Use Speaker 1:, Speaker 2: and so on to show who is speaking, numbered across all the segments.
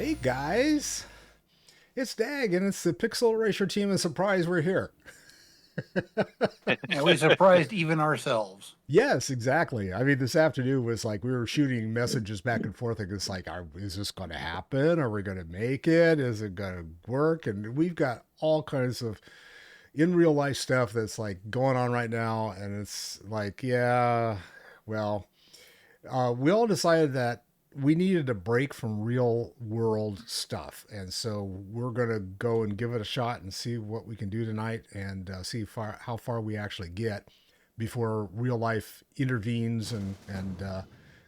Speaker 1: Hey guys, it's Dag and it's the Pixel Erasure team and surprise we're here.
Speaker 2: Yeah, we surprised even ourselves.
Speaker 1: Yes, exactly. I mean, this afternoon was like we were shooting messages back and forth. Like it's like, is this going to happen? Are we going to make it? Is it going to work? And we've got all kinds of in real life stuff that's like going on right now. And it's like, yeah, well, we all decided that we needed a break from real world stuff. And so we're going to go and give it a shot and see what we can do tonight and see how far we actually get before real life intervenes and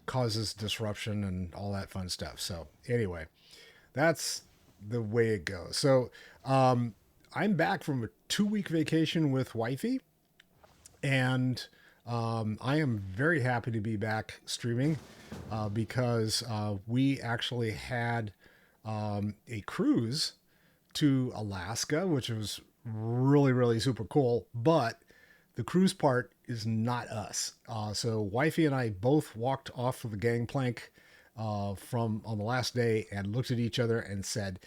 Speaker 1: causes disruption and all that fun stuff. So, anyway, that's the way it goes. So, I'm back from a 2 week vacation with wifey, and I am very happy to be back streaming because we actually had a cruise to Alaska, which was really super cool. But the cruise part is not us. So wifey and I both walked off of the gangplank from on the last day and looked at each other and said,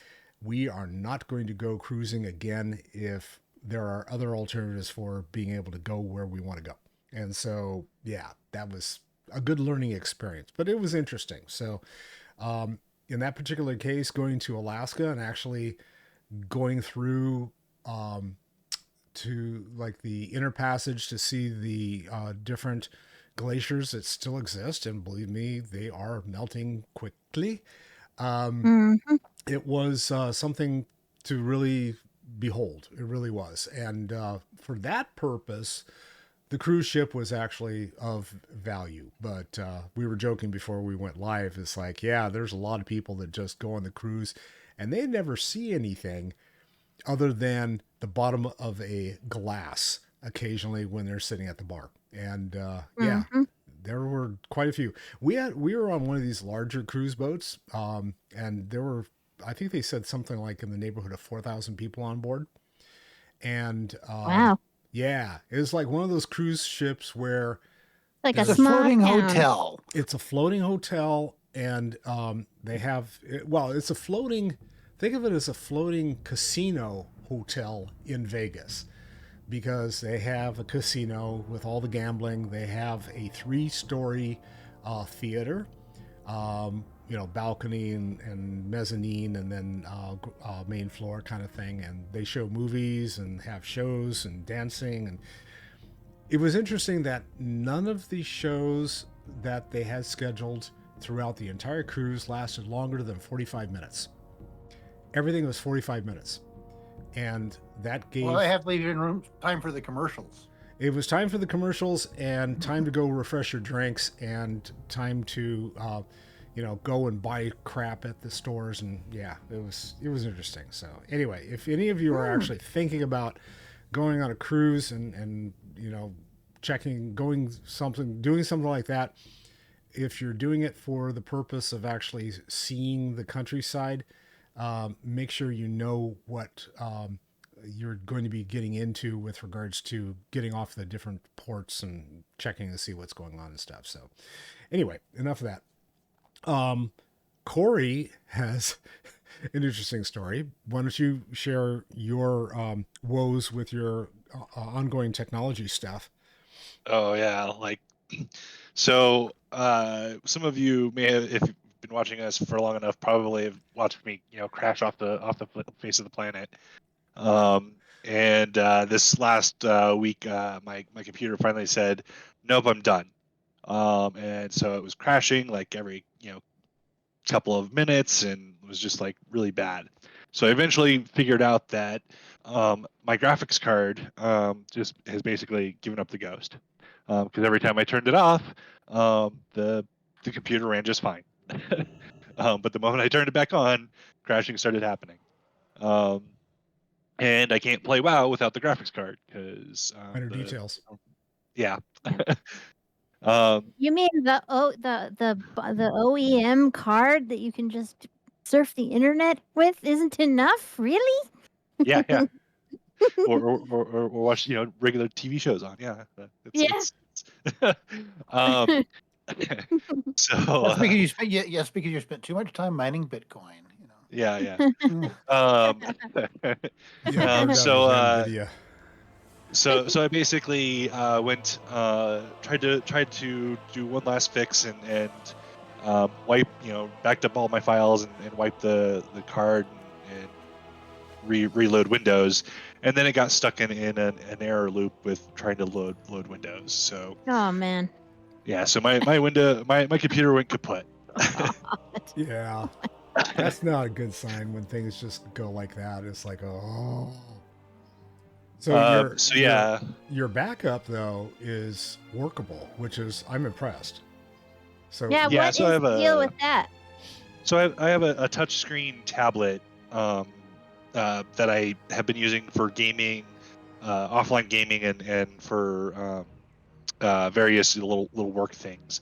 Speaker 1: "We are not going to go cruising again if there are other alternatives for being able to go where we want to go." And so, yeah, that was a good learning experience, but it was interesting. So, in that particular case, going to Alaska and actually going through to like the inner passage to see the different glaciers that still exist, and believe me, they are melting quickly.
Speaker 3: Mhm.
Speaker 1: It was something to really behold. It really was, and for that purpose, the cruise ship was actually of value. But we were joking before we went live. It's like, yeah, there's a lot of people that just go on the cruise and they never see anything other than the bottom of a glass occasionally when they're sitting at the bar. And yeah,
Speaker 3: Mhm.
Speaker 1: there were quite a few. We were on one of these larger cruise boats, and there were, I think they said something like in the neighborhood of 4,000 people on board. And
Speaker 3: Wow.
Speaker 1: yeah, it was like one of those cruise ships where
Speaker 3: Like a
Speaker 2: It's a
Speaker 3: small
Speaker 2: floating
Speaker 3: town.
Speaker 2: hotel.
Speaker 1: it's a floating hotel, and they have well, it's a floating. Think of it as a floating casino hotel in Vegas because they have a casino with all the gambling. They have a three-story theater, balcony and mezzanine, and then main floor kind of thing. And they show movies and have shows and dancing. And it was interesting that none of the shows that they had scheduled throughout the entire cruise lasted longer than 45 minutes. Everything was 45 minutes. And that gave.
Speaker 2: Well, I have to leave in room time for the commercials.
Speaker 1: It was time for the commercials and time to go refresh your drinks and time to, go and buy crap at the stores. And yeah, it was interesting. So anyway, if any of you are actually thinking about going on a cruise and doing something like that, if you're doing it for the purpose of actually seeing the countryside, make sure you know what you're going to be getting into with regards to getting off the different ports and checking to see what's going on and stuff. So, anyway, enough of that. Corey has an interesting story. Why don't you share your woes with your ongoing technology stuff?
Speaker 4: Oh yeah, so some of you may have, if you've been watching us for long enough, probably have watched me, crash off the face of the planet. And this last week, my computer finally said, "Nope, I'm done." And so it was crashing like every couple of minutes, and it was just like really bad. So I eventually figured out that my graphics card just has basically given up the ghost. Because every time I turned it off, the computer ran just fine. But the moment I turned it back on, crashing started happening. And I can't play WoW without the graphics card because
Speaker 1: Minor details.
Speaker 4: yeah.
Speaker 3: You mean the OEM card that you can just surf the internet with isn't enough? Really?
Speaker 4: Yeah. or watch regular TV shows on. Yeah. Um, so
Speaker 2: That's because you spent. Yes, because you spent too much time mining Bitcoin.
Speaker 4: Yeah. Um,
Speaker 1: Yeah, burned out
Speaker 4: so
Speaker 1: his NVIDIA.
Speaker 4: so I basically went tried to do one last fix and wipe backed up all my files and wiped the card and reload Windows, and then it got stuck in an error loop with trying to load Windows. So
Speaker 3: Oh man.
Speaker 4: yeah, so my computer went kaput.
Speaker 1: Yeah, that's not a good sign when things just go like that. It's like, oh. So
Speaker 4: So yeah,
Speaker 1: your backup though is workable, which is I'm impressed. So
Speaker 3: Yeah,
Speaker 4: Yeah,
Speaker 3: what
Speaker 4: so I
Speaker 3: is
Speaker 4: have
Speaker 3: the deal
Speaker 4: a
Speaker 3: with that?
Speaker 4: so I have a touchscreen tablet that I have been using for gaming, offline gaming, and for various little work things.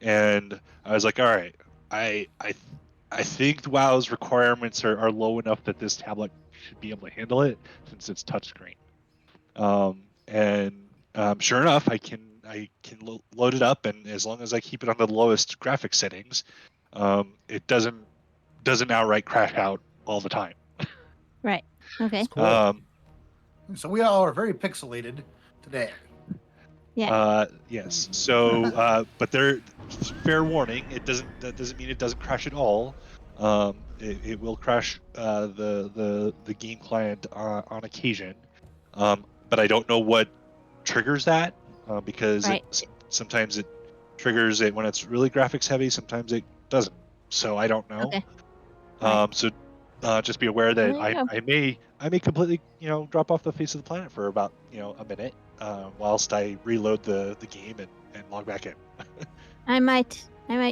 Speaker 4: And I was like, all right, I think WoW's requirements are low enough that this tablet should be able to handle it since it's touchscreen. And sure enough, I can load it up, and as long as I keep it on the lowest graphics settings, it doesn't outright crash out all the time.
Speaker 3: Right. Okay.
Speaker 1: it's cool.
Speaker 2: So we all are very pixelated today.
Speaker 3: Yeah.
Speaker 4: Yes. So, but there, fair warning, that doesn't mean it doesn't crash at all. It will crash the game client on occasion. But I don't know what triggers that because
Speaker 3: Right.
Speaker 4: sometimes it triggers it when it's really graphics heavy. Sometimes it doesn't. So I don't know.
Speaker 3: Okay. Right.
Speaker 4: So just be aware
Speaker 3: Well,
Speaker 4: that
Speaker 3: there you go.
Speaker 4: I may completely drop off the face of the planet for about a minute whilst I reload the game and log back in.
Speaker 3: I might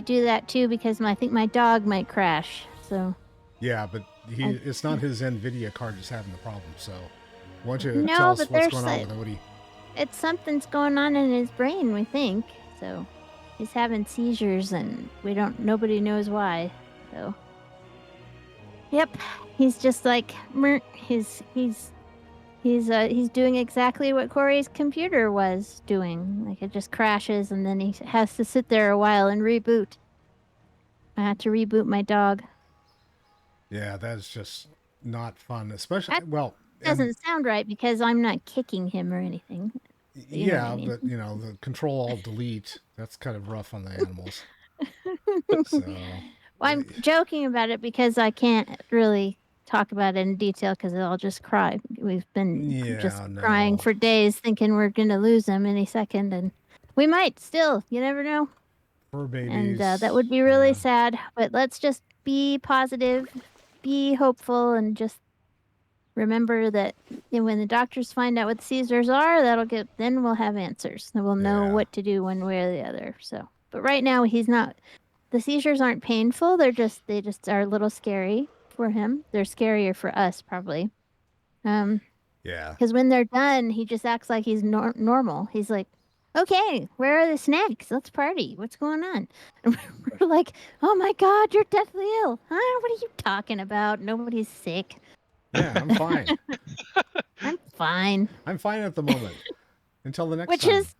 Speaker 3: do that too because I think my dog might crash. So
Speaker 1: Yeah, but
Speaker 3: I-
Speaker 1: it's not his NVIDIA card that's having the problem. So why don't you
Speaker 3: no,
Speaker 1: tell us
Speaker 3: but
Speaker 1: what's
Speaker 3: there's
Speaker 1: going on with Odie?
Speaker 3: it's something's going on in his brain. We think so. He's having seizures, and nobody knows why. So, yep, he's just like he's doing exactly what Corey's computer was doing. Like it just crashes, and then he has to sit there a while and reboot. I had to reboot my dog.
Speaker 1: Yeah, that's just not fun. Especially
Speaker 3: That
Speaker 1: well, and
Speaker 3: doesn't sound right because I'm not kicking him or anything. You know what I
Speaker 1: yeah,
Speaker 3: mean.
Speaker 1: but the control alt delete, that's kind of rough on the animals. So
Speaker 3: Well, I'm joking about it because I can't really talk about it in detail because I'll just cry. We've been just
Speaker 1: yeah,
Speaker 3: crying
Speaker 1: no,
Speaker 3: for days thinking we're going to lose him any second, and we might still. You never know.
Speaker 1: fur
Speaker 3: And
Speaker 1: babies.
Speaker 3: that would be really
Speaker 1: yeah.
Speaker 3: sad. But let's just be positive, be hopeful, and just remember that when the doctors find out what the seizures are, then we'll have answers. Then we'll know
Speaker 1: Yeah.
Speaker 3: what to do one way or the other. So, but right now he's not. The seizures aren't painful. They just are a little scary for him. They're scarier for us probably.
Speaker 1: Yeah.
Speaker 3: Because when they're done, he just acts like he's normal. He's like, "Okay, where are the snacks? Let's party. What's going on?" And we're like, "Oh my God, you're deathly ill. Huh? What are you talking about? Nobody's sick.
Speaker 1: Yeah, I'm fine.
Speaker 3: I'm fine."
Speaker 1: I'm fine at the moment. Until the next
Speaker 3: Which
Speaker 1: time.
Speaker 3: is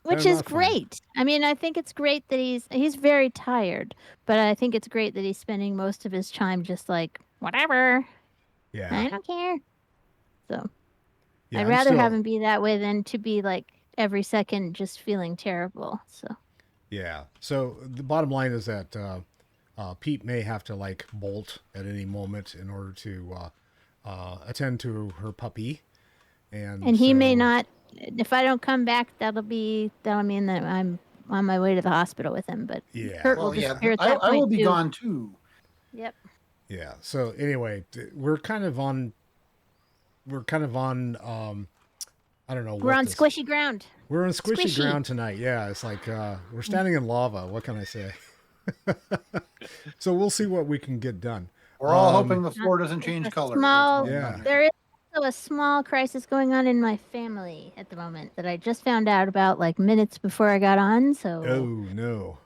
Speaker 1: Then
Speaker 3: which
Speaker 1: I'm
Speaker 3: is
Speaker 1: not fine.
Speaker 3: great. I mean, I think it's great that he's very tired, but I think it's great that he's spending most of his time just like whatever.
Speaker 1: Yeah.
Speaker 3: I don't care. So
Speaker 1: Yeah,
Speaker 3: I'd
Speaker 1: I'm
Speaker 3: rather have
Speaker 1: still
Speaker 3: him be that way than to be like every second just feeling terrible. So
Speaker 1: yeah. So the bottom line is that Pete may have to like bolt at any moment in order to attend to her puppy.
Speaker 3: and he may
Speaker 1: so,
Speaker 3: not. If I don't come back, that'll mean that I'm on my way to the hospital with him. But
Speaker 1: Yeah.
Speaker 3: Kurt will
Speaker 2: Well, yeah,
Speaker 3: disappear at
Speaker 2: I,
Speaker 3: that
Speaker 2: I will
Speaker 3: point
Speaker 2: be
Speaker 3: too.
Speaker 2: gone too.
Speaker 3: Yep.
Speaker 1: Yeah. So anyway, we're kind of on I don't know
Speaker 3: We're
Speaker 1: what
Speaker 3: on
Speaker 1: this
Speaker 3: squishy ground.
Speaker 1: we're on squishy
Speaker 3: Squishy.
Speaker 1: ground tonight. Yeah, it's like we're standing in lava. What can I say? So we'll see what we can get done.
Speaker 2: We're all hoping the floor doesn't
Speaker 3: It's
Speaker 2: change
Speaker 3: a
Speaker 2: colors.
Speaker 3: small-
Speaker 2: What's going on
Speaker 1: Yeah.
Speaker 2: here?
Speaker 3: There is also a small crisis going on in my family at the moment that I just found out about like minutes before I got on. So
Speaker 1: Oh no.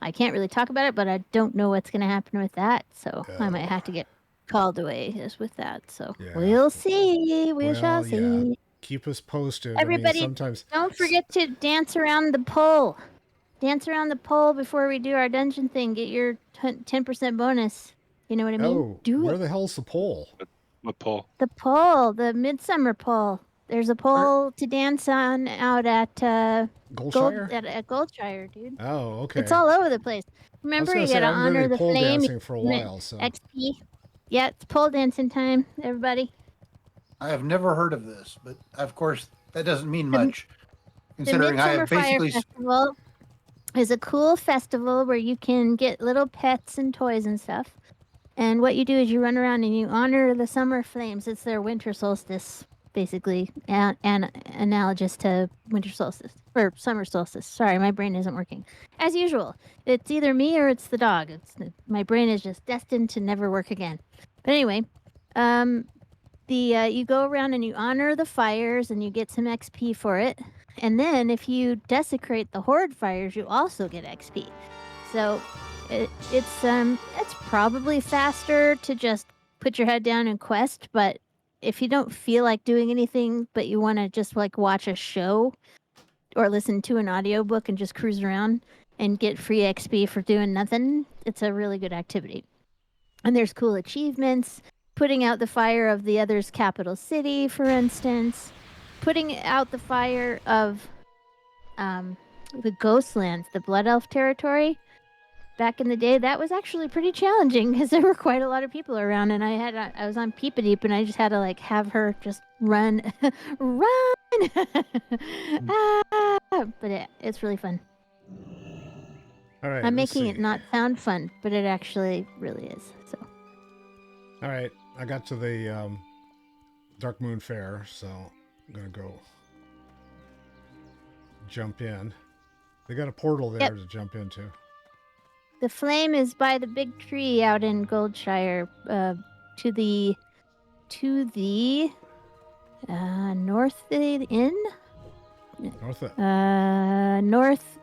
Speaker 3: I can't really talk about it, but I don't know what's going to happen with that. So I might
Speaker 1: Oh.
Speaker 3: have to get called away just with that. So
Speaker 1: Yeah.
Speaker 3: we'll see. We shall
Speaker 1: Well, yeah.
Speaker 3: see.
Speaker 1: Keep us posted. I
Speaker 3: Everybody,
Speaker 1: mean, sometimes
Speaker 3: don't forget to dance around the pole. Dance around the pole before we do our dungeon thing. Get your 10% bonus. You know what I mean?
Speaker 1: Oh,
Speaker 3: Do
Speaker 1: where
Speaker 3: it.
Speaker 1: the hell's the pole?
Speaker 4: What pole?
Speaker 3: The pole, the midsummer pole. There's a pole to dance on out at
Speaker 1: Goldshire?
Speaker 3: Goldshire, dude.
Speaker 1: Oh, okay.
Speaker 3: It's all over the place.
Speaker 1: I was
Speaker 3: Remember,
Speaker 1: gonna
Speaker 3: you
Speaker 1: say
Speaker 3: gotta
Speaker 1: I haven't done
Speaker 3: honor
Speaker 1: any
Speaker 3: the
Speaker 1: pole
Speaker 3: flame.
Speaker 1: dancing for a while, so
Speaker 3: XP. Yeah, it's pole dancing time, everybody.
Speaker 2: I have never heard of this, but of course that doesn't mean
Speaker 3: The-
Speaker 2: much,
Speaker 3: The
Speaker 2: considering I
Speaker 3: Midsummer
Speaker 2: have
Speaker 3: Fire
Speaker 2: basically.
Speaker 3: Festival is a cool festival where you can get little pets and toys and stuff. And what you do is you run around and you honor the summer flames. It's their winter solstice, basically, and analogous to winter solstice or summer solstice. Sorry, my brain isn't working. As usual, it's either me or it's the dog. My brain is just destined to never work again. But anyway, you go around and you honor the fires and you get some XP for it. And then if you desecrate the horde fires, you also get XP. So it's probably faster to just put your head down and quest, but if you don't feel like doing anything but you want to just like watch a show or listen to an audiobook and just cruise around and get free XP for doing nothing, it's a really good activity. And there's cool achievements, putting out the fire of the other's capital city, for instance, putting out the fire of the Ghostlands, the Blood Elf territory. Back in the day, that was actually pretty challenging because there were quite a lot of people around, and I was on Peep Deep, and I just had to like have her just run, run. But it's really fun.
Speaker 1: all right.
Speaker 3: I'm
Speaker 1: let's
Speaker 3: making
Speaker 1: see.
Speaker 3: it not sound fun, but it actually really is. So
Speaker 1: All right, I got to the Dark Moon Faire, so I'm gonna go jump in. They got a portal there
Speaker 3: Yep.
Speaker 1: to jump into.
Speaker 3: the flame is by the big tree out in Goldshire, to the north of the inn.
Speaker 1: North of,
Speaker 3: North.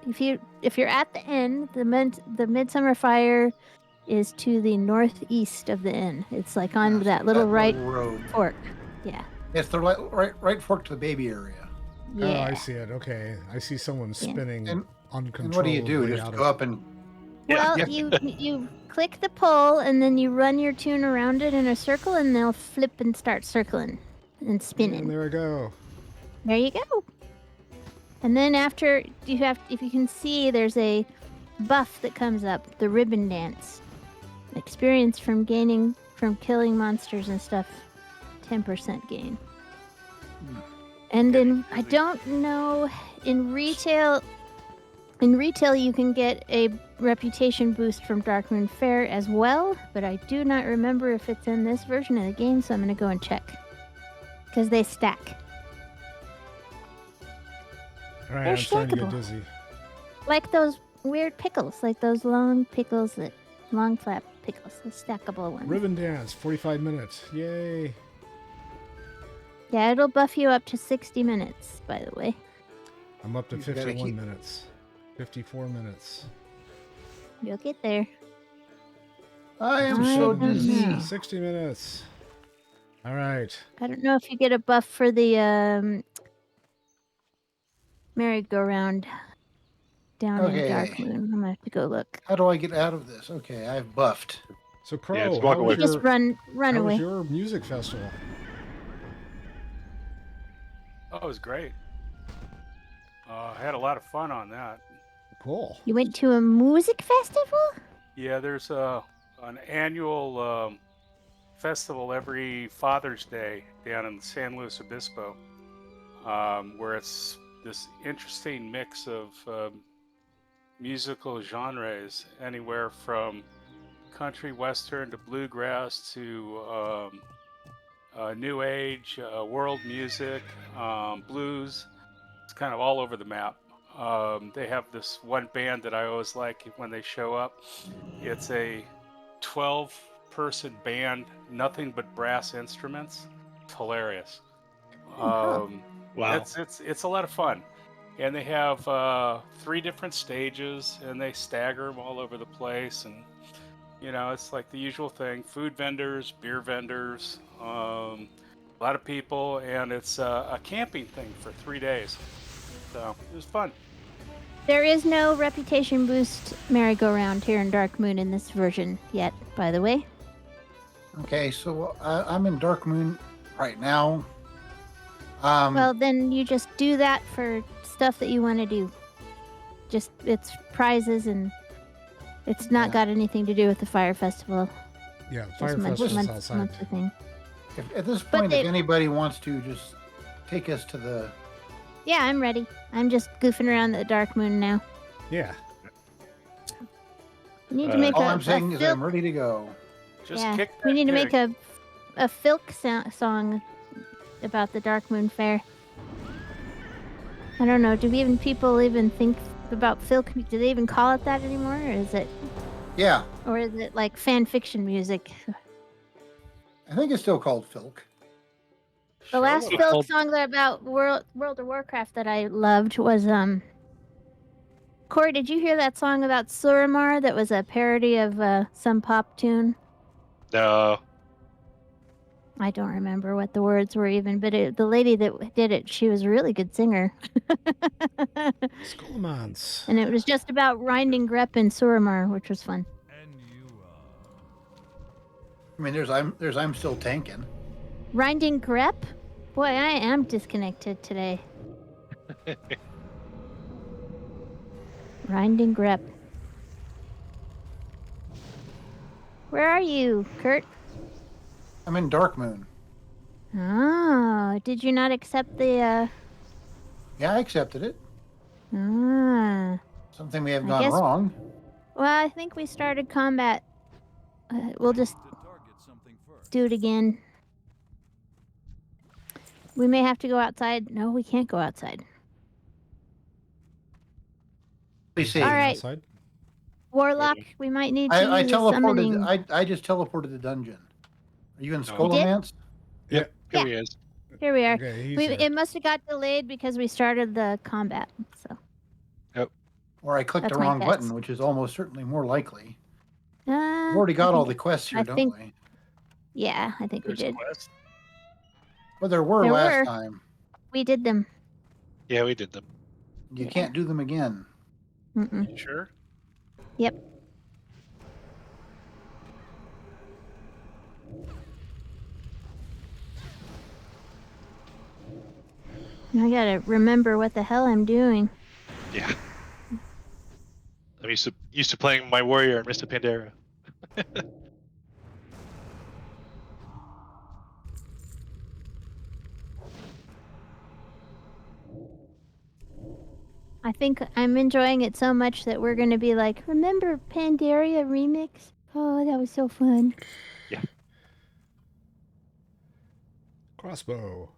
Speaker 3: If you're at the inn, the Midsummer Fire is to the northeast of the inn. It's like on that little right
Speaker 2: road.
Speaker 3: fork. Yeah.
Speaker 2: It's the right fork to the baby area.
Speaker 3: Yeah.
Speaker 1: Oh, I see it. Okay, I see someone spinning
Speaker 2: And
Speaker 1: uncontrollably.
Speaker 2: what do you do? Just
Speaker 1: out
Speaker 2: go
Speaker 1: of...
Speaker 2: up and.
Speaker 3: Well,
Speaker 2: Yeah.
Speaker 3: you click the pole and then you run your tune around it in a circle, and they'll flip and start circling and spinning.
Speaker 1: And there I go.
Speaker 3: There you go. And then after if you can see, there's a buff that comes up, the ribbon dance. Experience from killing monsters and stuff, 10% gain. And then I don't know, in retail you can get a reputation boost from Dark Moon Faire as well, but I do not remember if it's in this version of the game, so I'm going to go and check. Because they stack.
Speaker 1: All right,
Speaker 3: They're
Speaker 1: I'm starting to get
Speaker 3: stackable.
Speaker 1: dizzy.
Speaker 3: Like those weird pickles, like those long flap pickles, the stackable ones.
Speaker 1: Ribbon dance, 45 minutes. Yay!
Speaker 3: Yeah, it'll buff you up to 60 minutes, by the way.
Speaker 1: I'm up to
Speaker 2: You gotta
Speaker 1: 51
Speaker 2: keep-
Speaker 1: minutes. 54 minutes.
Speaker 3: You'll get there.
Speaker 2: I am
Speaker 3: I
Speaker 2: so
Speaker 3: don't
Speaker 2: dizzy.
Speaker 3: know.
Speaker 1: 60 minutes. All right.
Speaker 3: I don't know if you get a buff for the merry-go-round down in Dark
Speaker 2: Okay.
Speaker 3: Moon. I'm gonna have to go look.
Speaker 2: How do I get out of this? Okay, I've buffed.
Speaker 1: So Crow,
Speaker 4: Yeah, just walk
Speaker 1: how
Speaker 4: away.
Speaker 1: was your,
Speaker 3: Just run
Speaker 1: how
Speaker 3: away.
Speaker 1: was your music festival?
Speaker 5: Oh, it was great. I had a lot of fun on that.
Speaker 1: Cool.
Speaker 3: You went to a music festival?
Speaker 5: Yeah, there's an annual festival every Father's Day down in San Luis Obispo, where it's this interesting mix of musical genres, anywhere from country western to bluegrass to new age, world music, blues. It's kind of all over the map. They have this one band that I always like when they show up. It's a 12-person band, nothing but brass instruments. It's hilarious.
Speaker 3: Oh,
Speaker 4: Wow.
Speaker 5: It's a lot of fun. And they have 3 different stages, and they stagger them all over the place. And you know, it's like the usual thing: food vendors, beer vendors, a lot of people, and it's a camping thing for 3 days. So it was fun.
Speaker 3: There is no reputation boost merry-go-round here in Dark Moon in this version yet, by the way.
Speaker 2: Okay, so I'm in Dark Moon right now.
Speaker 3: Well, then you just do that for stuff that you want to do. Just it's prizes and it's not
Speaker 2: Yeah.
Speaker 3: got anything to do with the fire festival.
Speaker 1: Yeah,
Speaker 3: Just
Speaker 1: Fire Festival's outside.
Speaker 3: monthly thing.
Speaker 2: At this
Speaker 3: But
Speaker 2: point, if
Speaker 3: they-
Speaker 2: anybody wants to just take us to the...
Speaker 3: Yeah, I'm ready. I'm just goofing around the Dark Moon now.
Speaker 1: Yeah.
Speaker 3: We need to make
Speaker 2: All
Speaker 3: a
Speaker 2: I'm saying is
Speaker 3: filk.
Speaker 2: I'm ready to go.
Speaker 5: Just
Speaker 3: Yeah,
Speaker 5: kick
Speaker 3: we
Speaker 5: that
Speaker 3: need to
Speaker 5: pig.
Speaker 3: make a filk song about the Dark Moon Faire. I don't know. Do people even think about filk? Do they even call it that anymore, or is it like fan fiction music?
Speaker 2: I think it's still called Filk.
Speaker 3: The last
Speaker 4: Sure.
Speaker 3: filk song about World of Warcraft that I loved was Corey, did you hear that song about Suramar that was a parody of some pop tune?
Speaker 4: No.
Speaker 3: I don't remember what the words were even, but the lady that did it, she was a really good singer.
Speaker 1: Scholomance.
Speaker 3: And it was just about Rinding Grep and Suramar, which was fun.
Speaker 2: I mean, there's I'm still tanking.
Speaker 3: Rinding Grep? Boy, I am disconnected today. Rinding Grep. Where are you, Kurt?
Speaker 2: I'm in Dark Moon.
Speaker 3: Oh, did you not accept the,
Speaker 2: Yeah, I accepted it.
Speaker 3: Ah.
Speaker 2: Something may have
Speaker 3: I
Speaker 2: gone
Speaker 3: guess-
Speaker 2: wrong.
Speaker 3: Well, I think we started combat. We'll just do it again. We may have to go outside. No, we can't go outside.
Speaker 2: Let me see.
Speaker 3: All right.
Speaker 1: Outside?
Speaker 3: Warlock, we might need to
Speaker 2: I
Speaker 3: use a summoning.
Speaker 2: teleported. I just teleported the dungeon. Are you in
Speaker 4: You did?
Speaker 2: Scholomance?
Speaker 4: Yep.
Speaker 3: Yeah.
Speaker 4: Here he is.
Speaker 3: Here we are.
Speaker 1: Okay, he's there.
Speaker 3: It must have got delayed because we started the combat. So.
Speaker 2: Or I clicked
Speaker 3: That's
Speaker 2: the
Speaker 3: my
Speaker 2: wrong
Speaker 3: guess.
Speaker 2: button, which is almost certainly more likely.
Speaker 3: Uh,
Speaker 2: We've already got
Speaker 3: I
Speaker 2: all
Speaker 3: think-
Speaker 2: the quests here,
Speaker 3: I
Speaker 2: don't
Speaker 3: think-
Speaker 2: we?
Speaker 3: Yeah, I think
Speaker 5: There's
Speaker 3: we did.
Speaker 5: quests.
Speaker 2: Well, there were
Speaker 3: There
Speaker 2: last
Speaker 3: were.
Speaker 2: time.
Speaker 3: We did them.
Speaker 4: Yeah, we did them.
Speaker 2: You
Speaker 3: Yeah.
Speaker 2: can't do them again.
Speaker 3: Mm-mm.
Speaker 5: You sure?
Speaker 3: Yep. I gotta remember what the hell I'm doing.
Speaker 4: Yeah. I'm used to playing my warrior and Mr. Pandera.
Speaker 3: I think I'm enjoying it so much that we're gonna be like, remember Pandaria remix? Oh, that was so fun.
Speaker 1: Crossbow.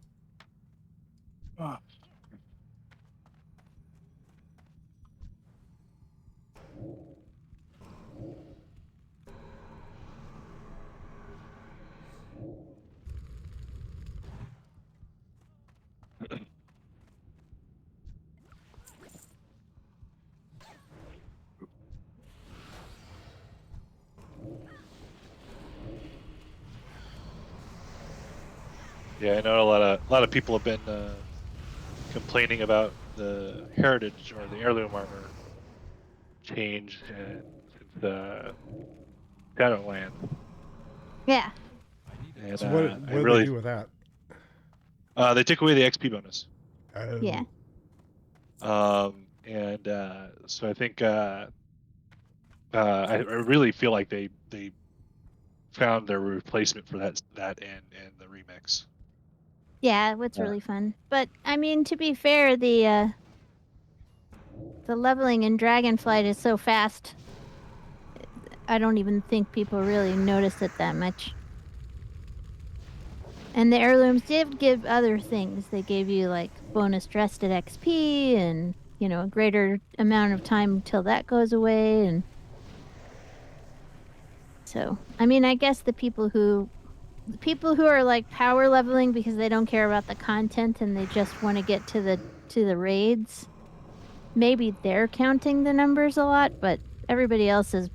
Speaker 4: Yeah, I know a lot of people have been complaining about the heritage or the heirloom armor change in the Shadowlands.
Speaker 3: Yeah.
Speaker 4: And
Speaker 1: So what
Speaker 4: I
Speaker 1: did
Speaker 4: really
Speaker 1: they do with that?
Speaker 4: they took away the XP bonus.
Speaker 3: Yeah.
Speaker 4: So I think I really feel like they found their replacement for that in the remix.
Speaker 3: Yeah, it's
Speaker 4: Yeah.
Speaker 3: really fun. But I mean, to be fair, the leveling in Dragonflight is so fast. I don't even think people really notice it that much. And the heirlooms did give other things. They gave you like bonus dressed at XP and, you know, a greater amount of time until that goes away. And so, I mean, I guess the people who are like power leveling because they don't care about the content and they just want to get to the raids, maybe they're counting the numbers a lot, but everybody else is.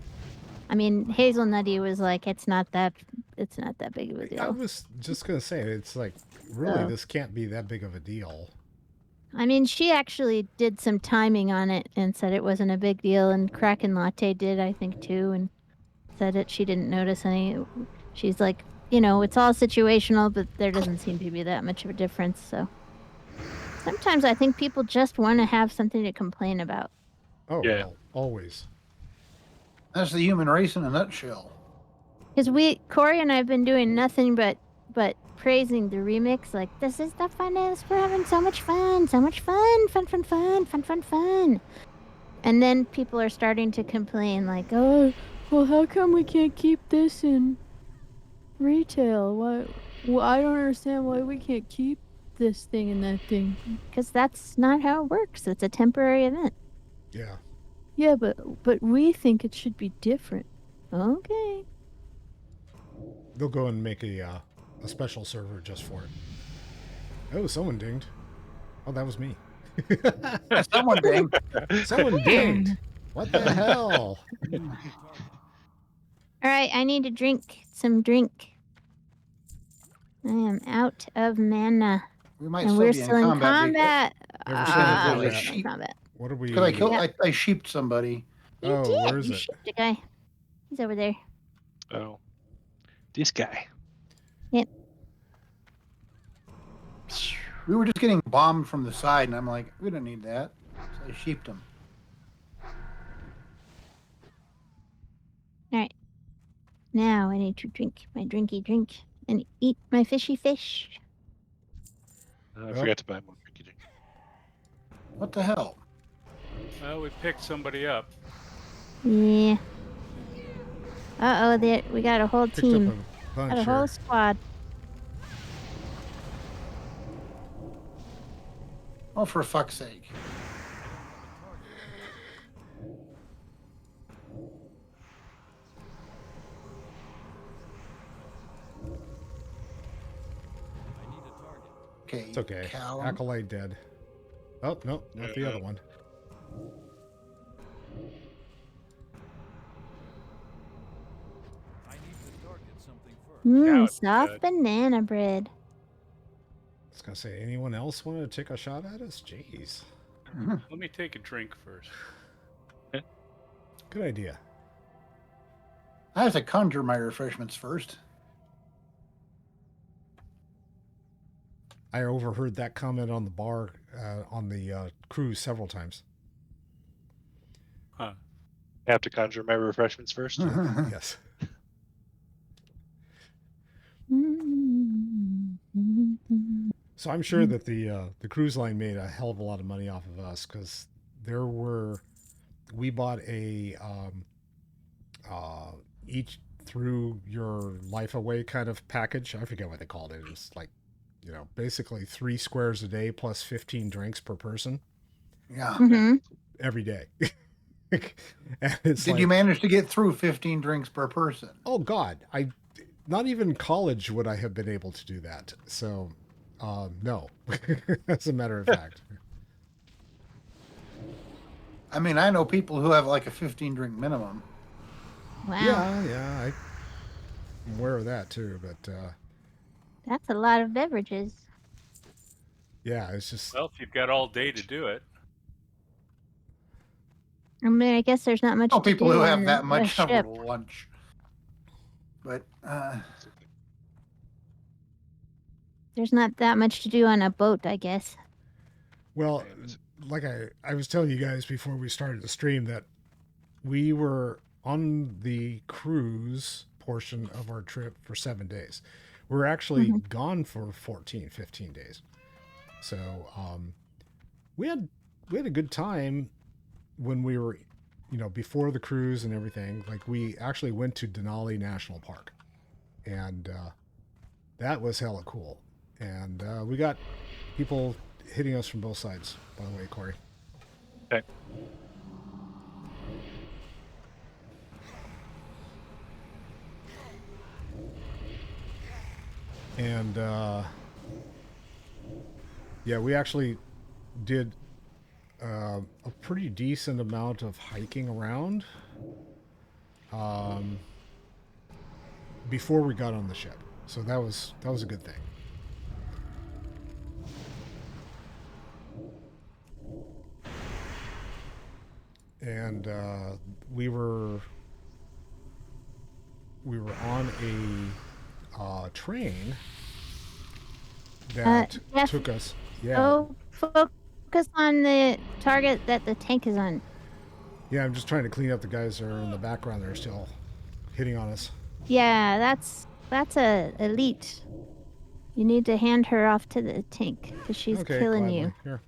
Speaker 3: I mean, Hazelnutty was like, it's not that big of a
Speaker 1: I
Speaker 3: deal.
Speaker 1: was just gonna say, it's like, really,
Speaker 3: So-
Speaker 1: this can't be that big of a deal.
Speaker 3: I mean, she actually did some timing on it and said it wasn't a big deal, and Kraken Latte did, I think, too, and said that she didn't notice any. She's like, you know, it's all situational, but there doesn't seem to be that much of a difference. So sometimes I think people just want to have something to complain about.
Speaker 1: Oh,
Speaker 4: Yeah.
Speaker 1: well, always.
Speaker 2: That's the human race in a nutshell.
Speaker 3: Because Corey and I have been doing nothing but praising the remix. Like, this is the funnest. We're having so much fun. So much fun. Fun. And then people are starting to complain, like, oh, well, how come we can't keep this in retail? Why? Well, I don't understand why we can't keep this thing and that thing. Because that's not how it works. It's a temporary event.
Speaker 1: Yeah.
Speaker 3: Yeah, but we think it should be different. Okay.
Speaker 1: They'll go and make a special server just for it. Oh, someone dinged. Oh, that was me.
Speaker 2: Someone dang.
Speaker 1: Someone dinged. What the hell?
Speaker 3: All right, I need to drink some drink. I am out of mana.
Speaker 2: We might
Speaker 3: And
Speaker 2: still
Speaker 3: we're
Speaker 2: be in
Speaker 3: still in
Speaker 2: combat.
Speaker 3: combat.
Speaker 1: Yeah, we're still in
Speaker 3: Ah,
Speaker 2: combat.
Speaker 3: we're still in combat.
Speaker 1: What are we?
Speaker 2: Because I killed,
Speaker 3: Yeah.
Speaker 2: I sheeped somebody.
Speaker 3: You
Speaker 1: Oh,
Speaker 3: did.
Speaker 1: where is
Speaker 3: You
Speaker 1: it?
Speaker 3: shipped a guy. He's over there.
Speaker 4: Oh, this guy.
Speaker 2: We were just getting bombed from the side, and I'm like, we don't need that. So I sheeped him.
Speaker 3: All right. Now I need to drink my drinky drink and eat my fishy fish.
Speaker 4: I forgot to buy more drinky drink.
Speaker 2: What the hell?
Speaker 5: Well, we picked somebody up.
Speaker 3: Yeah. Uh-oh, we got a whole
Speaker 1: Picked
Speaker 3: team.
Speaker 1: up a bunch
Speaker 3: Got a whole
Speaker 1: here.
Speaker 3: squad.
Speaker 2: Oh, for fuck's sake. Okay.
Speaker 1: It's okay.
Speaker 2: Callum.
Speaker 1: Acolyte dead. Oh, no, not the other one.
Speaker 5: Now it's
Speaker 3: Soft
Speaker 5: good.
Speaker 3: banana bread.
Speaker 1: I was going to say, anyone else want to take a shot at us? Jeez.
Speaker 5: Let me take a drink first.
Speaker 1: Good idea.
Speaker 2: I have to conjure my refreshments first.
Speaker 1: I overheard that comment on the bar, on the cruise several times.
Speaker 4: I have to conjure my refreshments first.
Speaker 1: Yes. So I'm sure that the cruise line made a hell of a lot of money off of us because we bought a each through your life away kind of package. I forget what they called it. It was like, basically 3 squares a day plus 15 drinks per person
Speaker 2: Yeah.
Speaker 3: Mm-hmm.
Speaker 1: every day. And it's
Speaker 2: Did you manage to get through 15 drinks per person?
Speaker 1: Oh God, not even in college would I have been able to do that. So, no, as a matter of fact.
Speaker 2: I mean, I know people who have like a 15 drink minimum.
Speaker 3: Wow.
Speaker 1: Yeah, I'm aware of that too. But
Speaker 3: That's a lot of beverages.
Speaker 1: yeah, it's just
Speaker 5: Well, if you've got all day to do it.
Speaker 3: I mean, I guess there's not much
Speaker 2: I know
Speaker 3: to
Speaker 2: people
Speaker 3: do
Speaker 2: who
Speaker 3: on
Speaker 2: have that
Speaker 3: a
Speaker 2: much over
Speaker 3: ship.
Speaker 2: lunch. But
Speaker 3: There's not that much to do on a boat, I guess.
Speaker 1: well, like I was telling you guys before we started the stream that we were on the cruise portion of our trip for 7 days. We're actually gone for 14, 15 days. So we had a good time when we were, before the cruise and everything. Like, we actually went to Denali National Park, and that was hella cool. And we got people hitting us from both sides, by the way, Corey.
Speaker 4: Okay.
Speaker 1: And yeah, we actually did a pretty decent amount of hiking around before we got on the ship. So that was a good thing. And we were on train that
Speaker 3: Jeff,
Speaker 1: took us. Yeah,
Speaker 3: go focus on the target that the tank is on.
Speaker 1: yeah. I'm just trying to clean up the guys that are in the background. They're still hitting on us.
Speaker 3: Yeah, that's a elite. You need to hand her off to the tank because she's
Speaker 1: Okay,
Speaker 3: killing
Speaker 1: gladly.
Speaker 3: you.
Speaker 1: Here.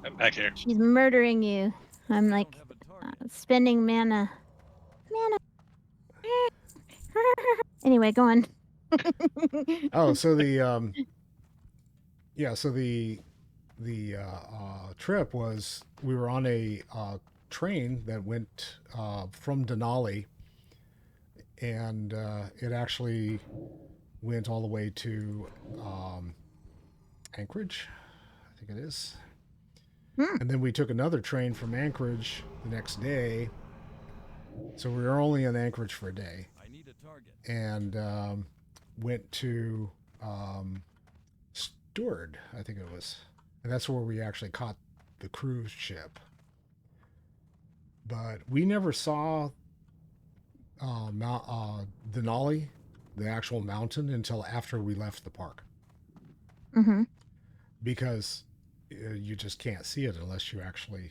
Speaker 4: I'm back here.
Speaker 3: She's murdering you. I'm like spending mana. Anyway, go on.
Speaker 1: Oh, so the trip was we were on a train that went from Denali, and it actually went all the way to Anchorage, I think it is. And then we took another train from Anchorage the next day. So we were only in Anchorage for a day. And went to Stewart, I think it was. And that's where we actually caught the cruise ship. But we never saw Denali, the actual mountain, until after we left the park.
Speaker 3: Mm-hmm.
Speaker 1: Because you just can't see it unless you actually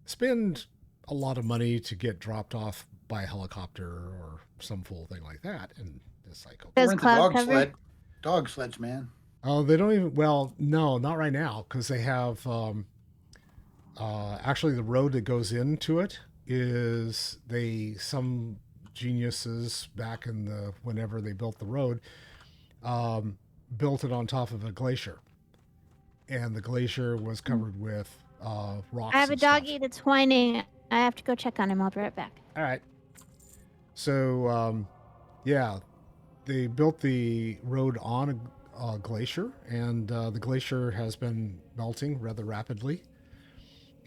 Speaker 1: spend a lot of money to get dropped off by helicopter or some fool thing like that. And it's like, okay.
Speaker 3: Does
Speaker 2: Rent the
Speaker 3: cloud cover?
Speaker 2: dog sleds, man.
Speaker 1: Oh, they don't even. Well, no, not right now, because they have. Actually, the road that goes into it is some geniuses back in the whenever they built the road, built it on top of a glacier, and the glacier was covered with rocks.
Speaker 3: I have a
Speaker 1: and stuff.
Speaker 3: doggy that's whining. I have to go check on him. I'll be right back.
Speaker 1: All right. So, yeah, they built the road on a glacier, and the glacier has been melting rather rapidly.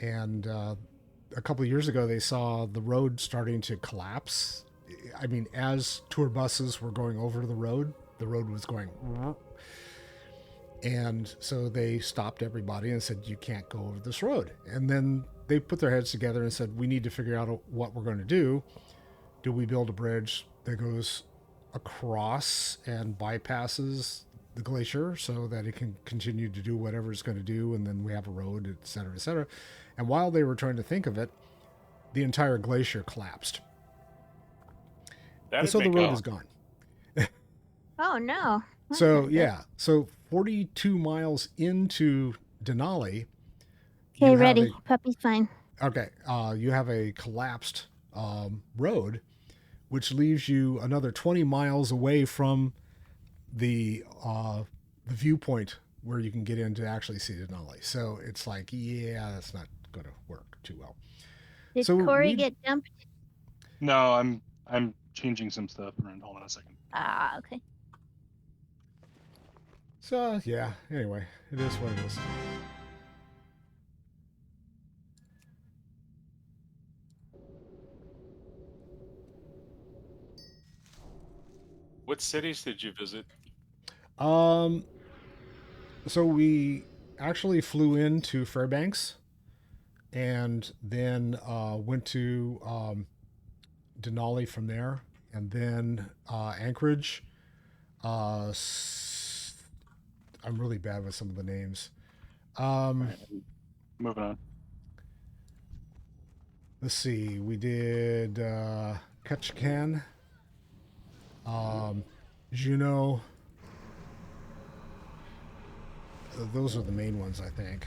Speaker 1: And a couple of years ago, they saw the road starting to collapse. I mean, as tour buses were going over the road was going. And so they stopped everybody and said, you can't go over this road. And then they put their heads together and said, we need to figure out what we're going to do. Do we build a bridge that goes across and bypasses the glacier so that it can continue to do whatever it's going to do, and then we have a road, et cetera, et cetera. And while they were trying to think of it, the entire glacier collapsed. And so the road is gone.
Speaker 3: Oh no.
Speaker 1: So yeah, so 42 miles into Denali.
Speaker 3: Okay, ready. Puppy's fine.
Speaker 1: Okay, you have a collapsed road, which leaves you another 20 miles away from the viewpoint where you can get in to actually see Denali. So it's like, yeah, that's not going to work too well.
Speaker 3: Did
Speaker 1: So
Speaker 3: Corey get dumped?
Speaker 4: No, I'm changing some stuff around. Hold on a second.
Speaker 3: Ah, okay.
Speaker 1: So yeah, anyway, it is what it is.
Speaker 5: What cities did you visit?
Speaker 1: So we actually flew into Fairbanks, and then went to Denali from there, and then Anchorage. I'm really bad with some of the names.
Speaker 4: Moving on.
Speaker 1: Let's see. We did Ketchikan, Juneau. Those are the main ones, I think.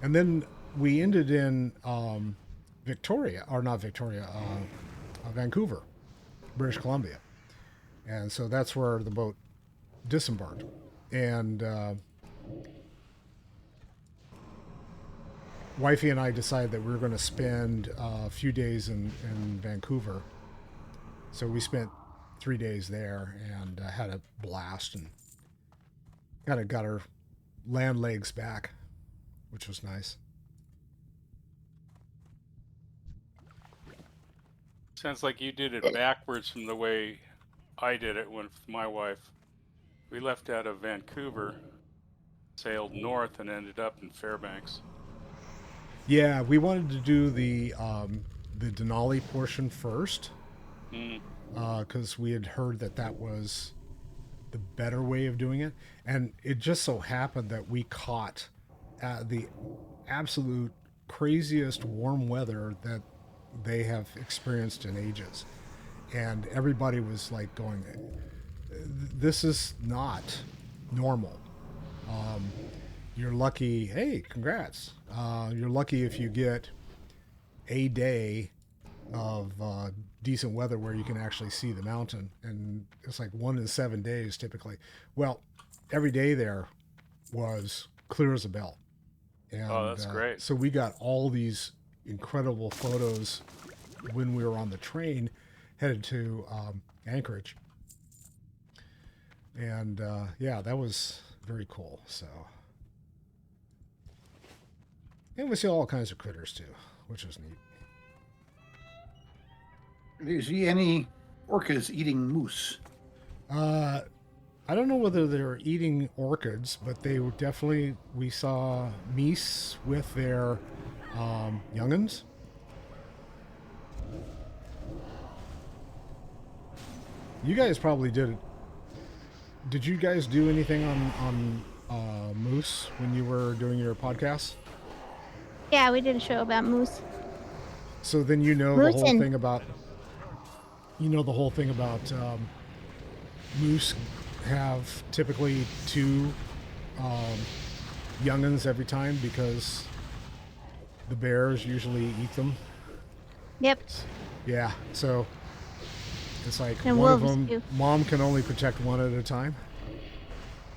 Speaker 1: And then we ended in Vancouver, British Columbia. And so that's where the boat disembarked. And wifey and I decided that we were going to spend a few days in Vancouver. So we spent 3 days there and had a blast and kind of got our land legs back, which was nice.
Speaker 5: Sounds like you did it backwards from the way I did it with my wife. We left out of Vancouver, sailed north, and ended up in Fairbanks.
Speaker 1: Yeah, we wanted to do the Denali portion first, because we had heard that was the better way of doing it. And it just so happened that we caught the absolute craziest warm weather that they have experienced in ages. And everybody was like going, this is not normal. You're lucky. Hey, congrats. You're lucky if you get a day of decent weather where you can actually see the mountain. And it's like 1 in 7 days typically. Well, every day there was clear as a bell. And,
Speaker 5: that's great.
Speaker 1: So we got all these incredible photos when we were on the train headed to Anchorage. And yeah, that was very cool. So, and we see all kinds of critters too, which was neat.
Speaker 2: Do you see any orcas eating moose?
Speaker 1: I don't know whether they're eating orchids, but they were definitely, we saw meese with their young'uns. You guys probably did. Did you guys do anything on moose when you were doing your podcast?
Speaker 3: Yeah, we did a show about moose.
Speaker 1: So then you know the whole thing about. You know the whole thing about moose have typically 2 young'uns every time because the bears usually eat them.
Speaker 3: Yep.
Speaker 1: Yeah, so it's like
Speaker 3: And
Speaker 1: one of
Speaker 3: wolves
Speaker 1: them,
Speaker 3: too.
Speaker 1: mom can only protect one at a time.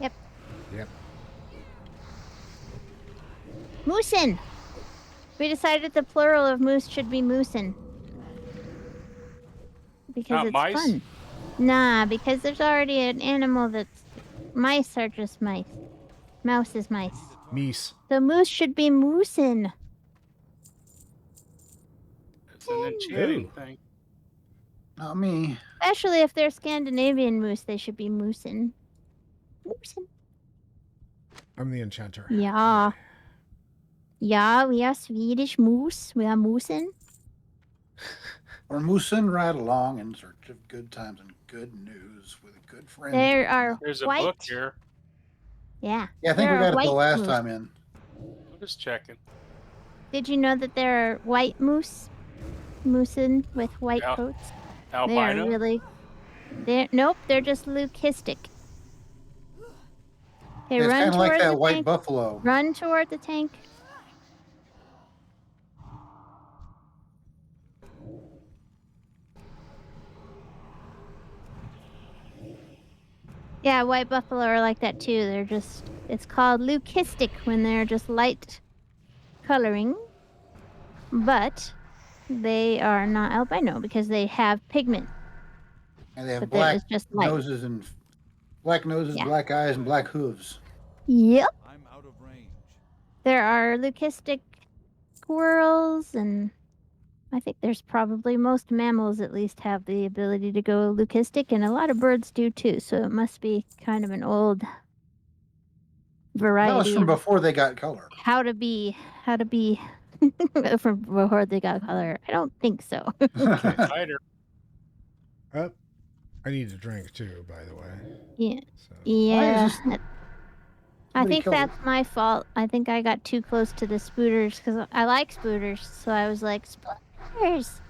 Speaker 3: Yep.
Speaker 1: Yep.
Speaker 3: Moosin. We decided the plural of moose should be moosin. Because
Speaker 5: Not
Speaker 3: it's
Speaker 5: mice?
Speaker 3: fun. Nah, because there's already an animal that's... Mice are just mice. Mouse is mice.
Speaker 1: Meese.
Speaker 3: The moose should be moosin.
Speaker 5: It's an enchanting thing.
Speaker 2: Not me.
Speaker 3: Especially if they're Scandinavian moose, they should be moosin. Moosin.
Speaker 1: I'm the enchanter.
Speaker 3: Yeah. Yeah, we are Swedish moose. We are moosin.
Speaker 2: We're moosing right along in search of good times and good news with a good friend.
Speaker 3: There are
Speaker 5: There's a
Speaker 3: white...
Speaker 5: book here.
Speaker 3: Yeah.
Speaker 2: Yeah, I think we
Speaker 3: there are
Speaker 2: got it the
Speaker 3: white
Speaker 2: last
Speaker 3: moose.
Speaker 2: time in.
Speaker 5: I'm just checking.
Speaker 3: Did you know that there are white moose? Moosin with white
Speaker 5: Al-
Speaker 3: coats?
Speaker 5: Albino?
Speaker 3: They're really... Nope, they're just leucistic. Okay,
Speaker 2: Yeah, it's
Speaker 3: run
Speaker 2: kind of like
Speaker 3: toward
Speaker 2: that
Speaker 3: the
Speaker 2: white
Speaker 3: tank.
Speaker 2: buffalo.
Speaker 3: Run toward the tank. Yeah, white buffalo are like that too. They're just... It's called leucistic when they're just light coloring. But they are not albino because they have pigment.
Speaker 2: And they have
Speaker 3: But
Speaker 2: black
Speaker 3: it's just light.
Speaker 2: noses and black noses,
Speaker 3: Yeah.
Speaker 2: black eyes, and black hooves.
Speaker 3: Yep.
Speaker 6: I'm out of range.
Speaker 3: There are leucistic squirrels, and I think there's probably most mammals at least have the ability to go leucistic, and a lot of birds do too. So it must be kind of an old
Speaker 2: That was
Speaker 3: variety
Speaker 2: from
Speaker 3: of
Speaker 2: before they got color.
Speaker 3: how to be from before they got color. I don't think so.
Speaker 5: Spider.
Speaker 1: I need a drink too, by the way.
Speaker 3: Yeah.
Speaker 1: So.
Speaker 3: Yeah.
Speaker 2: this-
Speaker 3: I
Speaker 2: Nobody
Speaker 3: think
Speaker 2: killed it.
Speaker 3: that's my fault. I think I got too close to the spooters because I like spooters. So I was like, spooters!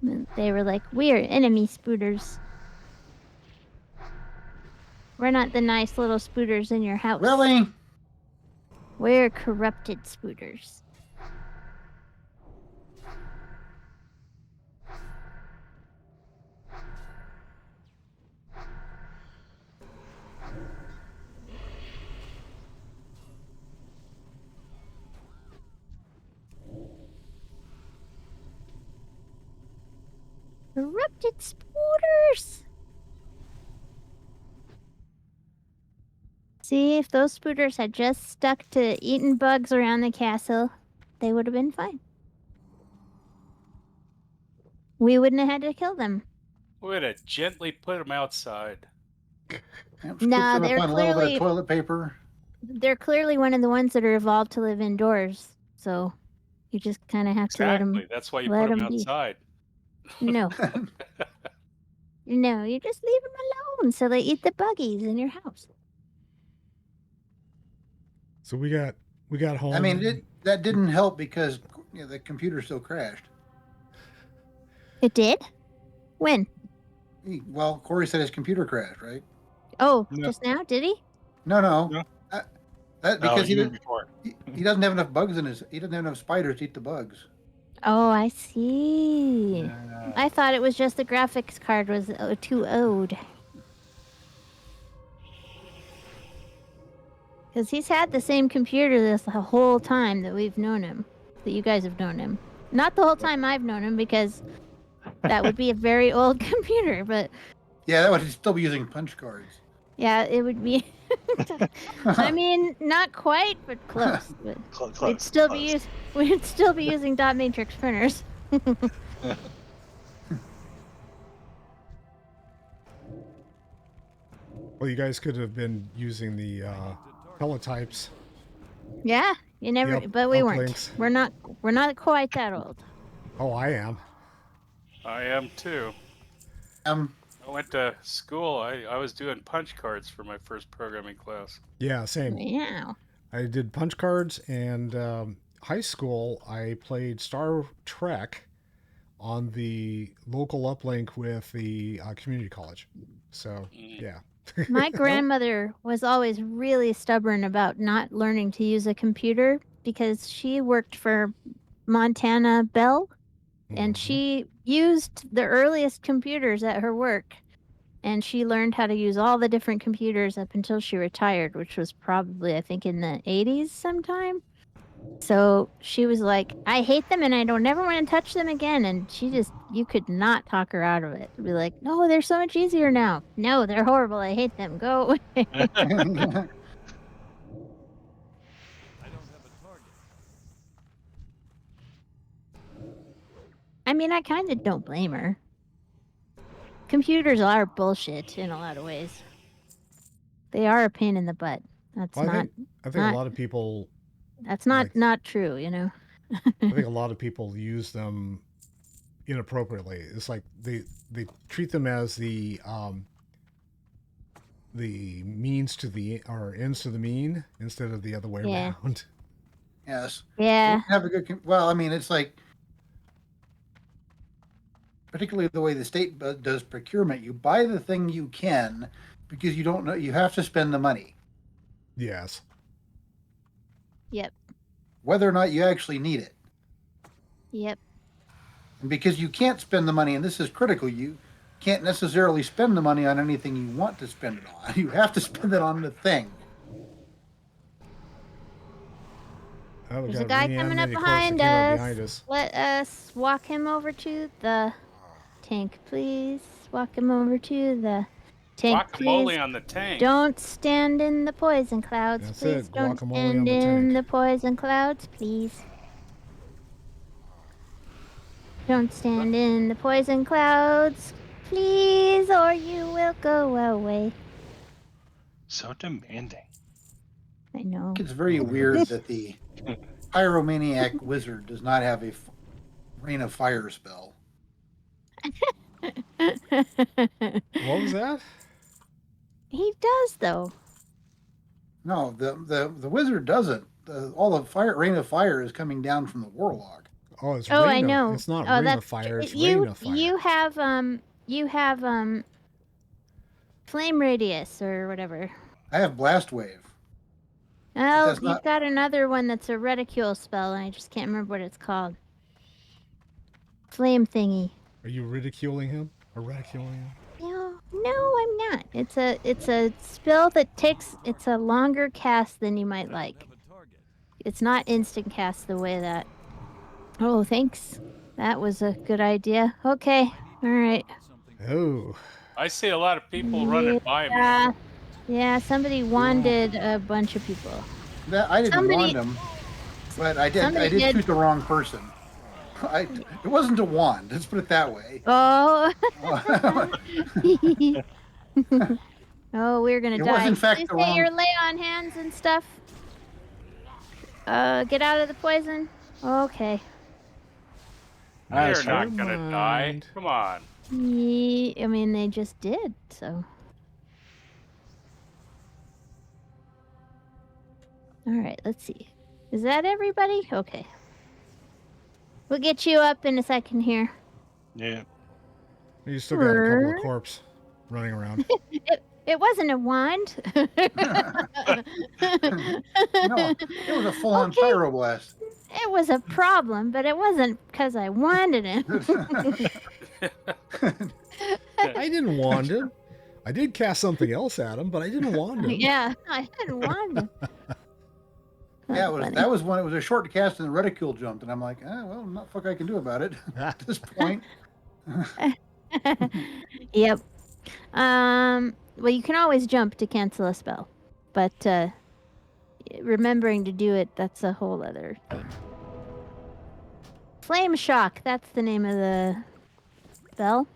Speaker 3: And they were like, we're enemy spooters. We're not the nice little spooters in your house.
Speaker 2: Really?
Speaker 3: We're corrupted spooters. Corrupted spooters! See, if those spooters had just stuck to eating bugs around the castle, they would have been fine. We wouldn't have had to kill them.
Speaker 5: We're gonna gently put them outside.
Speaker 2: Yep, scoop
Speaker 3: Nah,
Speaker 2: them up
Speaker 3: they're
Speaker 2: on a little bit
Speaker 3: clearly-
Speaker 2: of toilet paper.
Speaker 3: They're clearly one of the ones that are evolved to live indoors, so you just kind of have to let them.
Speaker 5: Exactly. That's why you
Speaker 3: let
Speaker 5: put them
Speaker 3: 'em be.
Speaker 5: outside.
Speaker 3: No, No, you just leave them alone so they eat the buggies in your house.
Speaker 1: So we got home.
Speaker 2: I mean, that didn't help because the computer still crashed.
Speaker 3: It did? When?
Speaker 2: Well, Corey said his computer crashed, right?
Speaker 3: Oh,
Speaker 4: No.
Speaker 3: just now? Did he?
Speaker 2: No.
Speaker 4: No.
Speaker 2: That
Speaker 4: No,
Speaker 2: because
Speaker 4: even before.
Speaker 2: he doesn't have enough bugs in his. He doesn't have enough spiders to eat the bugs.
Speaker 3: Oh, I see. I thought it was just the graphics card was too old. Because he's had the same computer this the whole time that we've known him, that you guys have known him. Not the whole time I've known him, because that would be a very old computer, but
Speaker 2: Yeah, that would still be using punch cards.
Speaker 3: yeah, it would be. I mean, not quite, but close. But
Speaker 4: Close.
Speaker 3: we'd still be using dot matrix printers.
Speaker 1: Well, you guys could have been using the teletypes.
Speaker 3: Yeah, you never. But we weren't.
Speaker 1: uplinks.
Speaker 3: We're not quite that old.
Speaker 1: Oh, I am.
Speaker 5: I am too. I went to school. I was doing punch cards for my first programming class.
Speaker 1: Yeah, same.
Speaker 3: Yeah.
Speaker 1: I did punch cards, and high school I played Star Trek on the local uplink with the community college. So yeah.
Speaker 3: My grandmother was always really stubborn about not learning to use a computer because she worked for Montana Bell, and
Speaker 1: Mhm.
Speaker 3: she used the earliest computers at her work, and she learned how to use all the different computers up until she retired, which was probably, I think, in the 80s sometime. So she was like, I hate them and I don't never want to touch them again. And you could not talk her out of it. Be like, no, they're so much easier now. No, they're horrible. I hate them. Go away. I mean, I kind of don't blame her. Computers are bullshit in a lot of ways. They are a pain in the butt. That's
Speaker 1: Well,
Speaker 3: not.
Speaker 1: I think
Speaker 3: not-
Speaker 1: a lot of people.
Speaker 3: That's not
Speaker 1: like-
Speaker 3: not true. You know.
Speaker 1: I think a lot of people use them inappropriately. It's like they treat them as the means to the or ends to the mean instead of the other way
Speaker 3: Yeah.
Speaker 1: around.
Speaker 2: Yes.
Speaker 3: Yeah.
Speaker 2: Have a good. Well, I mean, it's like, particularly the way the state does procurement. You buy the thing you can because you don't know. You have to spend the money,
Speaker 1: Yes.
Speaker 3: Yep.
Speaker 2: whether or not you actually need it.
Speaker 3: Yep.
Speaker 2: And because you can't spend the money, and this is critical, you can't necessarily spend the money on anything you want to spend it on. You have to spend it on the thing.
Speaker 1: Oh, we
Speaker 3: There's a
Speaker 1: got
Speaker 3: guy coming up
Speaker 1: reanimated corpse that
Speaker 3: behind
Speaker 1: came up
Speaker 3: us.
Speaker 1: behind us.
Speaker 3: Let us walk him over to the tank, please. Walk him over to the tank,
Speaker 5: Guacamole
Speaker 3: please.
Speaker 5: on the tank.
Speaker 3: Don't stand in the poison clouds,
Speaker 1: That's
Speaker 3: please.
Speaker 1: it,
Speaker 3: Don't
Speaker 1: guacamole
Speaker 3: stand
Speaker 1: on the
Speaker 3: in
Speaker 1: tank.
Speaker 3: the poison clouds, please. Don't stand in the poison clouds, please, or you will go away.
Speaker 4: So demanding.
Speaker 3: I know.
Speaker 2: It's very weird that the pyromaniac wizard does not have a rain of fire spell.
Speaker 1: What was that?
Speaker 3: He does, though.
Speaker 2: No, the wizard doesn't. All the rain of fire is coming down from the warlock.
Speaker 1: Oh, it's
Speaker 3: Oh, I
Speaker 1: rain of-
Speaker 3: know.
Speaker 1: It's not
Speaker 3: Oh,
Speaker 1: rain
Speaker 3: that's
Speaker 1: of fire. It's
Speaker 3: you.
Speaker 1: rain of fire.
Speaker 3: You have flame radius or whatever.
Speaker 2: I have blast wave.
Speaker 3: Oh,
Speaker 2: that's
Speaker 3: you've
Speaker 2: not-
Speaker 3: got another one that's a reticule spell, and I just can't remember what it's called. Flame thingy.
Speaker 1: Are you ridiculing him or ridiculing him?
Speaker 3: No, I'm not. It's a spell that takes. It's a longer cast than you might like. It's not instant cast the way that. Oh, thanks. That was a good idea. Okay, all right.
Speaker 1: Oh,
Speaker 5: I see a lot of people running by me.
Speaker 3: Yeah. Somebody wanded a bunch of people.
Speaker 2: I didn't
Speaker 3: Somebody-
Speaker 2: wand him, but I did.
Speaker 3: somebody
Speaker 2: I did
Speaker 3: did.
Speaker 2: shoot the wrong person. It wasn't a wand. Let's put it that way.
Speaker 3: Oh. Oh, we're gonna
Speaker 2: It
Speaker 3: die.
Speaker 2: was, in fact,
Speaker 3: Please
Speaker 2: the
Speaker 3: get
Speaker 2: wrong-
Speaker 3: your lay on hands and stuff. Get out of the poison. Okay.
Speaker 5: They're
Speaker 1: Never
Speaker 5: not gonna die.
Speaker 1: mind.
Speaker 5: Come on.
Speaker 3: I mean, they just did, so. All right, let's see. Is that everybody? Okay. We'll get you up in a second here.
Speaker 4: Yeah.
Speaker 1: You still got a couple of corpses running around.
Speaker 3: It wasn't a wand.
Speaker 2: No, it was a full-on
Speaker 3: Okay.
Speaker 2: pyroblast.
Speaker 3: It was a problem, but it wasn't because I wanted him.
Speaker 1: I didn't wand him. I did cast something else at him, but I didn't wand him.
Speaker 3: Yeah, I didn't want him.
Speaker 2: Yeah, that was when it was a short cast and the reticule jumped, and I'm like, well, not fuck I can do about it at this point.
Speaker 3: Yep. Well, you can always jump to cancel a spell, but remembering to do it—that's a whole other thing. Flame shock. That's the name of the spell.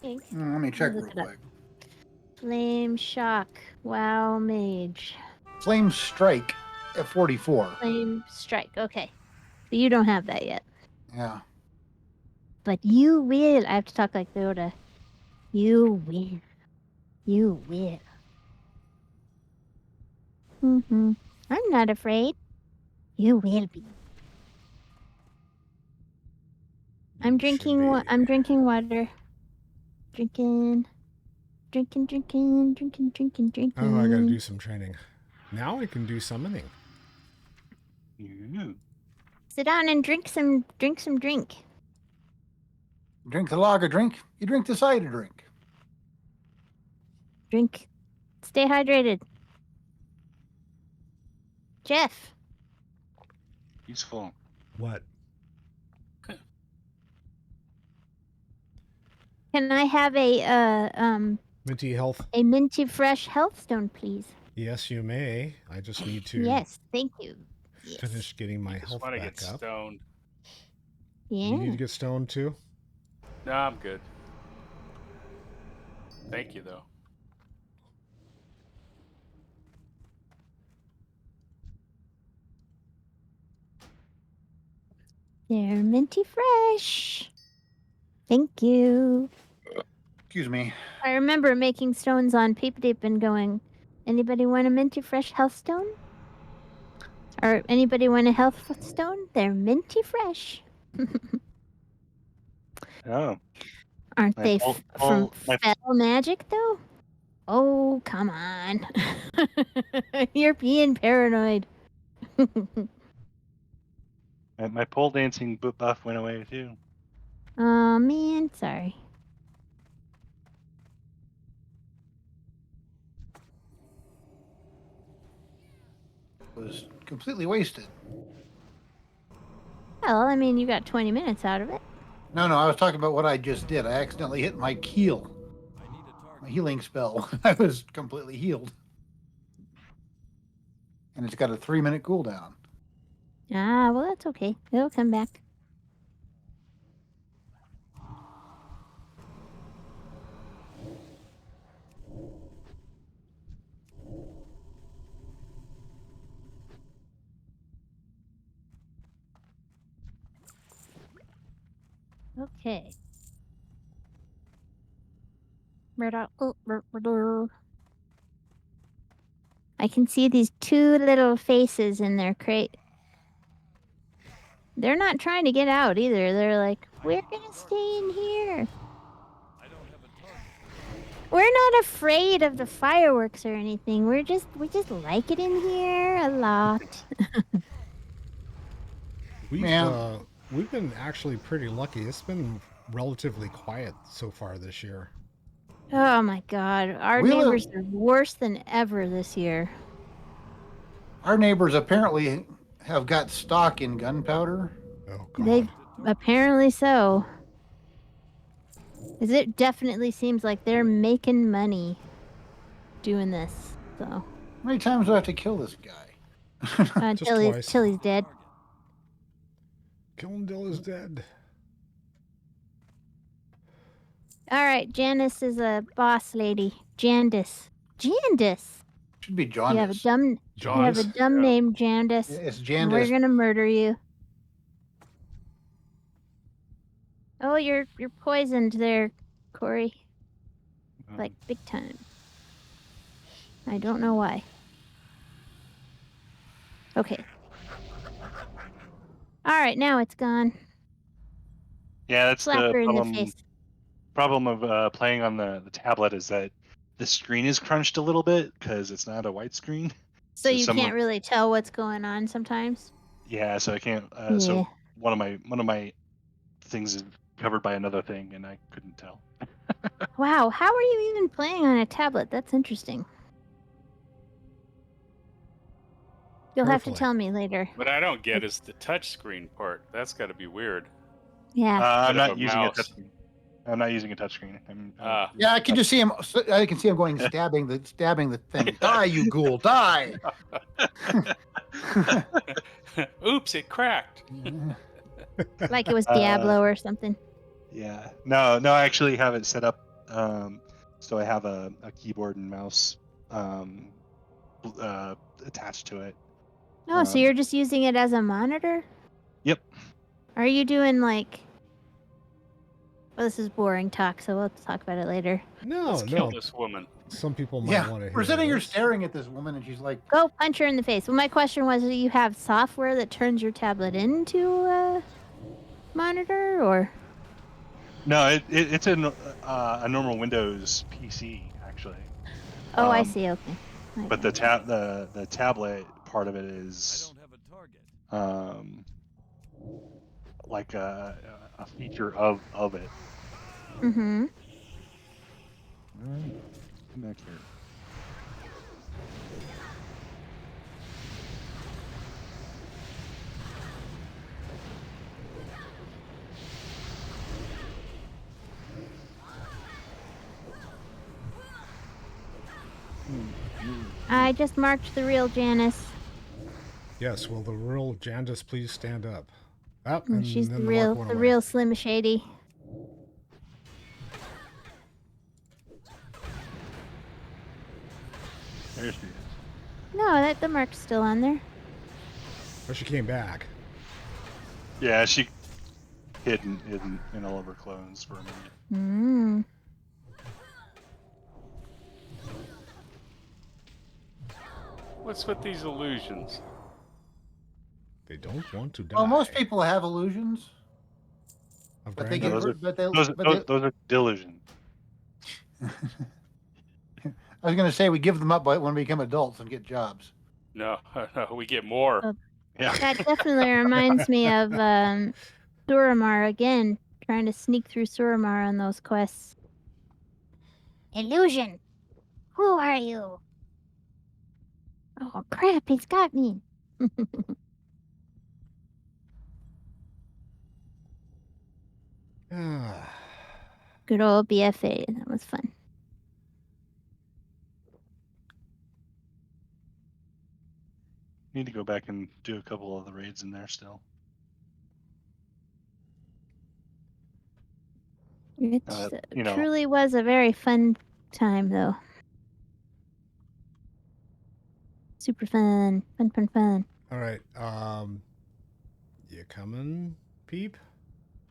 Speaker 2: Let me check real quick.
Speaker 3: Flame shock. Wow, mage.
Speaker 2: Flame strike at 44.
Speaker 3: Flame strike. Okay. So you don't have that yet.
Speaker 2: Yeah.
Speaker 3: But you will. I have to talk like Yoda. You will. You will. I'm not afraid. You will be. I'm drinking. I'm drinking water. Drinking.
Speaker 1: Oh, I gotta do some training. Now I can do summoning.
Speaker 3: Sit down and drink some drink.
Speaker 2: Drink the lager drink. You drink the cider drink.
Speaker 3: Drink. Stay hydrated. Jeff.
Speaker 4: Useful.
Speaker 1: What?
Speaker 3: Can I have a
Speaker 1: Minty health?
Speaker 3: A minty fresh health stone, please?
Speaker 1: Yes, you may. I just need to
Speaker 3: Yes, thank you.
Speaker 1: finish getting my
Speaker 5: Just
Speaker 1: health
Speaker 5: want to
Speaker 1: back
Speaker 5: get
Speaker 1: up.
Speaker 5: stoned.
Speaker 3: Yeah.
Speaker 1: You need to get stoned too?
Speaker 5: No, I'm good. Thank you, though.
Speaker 3: They're minty fresh. Thank you.
Speaker 2: Excuse me.
Speaker 3: I remember making stones on Peep Deep and going, anybody want a minty fresh health stone? Or anybody want a health stone? They're minty fresh.
Speaker 4: Oh.
Speaker 3: Aren't
Speaker 4: My
Speaker 3: they
Speaker 4: pol-
Speaker 3: from
Speaker 4: pol- my-
Speaker 3: Fell Magic, though? Oh, come on. You're being paranoid.
Speaker 4: My pole dancing buff went away too.
Speaker 3: Oh, man, sorry.
Speaker 2: Was completely wasted.
Speaker 3: Well, I mean, you got 20 minutes out of it.
Speaker 2: No, I was talking about what I just did. I accidentally hit my keel. My healing spell. I was completely healed. And it's got a 3-minute cooldown.
Speaker 3: Ah, well, that's okay. It'll come back. Okay. I can see these two little faces in their crate. They're not trying to get out either. They're like, we're gonna stay in here. We're not afraid of the fireworks or anything. We just like it in here a lot.
Speaker 1: We've been actually pretty lucky. It's been relatively quiet so far this year.
Speaker 3: Oh my god, our neighbors are worse than ever this year.
Speaker 2: Our neighbors apparently have got stock in gunpowder.
Speaker 1: Oh god.
Speaker 3: They apparently so. 'Cause it definitely seems like they're making money doing this. So.
Speaker 2: How many times do I have to kill this guy?
Speaker 3: Until he's dead.
Speaker 1: Kill him till he's dead.
Speaker 3: All right, Janice is a boss lady. Jandis.
Speaker 2: Should be Jaundice.
Speaker 3: You have a dumb name, Jandis.
Speaker 2: It's
Speaker 3: And
Speaker 2: Jandis.
Speaker 3: we're gonna murder you. Oh, you're poisoned there, Corey.
Speaker 4: Um,
Speaker 3: Like big time. I don't know why. Okay. All right, now it's gone.
Speaker 4: yeah, that's
Speaker 3: Slap
Speaker 4: the
Speaker 3: her in the
Speaker 4: problem.
Speaker 3: face.
Speaker 4: Problem of playing on the tablet is that the screen is crunched a little bit because it's not a widescreen.
Speaker 3: So
Speaker 4: So
Speaker 3: you can't really tell what's going on sometimes.
Speaker 4: Yeah, so I can't.
Speaker 3: Yeah.
Speaker 4: So one of my things is covered by another thing, and I couldn't tell.
Speaker 3: Wow, how are you even playing on a tablet? That's interesting. You'll have to
Speaker 1: Carefully.
Speaker 3: tell me later.
Speaker 5: What I don't get is the touch screen part. That's got to be weird.
Speaker 3: Yeah.
Speaker 4: I'm
Speaker 5: Instead of
Speaker 4: not
Speaker 5: a
Speaker 4: using a
Speaker 5: mouse.
Speaker 4: touchscreen. I'm not using a touchscreen.
Speaker 5: Ah.
Speaker 2: Yeah, I can just see him. I can see him going stabbing the thing. Die, you ghoul! Die!
Speaker 5: Oops, it cracked.
Speaker 3: Like it was Diablo or something.
Speaker 4: Yeah. No, I actually have it set up. So I have a keyboard and mouse attached to it.
Speaker 3: Oh, so you're just using it as a monitor?
Speaker 4: Yep.
Speaker 3: Are you doing like... Well, this is boring talk, so we'll talk about it later.
Speaker 1: No,
Speaker 5: Let's kill
Speaker 1: no.
Speaker 5: this woman.
Speaker 1: Some people might
Speaker 2: Yeah,
Speaker 1: want to hear
Speaker 2: we're sitting here
Speaker 1: this.
Speaker 2: staring at this woman, and she's like,
Speaker 3: Go punch her in the face. Well, my question was, do you have software that turns your tablet into a monitor, or...
Speaker 4: No, it's a normal Windows PC actually.
Speaker 3: Oh, I see. Okay.
Speaker 4: But the tablet part of it is like a feature of it.
Speaker 3: Mm-hmm.
Speaker 4: Come back here.
Speaker 3: I just marked the real Janice.
Speaker 1: Yes, will the real Jandis please stand up? Oh,
Speaker 3: And
Speaker 1: and
Speaker 3: she's
Speaker 1: then
Speaker 3: the
Speaker 1: mark went away.
Speaker 3: real Slim Shady.
Speaker 4: There she is.
Speaker 3: No, the mark's still on there.
Speaker 1: Oh, she came back.
Speaker 4: Yeah, she hid in all of her clothes for a minute.
Speaker 3: Mm.
Speaker 5: What's with these illusions?
Speaker 1: They don't want to die.
Speaker 2: "Well, most people have illusions,
Speaker 1: Of
Speaker 2: but they
Speaker 1: grandeur.
Speaker 2: get
Speaker 4: those are delusions.
Speaker 2: I was going to say we give them up when we become adults and get jobs.
Speaker 5: No, we get more.
Speaker 4: Yeah.
Speaker 3: That definitely reminds me of Suramar again, trying to sneak through Suramar on those quests. Illusion! Who are you? Oh crap, he's got me.
Speaker 1: Ah.
Speaker 3: Good old BFA, that was fun.
Speaker 4: Need to go back and do a couple of the raids in there still.
Speaker 3: It
Speaker 4: You know.
Speaker 3: truly was a very fun time, though. Super fun. Fun.
Speaker 1: All right. You coming, Peep?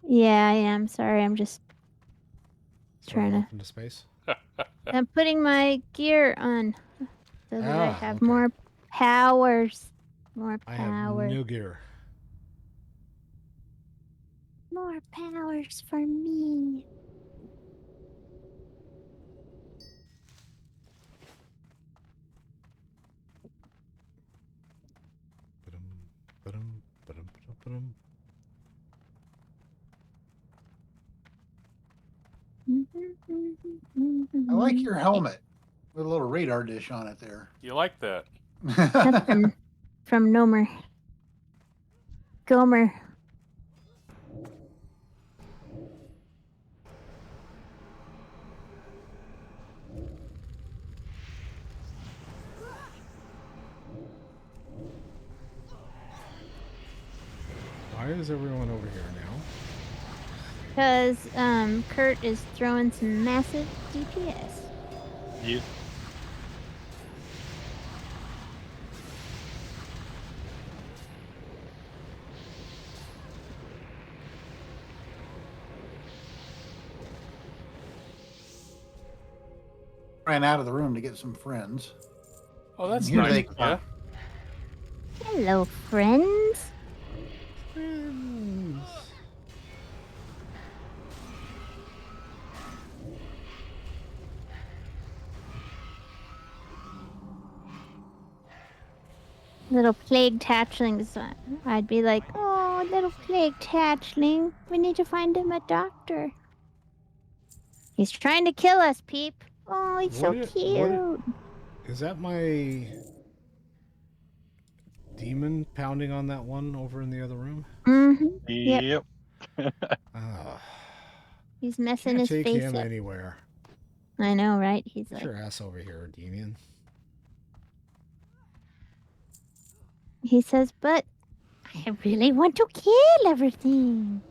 Speaker 3: Yeah, I am. Sorry, I'm just
Speaker 1: Starting
Speaker 3: trying
Speaker 1: off into space.
Speaker 3: I'm putting my gear on so that I have
Speaker 1: okay.
Speaker 3: more powers. More
Speaker 1: I have
Speaker 3: powers.
Speaker 1: no gear.
Speaker 3: More powers for me.
Speaker 2: I like your helmet with a little radar dish on it there.
Speaker 5: You like that?
Speaker 3: That's from Nomer. Gomer.
Speaker 1: Why is everyone over here now?
Speaker 3: Because Kurt is throwing some massive DPS.
Speaker 4: You.
Speaker 2: ran out of the room to get some friends.
Speaker 5: Oh, that's
Speaker 2: Here
Speaker 5: nice.
Speaker 2: they
Speaker 5: of
Speaker 2: come.
Speaker 5: ya.
Speaker 3: Hello, friends.
Speaker 1: Friends.
Speaker 3: Little plague hatchlings. I'd be like, oh, little plague hatchling. We need to find him a doctor. He's trying to kill us, Peep. Oh, he's so cute.
Speaker 1: Is that my demon pounding on that one over in the other room?
Speaker 3: Mm-hmm. Yep.
Speaker 1: Oh,
Speaker 3: He's messing
Speaker 1: can't
Speaker 3: his
Speaker 1: take
Speaker 3: face
Speaker 1: him
Speaker 3: up.
Speaker 1: anywhere.
Speaker 3: I know, right? He's
Speaker 1: Get
Speaker 3: like,
Speaker 1: your ass over here, demon.
Speaker 3: he says, but I really want to kill everything.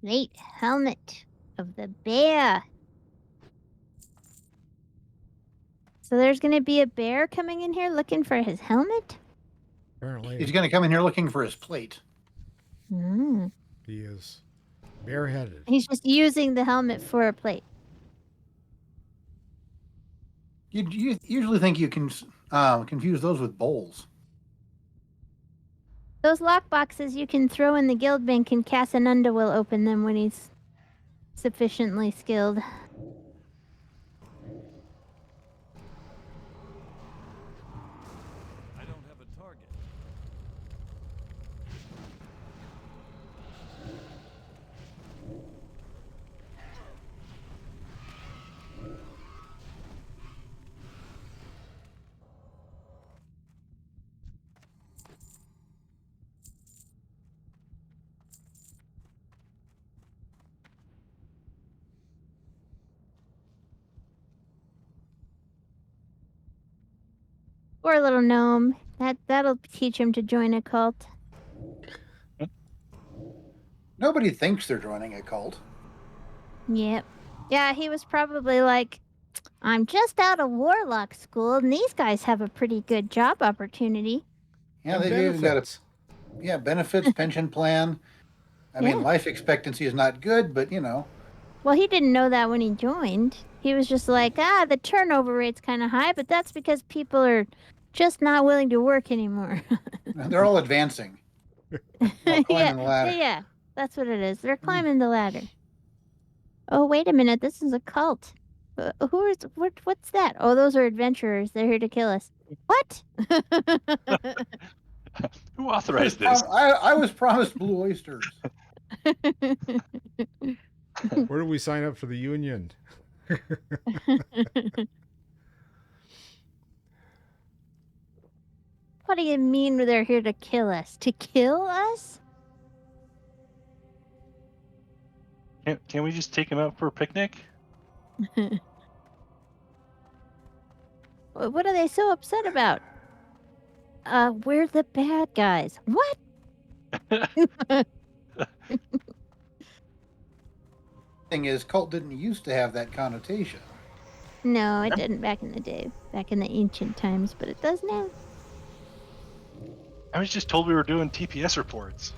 Speaker 3: Great helmet of the bear. So there's going to be a bear coming in here looking for his helmet?
Speaker 1: Apparently,
Speaker 2: He's going to come in here looking for his plate.
Speaker 3: Mm.
Speaker 1: he is bareheaded.
Speaker 3: He's just using the helmet for a plate.
Speaker 2: You usually think you can confuse those with bowls.
Speaker 3: Those lock boxes you can throw in the guild bank and Casanunda will open them when he's sufficiently skilled.
Speaker 6: I don't have a target.
Speaker 3: Poor little gnome. That'll teach him to join a cult.
Speaker 2: Nobody thinks they're joining a cult.
Speaker 3: Yep. Yeah, he was probably like, I'm just out of warlock school, and these guys have a pretty good job opportunity.
Speaker 2: Yeah,
Speaker 1: And
Speaker 2: they've even got
Speaker 1: benefits.
Speaker 2: benefits, pension plan. I mean,
Speaker 3: Yeah.
Speaker 2: life expectancy is not good, but
Speaker 3: Well, he didn't know that when he joined. He was just like, the turnover rate's kind of high, but that's because people are just not willing to work anymore.
Speaker 2: they're all advancing. All climbing the ladder.
Speaker 3: Yeah, that's what it is. They're climbing the ladder. Oh, wait a minute. This is a cult. What's that? Oh, those are adventurers. They're here to kill us. What?
Speaker 4: Who authorized this?
Speaker 2: I was promised blue oysters.
Speaker 1: Where do we sign up for the union?
Speaker 3: What do you mean they're here to kill us? To kill us?
Speaker 4: Can we just take him out for a picnic?
Speaker 3: What are they so upset about? We're the bad guys. What?
Speaker 2: Thing is, cult didn't used to have that connotation.
Speaker 3: No, it didn't back in the day, back in the ancient times, but it does now.
Speaker 4: I was just told we were doing TPS reports.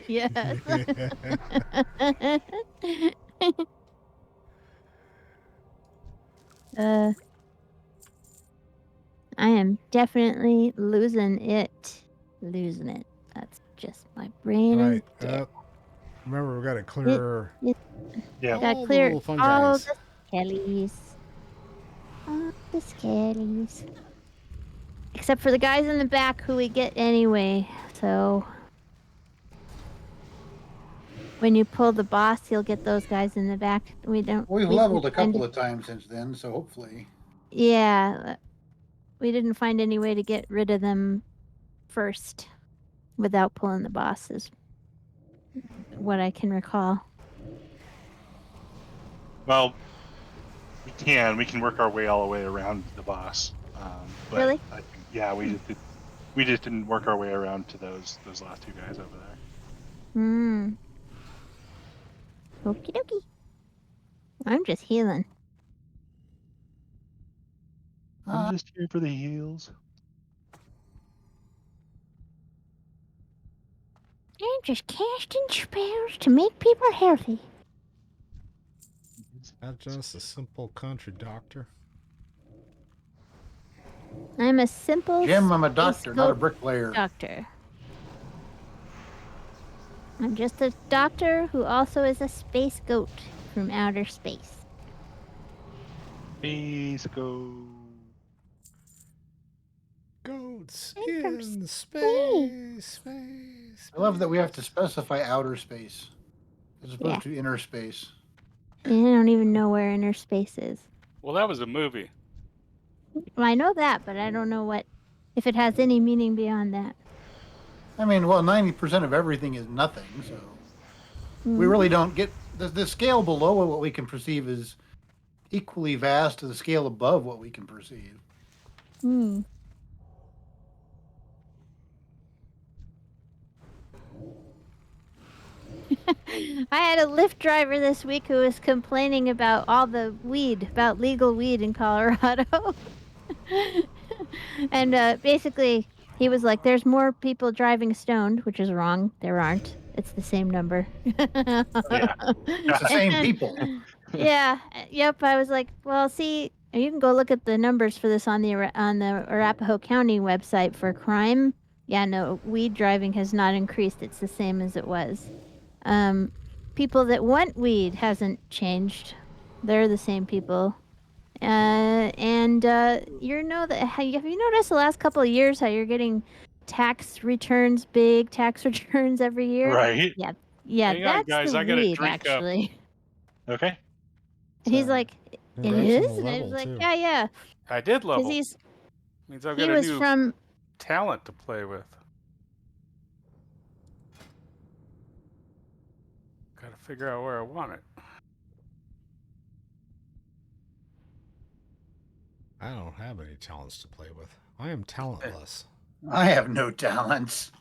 Speaker 3: Yes. I am definitely losing it. Losing it. That's just my brain is dead.
Speaker 1: Remember, we got to clear.
Speaker 4: Yeah.
Speaker 3: Gotta
Speaker 1: all
Speaker 3: clear
Speaker 1: the little
Speaker 3: all
Speaker 1: fungi.
Speaker 3: the skellies. All the skellies. Except for the guys in the back who we get anyway, so when you pull the boss, you'll get those guys in the back.
Speaker 2: We've
Speaker 3: we
Speaker 2: leveled a
Speaker 3: didn't find
Speaker 2: couple of times since then, so hopefully.
Speaker 3: Yeah, we didn't find any way to get rid of them first without pulling the bosses. What I can recall.
Speaker 4: Well, we we can work our way all the way around the boss. But
Speaker 3: Really?
Speaker 4: I think, yeah, we just didn't work our way around to those last two guys over there.
Speaker 3: Hmm. Okie dokie. I'm just healing.
Speaker 4: I'm just here for the heals.
Speaker 3: I'm just casting spells to make people healthy.
Speaker 1: Not just a simple country doctor.
Speaker 3: I'm a simple
Speaker 2: Jim, I'm a
Speaker 3: space
Speaker 2: doctor, not a
Speaker 3: goat
Speaker 2: bricklayer.
Speaker 3: doctor. I'm just a doctor who also is a space goat from outer space.
Speaker 4: Space go.
Speaker 1: Goats
Speaker 3: I'm from
Speaker 1: in space.
Speaker 2: I love that we have to specify outer space as opposed
Speaker 3: Yeah.
Speaker 2: to inner space.
Speaker 3: I don't even know where inner space is.
Speaker 5: Well, that was a movie.
Speaker 3: Well, I know that, but I don't know if it has any meaning beyond that.
Speaker 2: I mean, well, 90% of everything is nothing, so we really don't get the scale below what we can perceive is equally vast to the scale above what we can perceive.
Speaker 3: Hmm. I had a Lyft driver this week who was complaining about all the weed, about legal weed in Colorado. And basically, he was like, there's more people driving stoned, which is wrong. There aren't. It's the same number.
Speaker 4: Yeah.
Speaker 2: It's the same people.
Speaker 3: Yeah. Yep. I was like, well, see, you can go look at the numbers for this on the Arapahoe County website for crime. Yeah, no, weed driving has not increased. It's the same as it was. People that want weed hasn't changed. They're the same people. You know that have you noticed the last couple of years how you're getting big tax returns every year?
Speaker 4: Right.
Speaker 3: Yeah,
Speaker 5: Hang on,
Speaker 3: that's
Speaker 5: guys,
Speaker 3: the
Speaker 5: I gotta
Speaker 3: weed
Speaker 5: drink up.
Speaker 3: actually.
Speaker 4: Okay.
Speaker 3: And he's
Speaker 1: So,
Speaker 3: like, it
Speaker 1: congrats
Speaker 3: is,
Speaker 1: on the
Speaker 3: and I was
Speaker 1: level,
Speaker 3: like,
Speaker 1: too.
Speaker 3: yeah,
Speaker 5: I did
Speaker 3: because
Speaker 5: level. Means I've
Speaker 3: he
Speaker 5: got a
Speaker 3: was
Speaker 5: new
Speaker 3: from
Speaker 5: talent to play with. Gotta figure out where I want it.
Speaker 1: I don't have any talents to play with. I am talentless.
Speaker 2: I have no talents.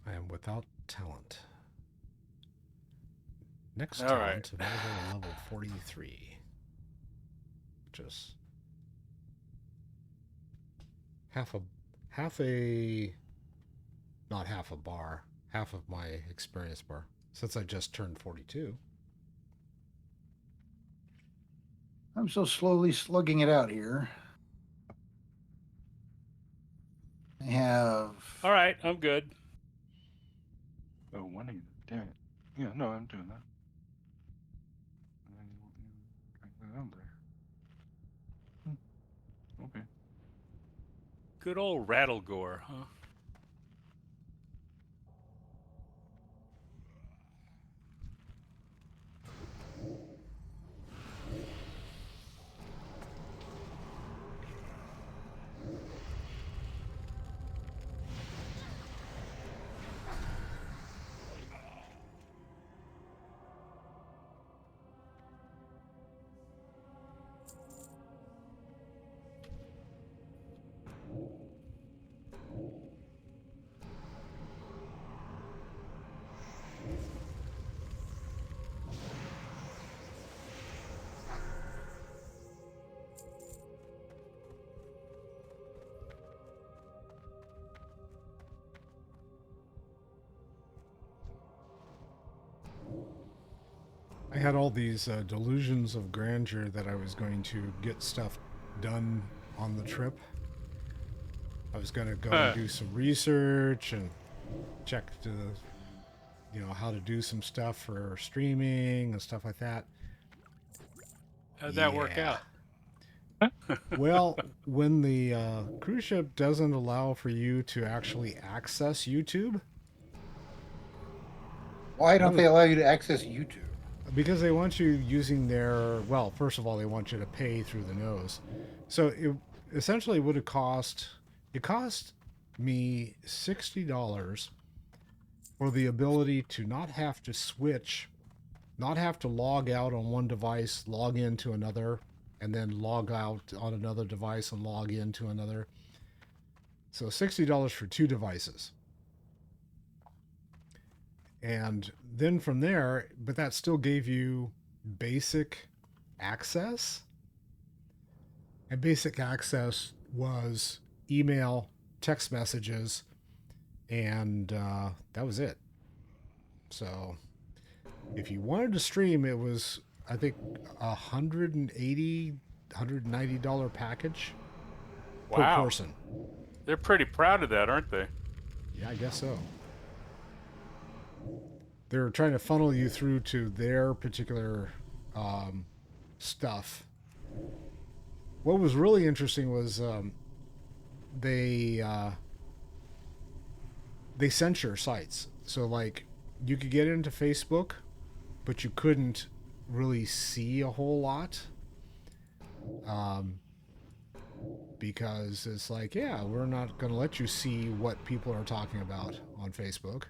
Speaker 1: I am without talent. Next
Speaker 5: All
Speaker 1: talent
Speaker 5: right.
Speaker 1: available at level 43. Just half of my experience bar, since I just turned 42.
Speaker 2: I'm so slowly slugging it out here. I have.
Speaker 5: All right, I'm good.
Speaker 4: Oh, 180. Damn it. Yeah, no, I'm doing that. Down there. Okay.
Speaker 5: Good old Rattlegore, huh?
Speaker 1: I had all these delusions of grandeur that I was going to get stuff done on the trip. I was going to go and do some research and check how to do some stuff for streaming and stuff like that.
Speaker 5: How'd that work
Speaker 1: Yeah.
Speaker 5: out?
Speaker 1: Well, when the cruise ship doesn't allow for you to actually access YouTube,
Speaker 2: Why don't they allow you to access YouTube?
Speaker 1: because they want you using first of all, they want you to pay through the nose. So it essentially would have cost me $60 for the ability to not have to switch, not have to log out on one device, log into another, and then log out on another device and log into another. So $60 for 2 devices. And then from there, but that still gave you basic access. And basic access was email, text messages, and that was it. So if you wanted to stream, it was, I think, $180, $190 package per
Speaker 5: Wow.
Speaker 1: person.
Speaker 5: They're pretty proud of that, aren't they?
Speaker 1: Yeah, I guess so. They're trying to funnel you through to their particular stuff. What was really interesting was they censure sites. So like you could get into Facebook, but you couldn't really see a whole lot. Because it's like, yeah, we're not going to let you see what people are talking about on Facebook.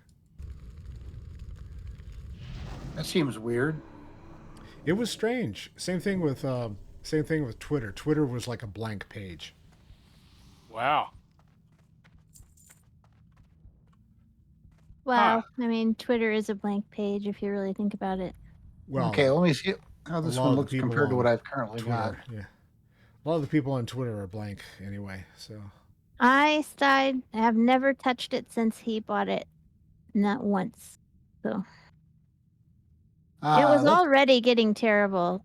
Speaker 2: That seems weird.
Speaker 1: It was strange. Same thing with Twitter. Twitter was like a blank page.
Speaker 5: Wow.
Speaker 3: Wow. I mean, Twitter is a blank page if you really think about it.
Speaker 1: Well,
Speaker 2: Okay, let me see how
Speaker 1: a
Speaker 2: this
Speaker 1: lot
Speaker 2: one
Speaker 1: of the
Speaker 2: looks
Speaker 1: people
Speaker 2: compared to
Speaker 1: on
Speaker 2: what I've currently got.
Speaker 1: Twitter, yeah. A lot of the people on Twitter are blank anyway. So
Speaker 3: I have never touched it since he bought it. Not once. So it was already getting terrible.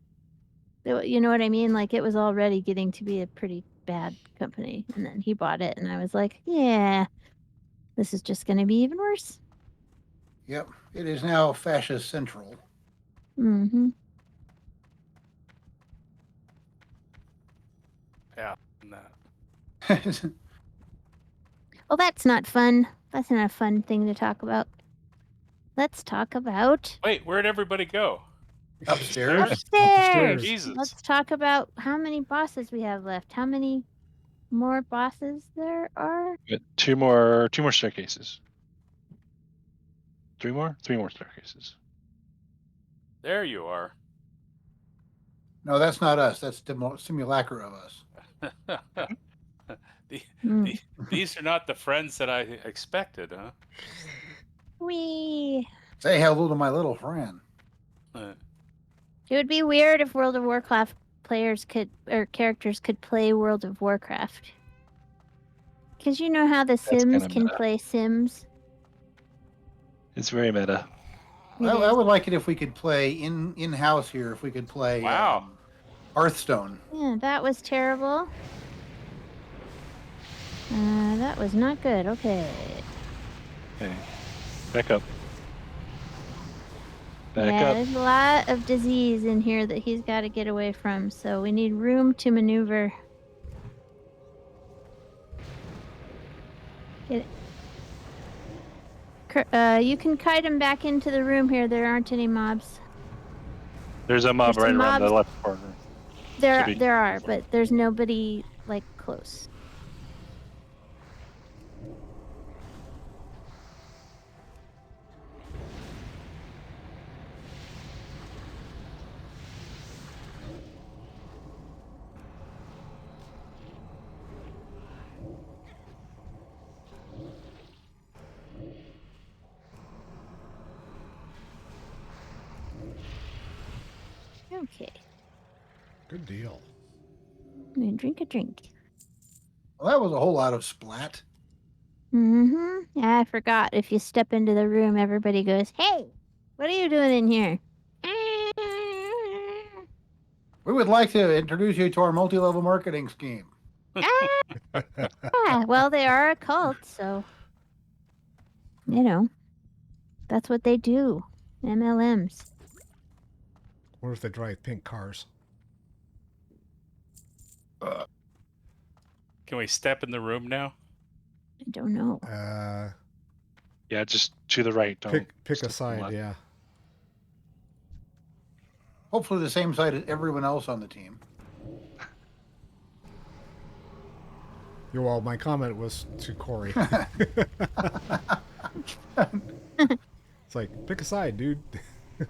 Speaker 3: You know what I mean? Like, it was already getting to be a pretty bad company. And then he bought it, and I was like, yeah, this is just going to be even worse.
Speaker 2: Yep, it is now Fascist Central.
Speaker 3: Mm-hmm.
Speaker 5: Yeah. That.
Speaker 3: Well, that's not fun. That's not a fun thing to talk about. Let's talk about
Speaker 5: Wait, where'd everybody go?
Speaker 2: Upstairs.
Speaker 3: upstairs.
Speaker 5: Jesus.
Speaker 3: Let's talk about how many bosses we have left. How many more bosses there are?
Speaker 4: Got two more staircases. Three more staircases.
Speaker 5: There you are.
Speaker 2: No, that's not us. That's simulacra of us.
Speaker 5: These are not the friends that I expected, huh?
Speaker 3: Wee.
Speaker 2: Say hello to my little friend.
Speaker 3: It would be weird if World of Warcraft characters could play World of Warcraft. Because you know how the Sims
Speaker 4: kinda
Speaker 3: can
Speaker 4: meta.
Speaker 3: play Sims?
Speaker 4: It's very meta.
Speaker 2: Well,
Speaker 3: It
Speaker 2: I
Speaker 3: is.
Speaker 2: would like it if we could play in-house here. If we could play
Speaker 5: Wow.
Speaker 2: Hearthstone.
Speaker 3: Yeah, that was terrible. That was not good. Okay.
Speaker 4: Okay. Back up.
Speaker 3: Yeah, there's a lot of disease in here that he's got to get away from, so we need room to maneuver. Get it. You can kite him back into the room here. There aren't any mobs.
Speaker 4: There's a mob
Speaker 3: There's
Speaker 4: right
Speaker 3: some
Speaker 4: around the
Speaker 3: mobs.
Speaker 4: left corner.
Speaker 3: There are, but there's nobody like close. Okay.
Speaker 1: good deal.
Speaker 3: I'm gonna drink a drink.
Speaker 2: Well, that was a whole lot of splat.
Speaker 3: Mm-hmm. Yeah, I forgot. If you step into the room, everybody goes, "Hey, what are you doing in here?"
Speaker 2: We would like to introduce you to our multi-level marketing scheme.
Speaker 3: Well, they are a cult, so you know that's what they do. MLMs.
Speaker 1: What if they drive pink cars?
Speaker 5: Can we step in the room now?
Speaker 3: I don't know.
Speaker 4: Yeah, just to the right. Don't
Speaker 1: Pick
Speaker 4: step
Speaker 1: a
Speaker 4: to the
Speaker 1: side,
Speaker 4: left.
Speaker 1: yeah.
Speaker 2: Hopefully the same side as everyone else on the team.
Speaker 1: Yeah, well, my comment was to Corey. It's like, pick a side, dude.
Speaker 6: I need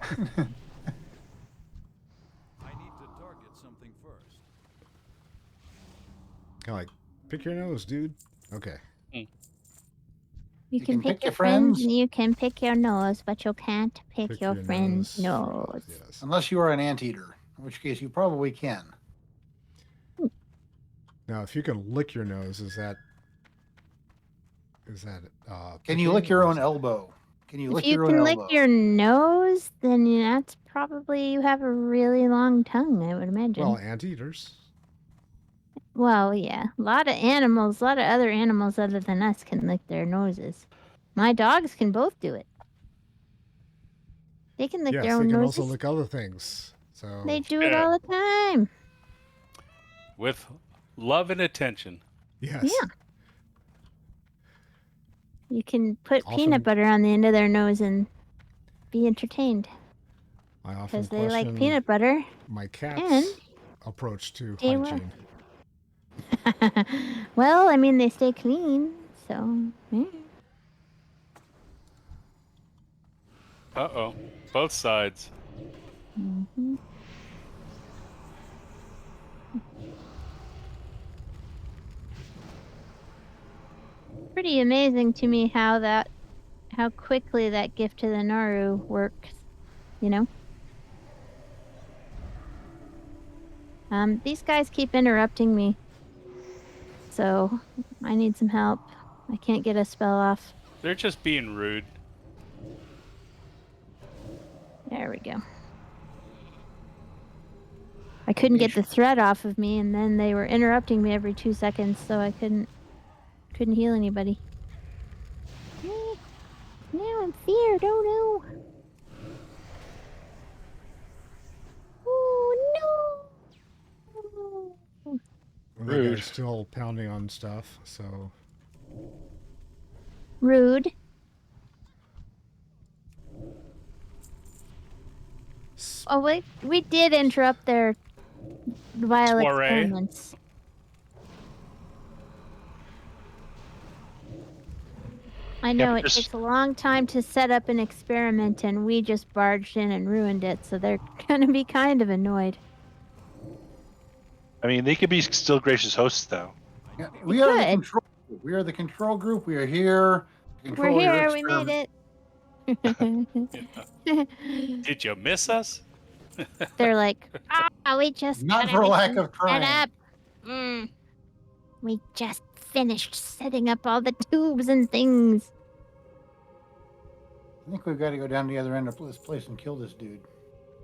Speaker 6: to target something first.
Speaker 1: Kind of like, pick your nose, dude. Okay.
Speaker 3: You can pick your friends and you can pick your nose, but you can't pick your friend's nose.
Speaker 1: Yes.
Speaker 2: Unless you are an anteater, in which case you probably can.
Speaker 1: Now, if you can lick your nose, is that
Speaker 2: Can you lick your own elbow? Can you lick
Speaker 3: If you
Speaker 2: your own
Speaker 3: can
Speaker 2: elbow?
Speaker 3: lick your nose, then that's probably you have a really long tongue, I would imagine.
Speaker 1: Well, anteaters.
Speaker 3: Well, yeah. A lot of other animals other than us can lick their noses. My dogs can both do it. They can lick
Speaker 1: Yes,
Speaker 3: their
Speaker 1: they
Speaker 3: own
Speaker 1: can
Speaker 3: noses.
Speaker 1: also lick other things. So
Speaker 3: They do it all the time.
Speaker 5: With love and attention.
Speaker 1: yes.
Speaker 3: Yeah. You can put
Speaker 1: Often-
Speaker 3: peanut butter on the end of their nose and be entertained.
Speaker 1: I often
Speaker 3: Because they like
Speaker 1: question
Speaker 3: peanut butter.
Speaker 1: my cat's
Speaker 3: And
Speaker 1: approach to
Speaker 3: they will.
Speaker 1: hygiene.
Speaker 3: Well, I mean, they stay clean, so. Yeah.
Speaker 5: Uh-oh. Both sides.
Speaker 3: Mm-hmm. Pretty amazing to me how quickly that gift to the Naru works, you know? These guys keep interrupting me, so I need some help. I can't get a spell off.
Speaker 5: They're just being rude.
Speaker 3: There we go. I couldn't get the threat off of me, and then they were interrupting me every 2 seconds, so I couldn't heal anybody. Now I'm feared. Oh no! Oh no!
Speaker 1: And that
Speaker 4: Rude.
Speaker 1: guy's still pounding on stuff, so
Speaker 3: Rude. Oh, we did interrupt their vile
Speaker 5: Soiree.
Speaker 3: experiments. I know
Speaker 4: but
Speaker 3: it
Speaker 4: just-
Speaker 3: takes a long time to set up an experiment, and we just barged in and ruined it, so they're gonna be kind of annoyed.
Speaker 4: I mean, they could be still gracious hosts, though.
Speaker 2: Yeah, we are the
Speaker 3: could.
Speaker 2: control group. We are the control group. We are here. to
Speaker 3: We're
Speaker 2: control your
Speaker 3: here. We made it.
Speaker 5: Did you miss us?
Speaker 3: They're like, we just
Speaker 2: Not
Speaker 3: got
Speaker 2: for lack
Speaker 3: everything
Speaker 2: of trying.
Speaker 3: set up. We just finished setting up all the tubes and things.
Speaker 2: I think we've got to go down the other end of this place and kill this dude.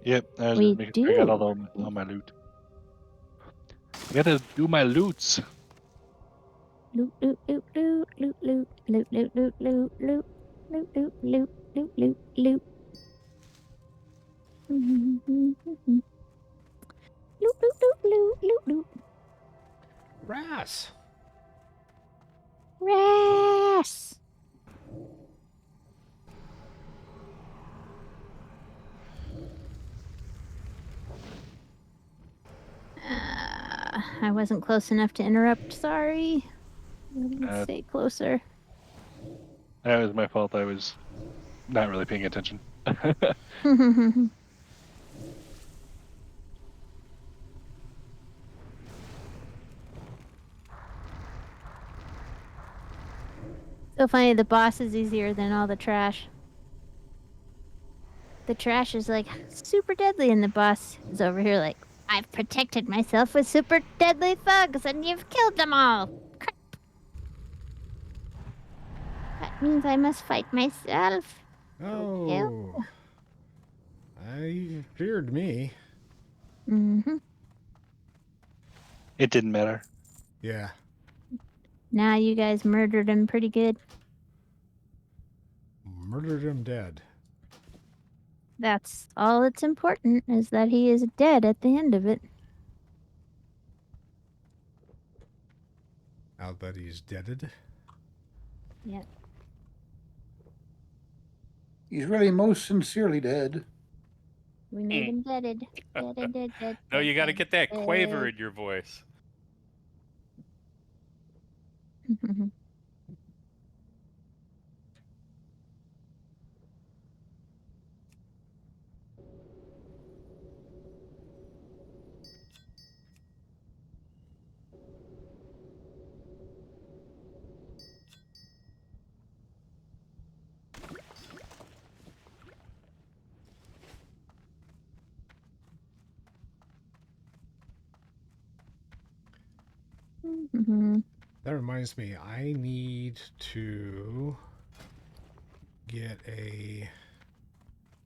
Speaker 4: Yep, I was
Speaker 3: We
Speaker 4: making sure I got
Speaker 3: do.
Speaker 4: all my loot. I gotta do my loots.
Speaker 3: Loot, loot, loot, loot, loot, loot, loot, loot, loot, loot, loot, loot, loot, loot, loot, loot, loot. Loot, loot, loot, loot, loot, loot.
Speaker 1: Brass.
Speaker 3: Ras. I wasn't close enough to interrupt. Sorry. Stay closer.
Speaker 4: That was my fault. I was not really paying attention.
Speaker 3: So funny, the boss is easier than all the trash. The trash is like super deadly, and the boss is over here like, I've protected myself with super deadly thugs, and you've killed them all. Crap. That means I must fight myself.
Speaker 1: Oh. I feared me.
Speaker 3: Mm-hmm.
Speaker 4: It didn't matter.
Speaker 1: Yeah.
Speaker 3: Now you guys murdered him pretty good.
Speaker 1: Murdered him dead.
Speaker 3: That's all that's important, is that he is dead at the end of it.
Speaker 1: Now that he's deaded.
Speaker 3: Yeah.
Speaker 2: He's really most sincerely dead.
Speaker 3: We made him deaded. Dead.
Speaker 5: No, you got to
Speaker 3: dead,
Speaker 5: get that
Speaker 3: dead.
Speaker 5: quaver in your voice.
Speaker 3: Mm-hmm.
Speaker 1: That reminds me, I need to get a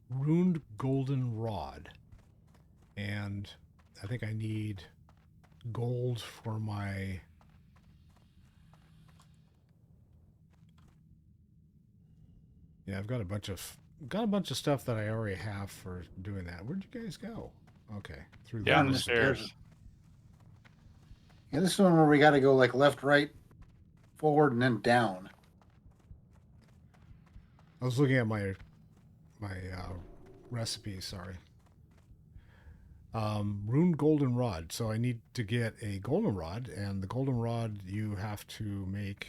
Speaker 1: runed golden rod. And I think I need gold for my... Yeah, I've got a bunch of stuff that I already have for doing that. Where'd you guys go? Okay, through
Speaker 5: Down
Speaker 2: the
Speaker 5: the stairs.
Speaker 2: Yeah, this is one where we got to go like left, right, forward, and then down.
Speaker 1: I was looking at my recipe. Sorry. Runed golden rod. So I need to get a golden rod, and the golden rod you have to make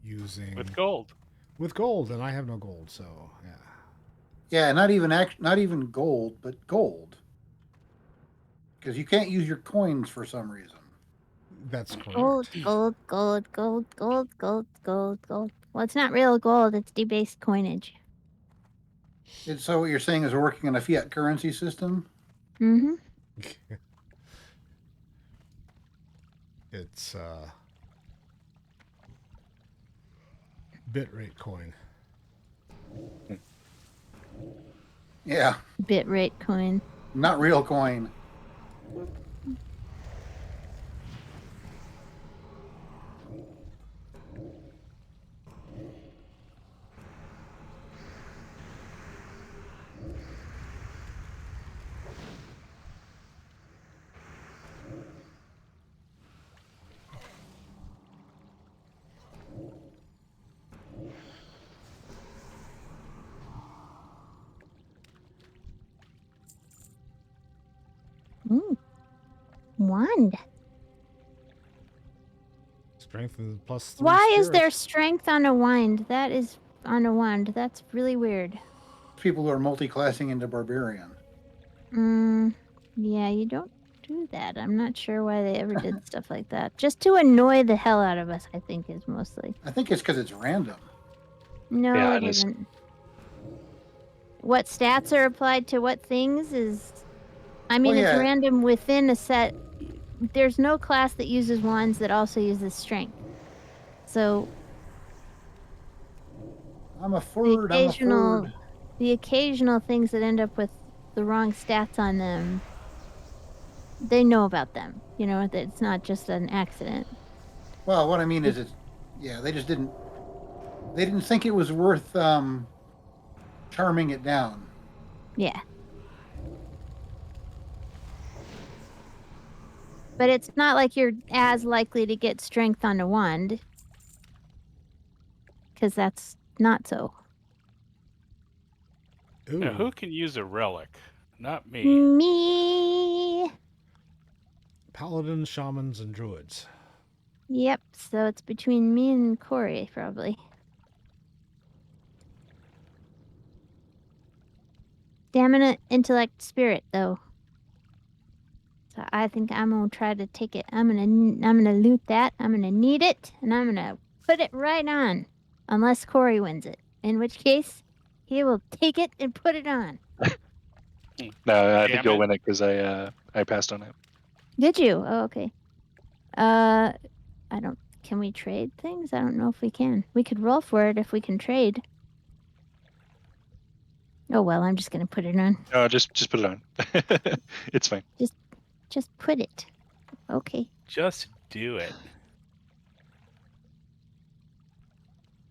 Speaker 1: using
Speaker 5: With gold.
Speaker 1: with gold, and I have no gold, so yeah.
Speaker 2: Yeah, not even gold, but gold. Because you can't use your coins for some reason.
Speaker 1: That's correct.
Speaker 3: Gold, gold, gold, gold, gold, gold, gold, gold. Well, it's not real gold. It's debased coinage.
Speaker 2: So what you're saying is we're working on a fiat currency system?
Speaker 3: Mm-hmm.
Speaker 1: It's bitrate coin.
Speaker 2: Yeah,
Speaker 3: Bitrate coin.
Speaker 2: not real coin.
Speaker 3: Ooh. Wand.
Speaker 1: Strength and plus 3
Speaker 3: Why is
Speaker 1: spirit.
Speaker 3: there strength on a wand? That is on a wand. That's really weird.
Speaker 2: People who are multi-classing into barbarian.
Speaker 3: Yeah, you don't do that. I'm not sure why they ever did stuff like that. Just to annoy the hell out of us, I think, is mostly.
Speaker 2: I think it's because it's random.
Speaker 3: No,
Speaker 4: Yeah,
Speaker 3: it
Speaker 4: it is.
Speaker 3: isn't. What stats are applied to what things is... I mean,
Speaker 2: Well,
Speaker 3: it's
Speaker 2: yeah.
Speaker 3: random within a set. There's no class that uses wands that also uses strength. So
Speaker 2: I'm a Ford.
Speaker 3: the occasional things that end up with the wrong stats on them, they know about them. You know, that it's not just an accident.
Speaker 2: Well, what I mean is, they just didn't. They didn't think it was worth charming it down.
Speaker 3: Yeah. But it's not like you're as likely to get strength on a wand. Because that's not so.
Speaker 1: Ooh.
Speaker 5: Now, who can use a relic? Not me.
Speaker 3: Me.
Speaker 1: Paladins, shamans, and druids.
Speaker 3: Yep, so it's between me and Corey, probably. Stamina, intellect, spirit, though. So I think I'm gonna try to take it. I'm gonna loot that. I'm gonna need it, and I'm gonna put it right on, unless Corey wins it. In which case, he will take it and put it on.
Speaker 4: No, I
Speaker 5: Damn
Speaker 4: think you'll
Speaker 5: it.
Speaker 4: win it because I passed on it.
Speaker 3: Did you? Oh, okay. I don't. Can we trade things? I don't know if we can. We could roll for it if we can trade. Oh well, I'm just gonna put it on.
Speaker 4: No, just put it on. It's fine.
Speaker 3: Just put it. Okay.
Speaker 5: Just do it.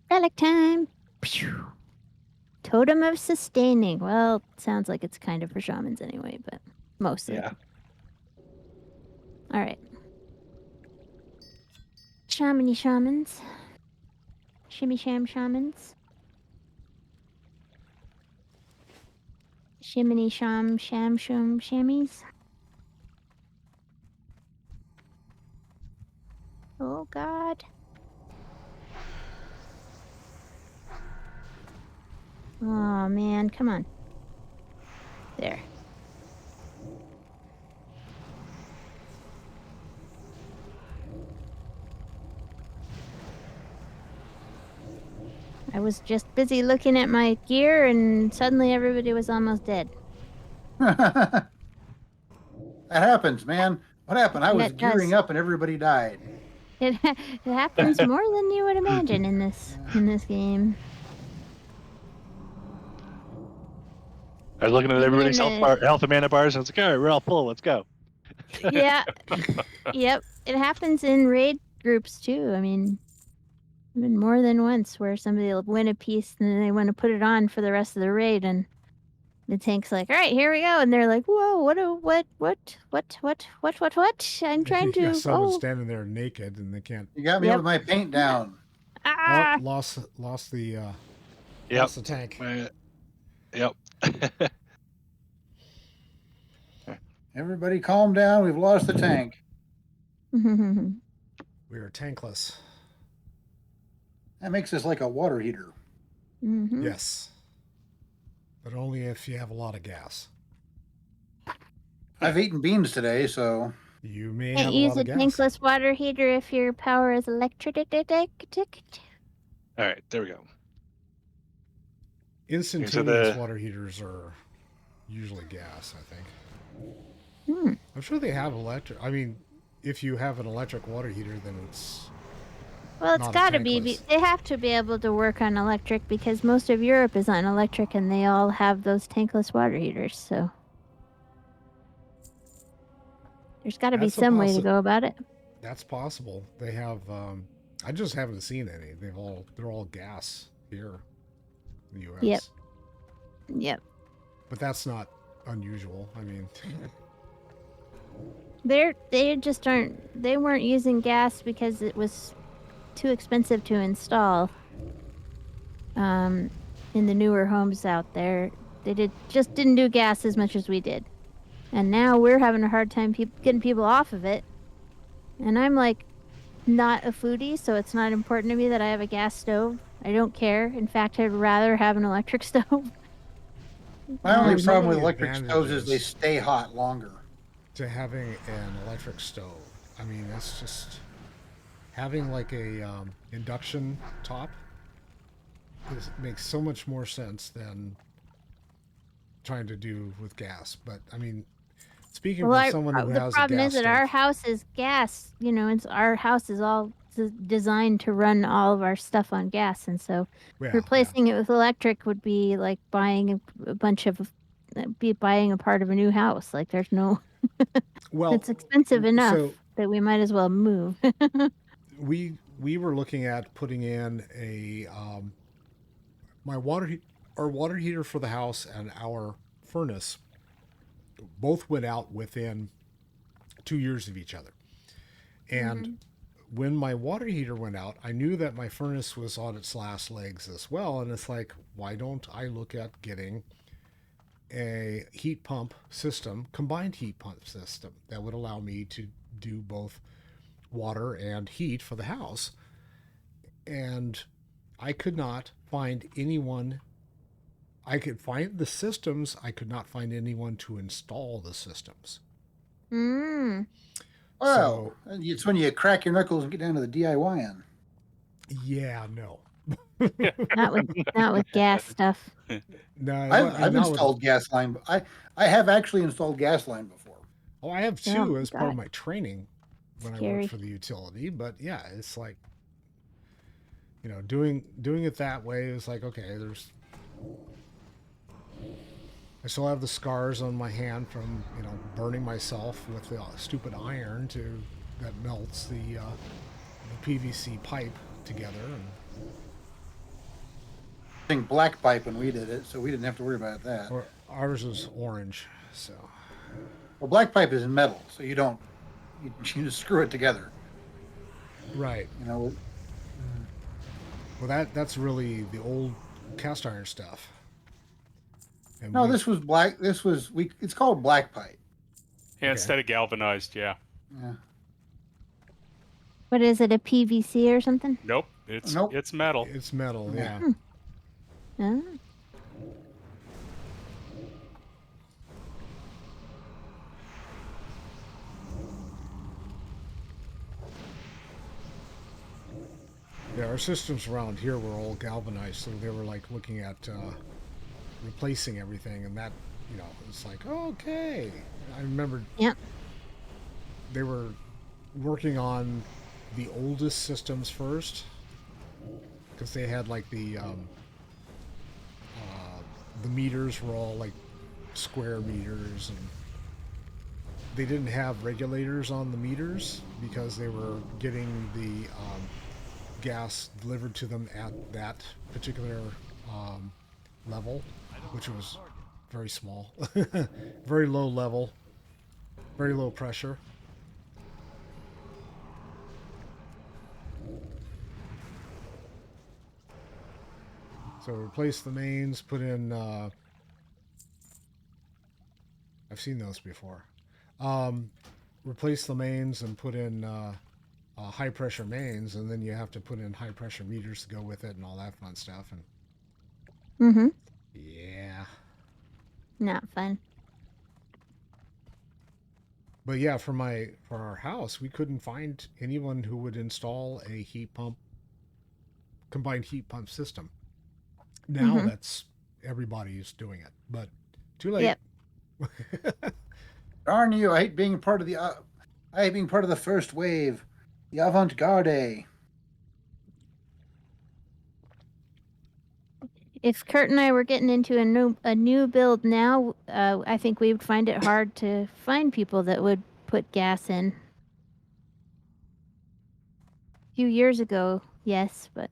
Speaker 3: Relic time. Pew. Totem of sustaining. Well, sounds like it's kind of for shamans anyway, but mostly.
Speaker 4: Yeah.
Speaker 3: All right. Shamany shamans. Shimmy sham shamans. Shiminy sham sham shum shammies. Oh God. Oh man, come on. There. I was just busy looking at my gear and suddenly everybody was almost dead.
Speaker 2: That happens, man. What happened? I was
Speaker 3: That does.
Speaker 2: gearing up and everybody died.
Speaker 3: It happens more than you would imagine in this game.
Speaker 4: I was looking at
Speaker 3: And
Speaker 4: everybody's
Speaker 3: then,
Speaker 4: health and mana bars, and I was like, all right, we're all full. Let's go.
Speaker 3: yeah, yep, it happens in raid groups too. I mean, even more than once, where somebody will win a piece and then they want to put it on for the rest of the raid, and the tank's like, "All right, here we go," and they're like, "Whoa, what? I'm trying
Speaker 1: You got
Speaker 3: to.
Speaker 1: someone
Speaker 3: Oh,
Speaker 1: standing there naked and they can't.
Speaker 2: You got me
Speaker 3: Yep.
Speaker 2: with my paint down.
Speaker 1: Oh,
Speaker 3: ah!"
Speaker 1: lost the
Speaker 4: Yep.
Speaker 1: lost the tank.
Speaker 4: Yep.
Speaker 2: Everybody calm down. We've lost the tank.
Speaker 1: We are tankless.
Speaker 2: That makes us like a water heater.
Speaker 3: Mhm.
Speaker 1: Yes, but only if you have a lot of gas.
Speaker 2: I've eaten beans today, so
Speaker 1: You may
Speaker 3: Can't
Speaker 1: have a
Speaker 3: use
Speaker 1: lot
Speaker 3: a
Speaker 1: of gas.
Speaker 3: tankless water heater if your power is electric.
Speaker 4: All right, there we go.
Speaker 1: Instantaneous water heaters are usually gas, I think. I'm sure they have electric. I mean, if you have an electric water heater, then it's
Speaker 3: Well, it's
Speaker 1: not a
Speaker 3: got to be.
Speaker 1: tankless.
Speaker 3: They have to be able to work on electric because most of Europe is on electric, and they all have those tankless water heaters. So there's got to be
Speaker 1: That's a
Speaker 3: some way to go about it.
Speaker 1: That's possible. They have. I just haven't seen any. They're all gas here in the U.S.
Speaker 3: Yep. Yep.
Speaker 1: But that's not unusual. I mean,
Speaker 3: They just aren't. They weren't using gas because it was too expensive to install. In the newer homes out there, they didn't do gas as much as we did, and now we're having a hard time getting people off of it. And I'm like, not a foodie, so it's not important to me that I have a gas stove. I don't care. In fact, I'd rather have an electric stove.
Speaker 2: my only
Speaker 1: There's so
Speaker 2: problem with
Speaker 1: many
Speaker 2: electric stoves is they
Speaker 1: advantages
Speaker 2: stay hot longer.
Speaker 1: to having an electric stove. I mean, that's just having like a induction top makes so much more sense than trying to do with gas. But I mean, speaking from someone who
Speaker 3: the
Speaker 1: has a
Speaker 3: problem
Speaker 1: gas
Speaker 3: is that
Speaker 1: stove,
Speaker 3: our house is gas. Our house is all designed to run all of our stuff on gas, and so
Speaker 1: yeah,
Speaker 3: replacing it with electric would be like buying a bunch of buying a part of a new house. Like there's no.
Speaker 1: well,
Speaker 3: It's expensive enough
Speaker 1: so
Speaker 3: that we might as well move.
Speaker 1: we were looking at putting in a our water heater for the house and our furnace both went out within 2 years of each other. And when my water heater went out, I knew that my furnace was on its last legs as well. And it's like, why don't I look at getting a heat pump system, combined heat pump system that would allow me to do both water and heat for the house? And I could not find anyone. I could find the systems. I could not find anyone to install the systems.
Speaker 2: Well, it's when you crack your knuckles and get down to the DIY-ing.
Speaker 1: Yeah, no.
Speaker 3: Not with gas stuff.
Speaker 1: No,
Speaker 2: I've installed gas line. I have actually installed gas line before.
Speaker 1: Oh, I have
Speaker 3: Oh,
Speaker 1: too as part of
Speaker 3: God.
Speaker 1: my training when I
Speaker 3: Scary.
Speaker 1: worked for the utility. But yeah, it's like, doing it that way is like, okay, I still have the scars on my hand from burning myself with the stupid iron that melts the PVC pipe together.
Speaker 2: Using black pipe when we did it, so we didn't have to worry about that.
Speaker 1: Or ours was orange, so.
Speaker 2: Well, black pipe is metal, so you just screw it together.
Speaker 1: Right.
Speaker 2: Well,
Speaker 1: that's really the old cast iron stuff. And
Speaker 2: no, this was black. It's called black pipe.
Speaker 5: Yeah, instead of galvanized, yeah.
Speaker 2: Yeah.
Speaker 3: What is it? A PVC or something?
Speaker 5: Nope, it's metal.
Speaker 1: It's metal, yeah.
Speaker 3: Oh.
Speaker 1: Yeah, our systems around here were all galvanized, so they were like looking at replacing everything, and that, it's like, okay. I remember
Speaker 3: Yep.
Speaker 1: they were working on the oldest systems first, because they had like the meters were all like square meters, and they didn't have regulators on the meters because they were getting the gas delivered to them at that particular level, which was very small, very low level, very low pressure. So replace the mains, put in. I've seen those before. Replace the mains and put in high pressure mains, and then you have to put in high pressure meters to go with it and all that fun stuff. And
Speaker 3: Mm-hmm.
Speaker 1: yeah,
Speaker 3: Not fun.
Speaker 1: but yeah, for our house, we couldn't find anyone who would install a heat pump, combined heat pump system. Now that's everybody's doing it, but too late.
Speaker 3: Yep.
Speaker 2: Darn you! I hate being part of the. I hate being part of the first wave, the avant-garde.
Speaker 3: If Kurt and I were getting into a new build now, I think we would find it hard to find people that would put gas in. A few years ago, yes, but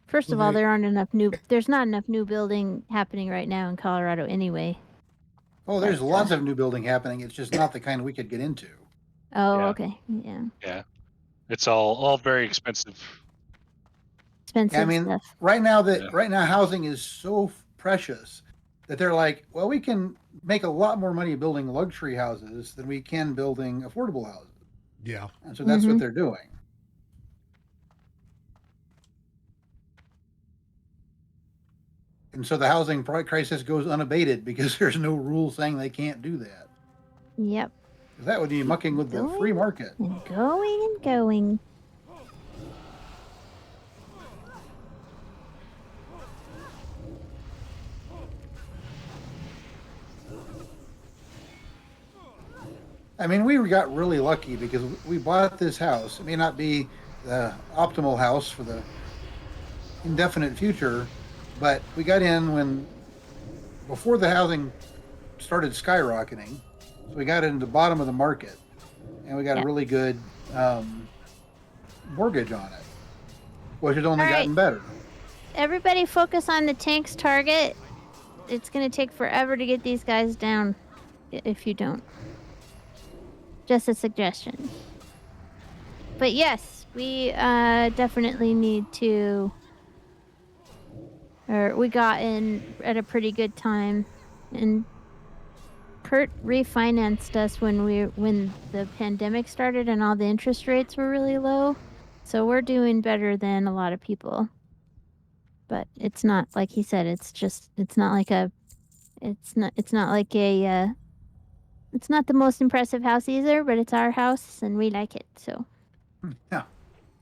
Speaker 3: first of all, there's not enough new building happening right now in Colorado anyway.
Speaker 2: Oh, there's lots of new building happening. It's just not the kind we could get into.
Speaker 3: Oh,
Speaker 4: Yeah.
Speaker 3: okay. Yeah.
Speaker 4: Yeah. It's all very expensive.
Speaker 3: Expensive
Speaker 2: I mean,
Speaker 3: stuff.
Speaker 2: right now housing is so precious that they're like, well, we can make a lot more money building luxury houses than we can building affordable houses.
Speaker 1: Yeah.
Speaker 2: And so that's what they're doing. And so the housing crisis goes unabated because there's no rule saying they can't do that.
Speaker 3: Yep.
Speaker 2: Because that would be mucking with the free market.
Speaker 3: And going.
Speaker 2: I mean, we got really lucky because we bought this house. It may not be the optimal house for the indefinite future, but we got in before the housing started skyrocketing. So we got into the bottom of the market, and we got a really good mortgage on it, which has only gotten better.
Speaker 3: Everybody focus on the tank's target. It's going to take forever to get these guys down if you don't. Just a suggestion. But yes, we definitely need to... Or we got in at a pretty good time. And Kurt refinanced us when the pandemic started and all the interest rates were really low. So we're doing better than a lot of people. But it's not, like he said, it's not the most impressive house either, but it's our house and we like it. So
Speaker 2: Yeah.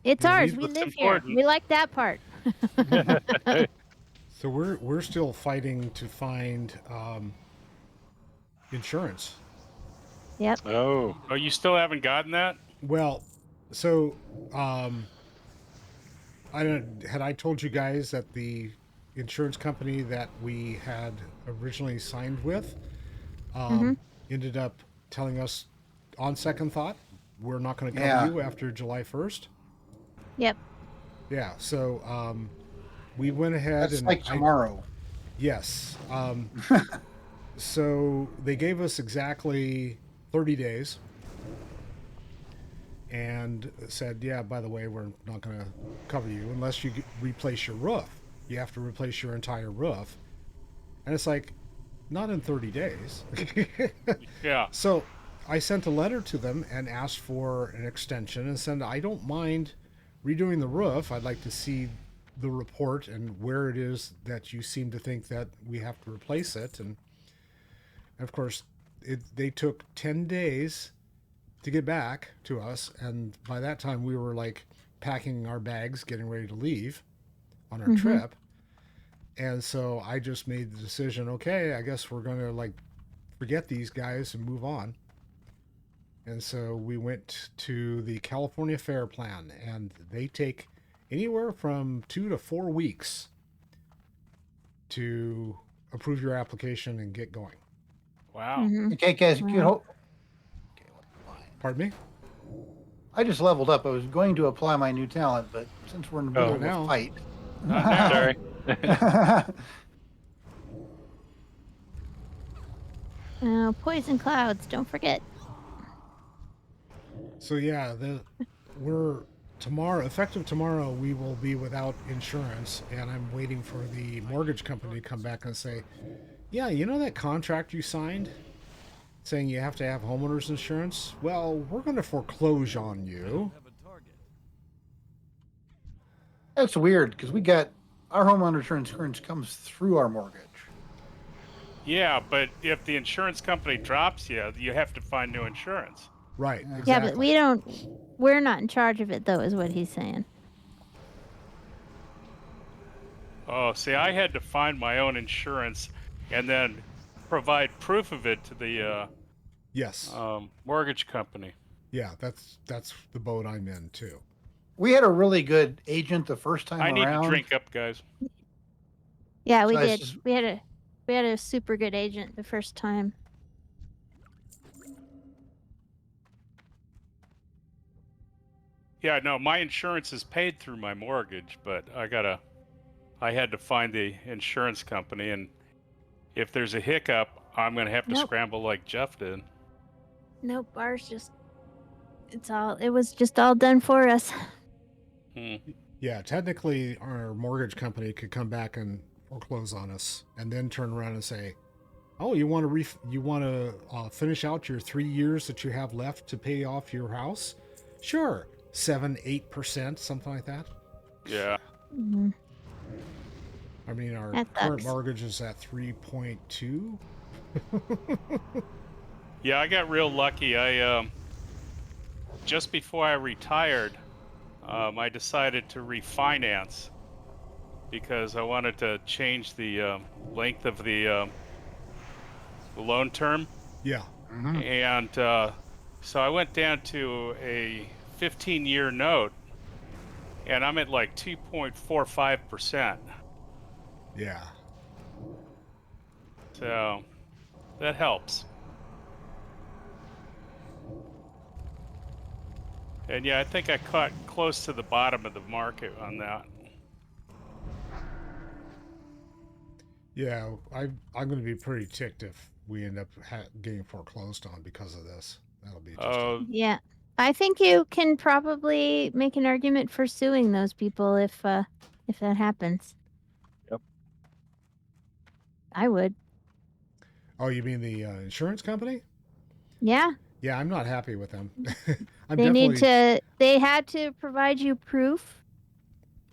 Speaker 3: it's ours. We live here. We like that part.
Speaker 1: So we're still fighting to find insurance.
Speaker 3: Yep.
Speaker 4: Oh.
Speaker 5: Oh, you still haven't gotten that?
Speaker 1: Well, so I told you guys that the insurance company that we had originally signed with ended up telling us on second thought, we're not going to cover you after July 1st.
Speaker 3: Yep.
Speaker 1: Yeah, so we went ahead
Speaker 2: That's
Speaker 1: and
Speaker 2: like tomorrow.
Speaker 1: Yes. So they gave us exactly 30 days and said, yeah, by the way, we're not going to cover you unless you replace your roof. You have to replace your entire roof. And it's like, not in 30 days.
Speaker 5: Yeah.
Speaker 1: So I sent a letter to them and asked for an extension and said, I don't mind redoing the roof. I'd like to see the report and where it is that you seem to think that we have to replace it. And of course, they took 10 days to get back to us. And by that time, we were like packing our bags, getting ready to leave on our trip. And so I just made the decision, okay, I guess we're going to like forget these guys and move on. And so we went to the California Fair plan, and they take anywhere from 2 to 4 weeks to approve your application and get going.
Speaker 5: Wow.
Speaker 3: Mhm.
Speaker 2: Okay, guys,
Speaker 3: Wow.
Speaker 1: Pardon me?
Speaker 2: I just leveled up. I was going to apply my new talent, but since we're in the middle of
Speaker 1: now.
Speaker 2: a fight.
Speaker 5: Not now.
Speaker 4: Sorry.
Speaker 3: Poison clouds, don't forget.
Speaker 1: So yeah, we're effective tomorrow, we will be without insurance, and I'm waiting for the mortgage company to come back and say, yeah, you know that contract you signed saying you have to have homeowners insurance? Well, we're going to foreclose on you.
Speaker 6: Have a target.
Speaker 2: That's weird because we got our homeowner insurance comes through our mortgage.
Speaker 5: Yeah, but if the insurance company drops you, you have to find new insurance.
Speaker 1: Right.
Speaker 2: Yeah.
Speaker 1: Exactly.
Speaker 3: Yeah, but we're not in charge of it, though, is what he's saying.
Speaker 5: Oh, see, I had to find my own insurance and then provide proof of it to the
Speaker 1: Yes.
Speaker 5: mortgage company.
Speaker 1: Yeah, that's the boat I'm in too.
Speaker 2: We had a really good agent the first time
Speaker 5: I need
Speaker 2: around.
Speaker 5: to drink up, guys.
Speaker 3: Yeah, we
Speaker 2: So it's
Speaker 3: did.
Speaker 2: just-
Speaker 3: We had a super good agent the first time.
Speaker 5: Yeah, no, my insurance is paid through my mortgage, but I had to find the insurance company, and if there's a hiccup, I'm gonna have to
Speaker 3: Nope.
Speaker 5: scramble like Jeff did.
Speaker 3: Nope, ours it was just all done for us.
Speaker 5: Hmm.
Speaker 1: Yeah, technically our mortgage company could come back and foreclose on us and then turn around and say, "Oh, you want to finish out your 3 years that you have left to pay off your house? Sure, 7-8%, something like that."
Speaker 5: Yeah.
Speaker 3: Mhm.
Speaker 1: I mean, our
Speaker 3: That
Speaker 1: current
Speaker 3: sucks.
Speaker 1: mortgage is at 3.2.
Speaker 5: Yeah, I got real lucky. I just before I retired, I decided to refinance because I wanted to change the length of the loan term,
Speaker 1: Yeah.
Speaker 2: Mhm.
Speaker 5: and so I went down to a 15-year note, and I'm at like 2.45%.
Speaker 1: Yeah.
Speaker 5: So that helps. And yeah, I think I caught close to the bottom of the market on that.
Speaker 1: Yeah, I'm going to be pretty ticked if we end up getting foreclosed on because of this. That'll be just
Speaker 5: Oh,
Speaker 3: Yeah. I think you can probably make an argument for suing those people if that happens.
Speaker 4: Yep.
Speaker 3: I would.
Speaker 1: Oh, you mean the insurance company?
Speaker 3: Yeah.
Speaker 1: Yeah, I'm not happy with them. I'm
Speaker 3: They
Speaker 1: definitely.
Speaker 3: they had to provide you proof.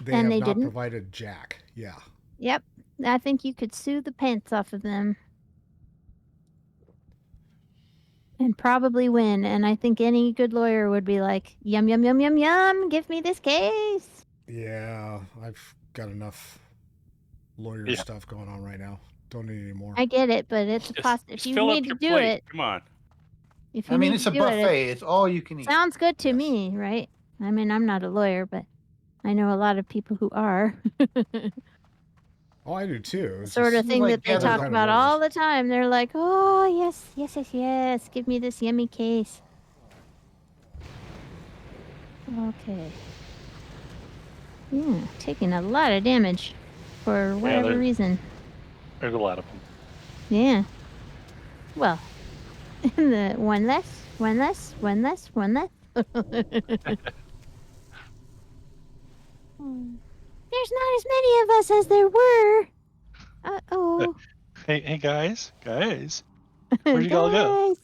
Speaker 1: They
Speaker 3: and
Speaker 1: have
Speaker 3: they
Speaker 1: not
Speaker 3: didn't?
Speaker 1: provided jack. Yeah.
Speaker 3: Yep. I think you could sue the pants off of them. And probably win. And I think any good lawyer would be like, yum, yum, yum, yum, yum, give me this case.
Speaker 1: Yeah, I've got enough lawyer
Speaker 4: Yeah.
Speaker 1: stuff going on right now. Don't need any more.
Speaker 3: I get it, but it's a
Speaker 5: just
Speaker 3: If
Speaker 5: just
Speaker 3: you
Speaker 5: fill up
Speaker 3: need to
Speaker 5: your
Speaker 3: do
Speaker 5: plate.
Speaker 3: it,
Speaker 5: Come on.
Speaker 3: if you
Speaker 2: I mean,
Speaker 3: need
Speaker 2: it's
Speaker 3: to
Speaker 2: a
Speaker 3: do it,
Speaker 2: buffet. It's all you can
Speaker 3: it
Speaker 2: eat.
Speaker 3: sounds good to
Speaker 1: Yes.
Speaker 3: me, right? I mean, I'm not a lawyer, but I know a lot of people who are.
Speaker 1: Oh, I do too. It's
Speaker 3: Sort
Speaker 1: just
Speaker 3: of thing
Speaker 2: like
Speaker 3: that they
Speaker 2: gather
Speaker 3: talk
Speaker 2: the-
Speaker 3: about all the time. They're like, oh, yes, yes, yes, yes. Give me this yummy case. Okay. Yeah, taking a lot of damage for whatever
Speaker 4: there-
Speaker 3: reason.
Speaker 4: There's a lot of them.
Speaker 3: Yeah. Well, the one less, one less, one less, one less. There's not as many of us as there were. Uh-oh.
Speaker 4: Hey guys, where'd you all go?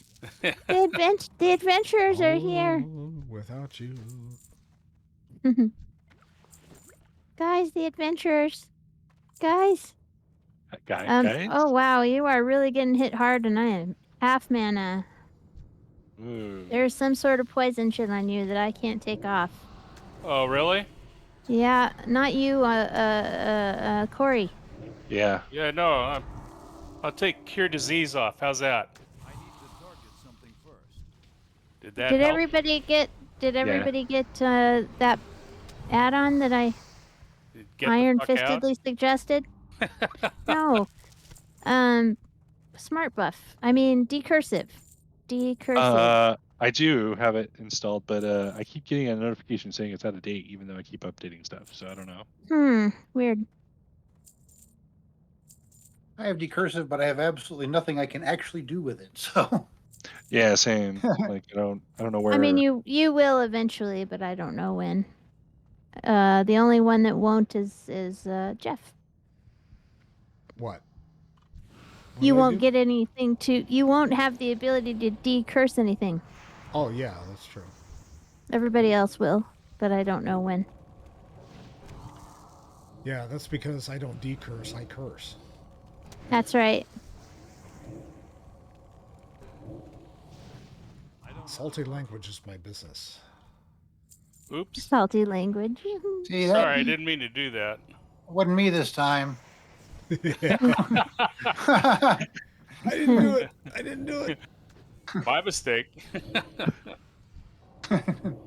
Speaker 3: Guys, the adventurers are here.
Speaker 1: Oh, without you.
Speaker 3: Guys, the adventurers. Guys.
Speaker 4: Guys.
Speaker 3: Oh, wow. You are really getting hit hard, and I am half mana.
Speaker 4: Ooh.
Speaker 3: There's some sort of poison shit on you that I can't take off.
Speaker 5: Oh, really?
Speaker 3: Yeah, not you, Corey.
Speaker 4: Yeah.
Speaker 5: Yeah, no. I'll take cure disease off. How's that?
Speaker 6: I need to target something first.
Speaker 5: Did that
Speaker 3: Did
Speaker 5: help?
Speaker 3: everybody get? Did everybody get that add-on that I
Speaker 5: Get the
Speaker 3: iron
Speaker 5: fuck out?
Speaker 3: fistedly suggested? No. Smart buff. I mean, decursive. Decursive.
Speaker 4: I do have it installed, but I keep getting a notification saying it's out of date, even though I keep updating stuff. So I don't know.
Speaker 3: Weird.
Speaker 2: I have decursive, but I have absolutely nothing I can actually do with it. So
Speaker 4: Yeah, same. Like I don't know where.
Speaker 3: I mean, you will eventually, but I don't know when. The only one that won't is Jeff.
Speaker 1: What?
Speaker 3: You
Speaker 1: do I
Speaker 3: won't
Speaker 1: do?
Speaker 3: get anything to. You won't have the ability to decurse anything.
Speaker 1: Oh yeah, that's true.
Speaker 3: Everybody else will, but I don't know when.
Speaker 1: Yeah, that's because I don't decurse, I curse.
Speaker 3: That's right.
Speaker 1: Salty language is my business.
Speaker 5: Oops.
Speaker 3: Salty language.
Speaker 2: see,
Speaker 5: Sorry, I didn't mean to do that.
Speaker 2: wasn't me this time.
Speaker 1: I didn't do it. I didn't do it.
Speaker 5: My mistake.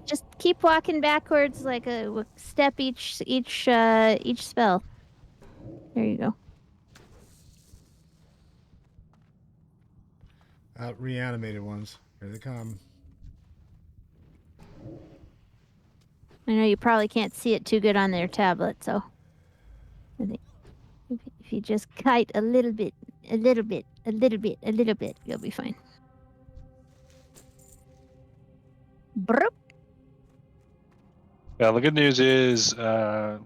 Speaker 3: Just keep walking backwards like a step each spell. There you go.
Speaker 1: Reanimated ones. Here they come.
Speaker 3: I know you probably can't see it too good on their tablet, so I think if you just kite a little bit, you'll be fine. Broop.
Speaker 4: Well, the good news is the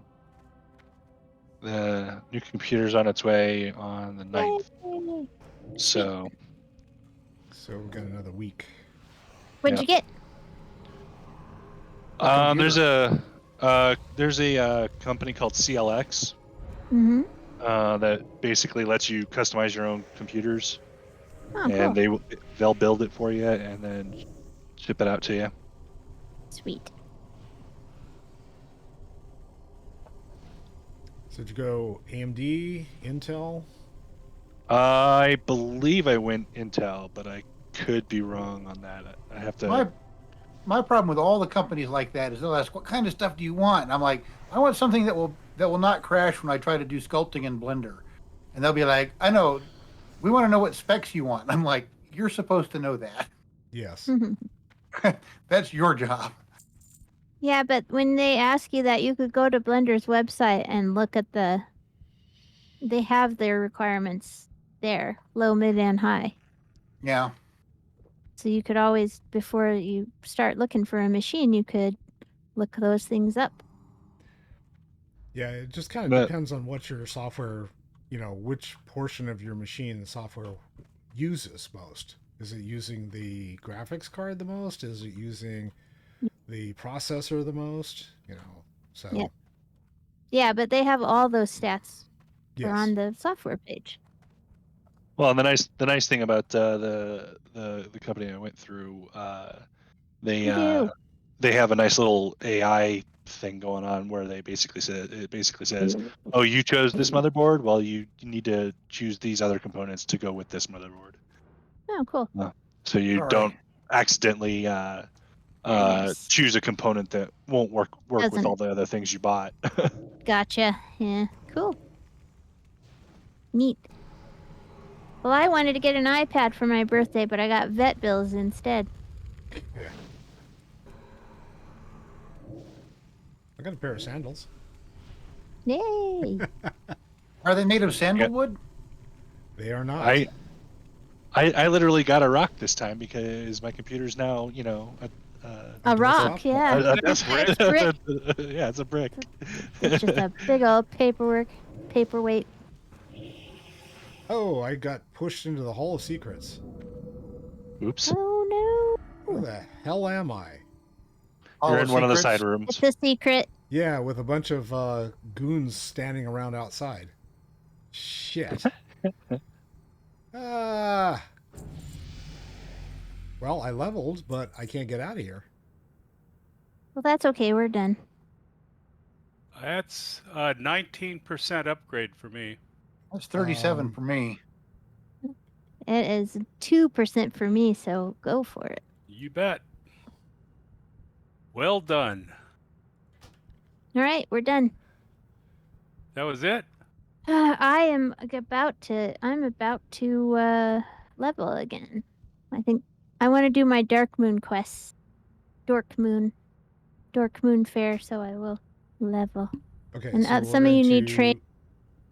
Speaker 4: new computer's on its way on the 9th.
Speaker 3: Yay.
Speaker 4: So
Speaker 1: So we've got another week.
Speaker 3: What'd you get?
Speaker 4: there's a company called CLX
Speaker 3: Mm-hmm.
Speaker 4: that basically lets you customize your own computers,
Speaker 3: Oh,
Speaker 4: and
Speaker 3: cool.
Speaker 4: they'll build it for you and then ship it out to you.
Speaker 3: Sweet.
Speaker 1: So did you go AMD, Intel?
Speaker 4: I believe I went Intel, but I could be wrong on that. I have to.
Speaker 2: My problem with all the companies like that is they'll ask, "What kind of stuff do you want?" And I'm like, "I want something that will not crash when I try to do sculpting in Blender." And they'll be like, "I know, we want to know what specs you want." And I'm like, "You're supposed to know that.
Speaker 1: Yes.
Speaker 2: That's your job."
Speaker 3: Yeah, but when they ask you that, you could go to Blender's website and look at they have their requirements there, low, mid, and high.
Speaker 2: Yeah.
Speaker 3: So you could always, before you start looking for a machine, you could look those things up.
Speaker 1: Yeah, it just kind of
Speaker 4: But-
Speaker 1: depends on what your software, which portion of your machine the software uses most. Is it using the graphics card the most? Is it using the processor the most? So
Speaker 3: Yep. Yeah, but they have all those stats
Speaker 1: yes.
Speaker 3: are on the software page.
Speaker 4: Well, and the nice thing about the company I went through, they have a nice little AI thing going on where it basically says, "Oh, you chose this motherboard. Well, you need to choose these other components to go with this motherboard."
Speaker 3: Oh, cool.
Speaker 4: So you
Speaker 2: All
Speaker 4: don't
Speaker 2: right.
Speaker 4: accidentally
Speaker 3: Nice.
Speaker 4: choose a component that won't work with
Speaker 3: Doesn't.
Speaker 4: all the other things you bought.
Speaker 3: Gotcha. Yeah, cool. Neat. Well, I wanted to get an iPad for my birthday, but I got vet bills instead.
Speaker 1: Yeah. I got a pair of sandals.
Speaker 3: Yay!
Speaker 2: Are they made of sandalwood?
Speaker 1: They are not.
Speaker 4: I literally got a rock this time because my computer's now,
Speaker 3: A rock, yeah.
Speaker 4: That's
Speaker 3: It's brick.
Speaker 4: Yeah, it's a brick.
Speaker 3: It's just a big old paperweight.
Speaker 1: Oh, I got pushed into the Hall of Secrets.
Speaker 4: Oops.
Speaker 3: Oh
Speaker 1: Who the hell am I?
Speaker 2: All
Speaker 4: You're in one of the
Speaker 2: secrets?
Speaker 4: side
Speaker 3: no!
Speaker 4: rooms.
Speaker 3: It's a secret.
Speaker 1: Yeah, with a bunch of goons standing around outside. Shit. Well, I leveled, but I can't get out of here.
Speaker 3: Well, that's okay. We're done.
Speaker 5: That's a 19% upgrade for me.
Speaker 2: That's 37 for me.
Speaker 3: It is 2% for me, so go for it.
Speaker 5: You bet. Well done.
Speaker 3: All right, we're done.
Speaker 5: That was it?
Speaker 3: I'm about to level again. I think I want to do my Dark Moon quests. Dark Moon Faire, so I will level.
Speaker 1: Okay,
Speaker 3: And
Speaker 1: so we're
Speaker 3: some of
Speaker 1: going
Speaker 3: you need
Speaker 1: to
Speaker 3: trade,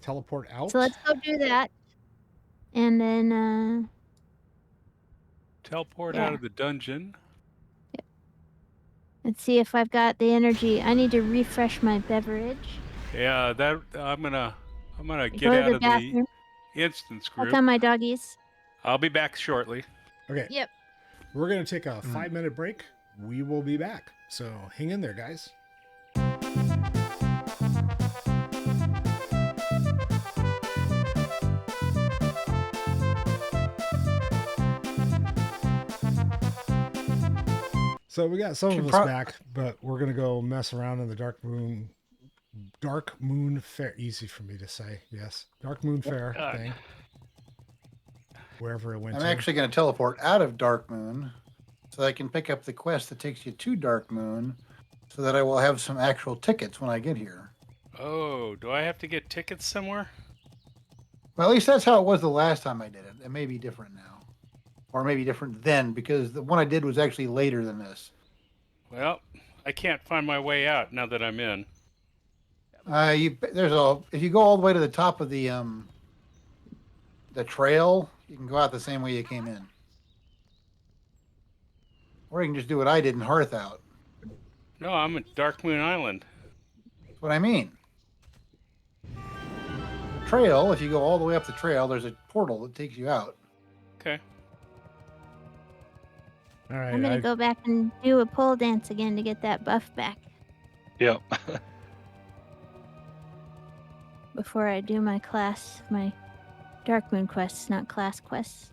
Speaker 1: teleport out.
Speaker 3: so let's go do that. And then
Speaker 5: Teleport
Speaker 3: Yeah.
Speaker 5: out of the dungeon.
Speaker 3: let's see if I've got the energy. I need to refresh my beverage.
Speaker 5: Yeah, that I'm gonna get
Speaker 3: Go to
Speaker 5: out
Speaker 3: the
Speaker 5: of
Speaker 3: bathroom.
Speaker 5: the instance
Speaker 3: I'll
Speaker 5: group.
Speaker 3: tell my doggies.
Speaker 5: I'll be back shortly.
Speaker 1: Okay,
Speaker 3: Yep.
Speaker 1: we're going to take a 5-minute break. We will be back. So hang in there, guys. So we got some of us back, but we're going to go mess around in the Dark Moon Faire. Easy for me to say. Yes. Dark Moon Faire
Speaker 5: God.
Speaker 1: thing. Wherever it went
Speaker 2: I'm
Speaker 1: to.
Speaker 2: actually going to teleport out of Dark Moon so that I can pick up the quest that takes you to Dark Moon so that I will have some actual tickets when I get here.
Speaker 5: Oh, do I have to get tickets somewhere?
Speaker 2: Well, at least that's how it was the last time I did it. It may be different now. Or maybe different then, because the one I did was actually later than this.
Speaker 5: Well, I can't find my way out now that I'm in.
Speaker 2: If you go all the way to the top of the trail, you can go out the same way you came in. Or you can just do what I did and hearth out.
Speaker 5: No, I'm at Dark Moon Island.
Speaker 2: That's what I mean. The trail, if you go all the way up the trail, there's a portal that takes you out.
Speaker 5: Okay.
Speaker 1: All right.
Speaker 3: I'm gonna go back and do a pole dance again to get that buff back
Speaker 4: Yep.
Speaker 3: before I do my Dark Moon quests, not class quests.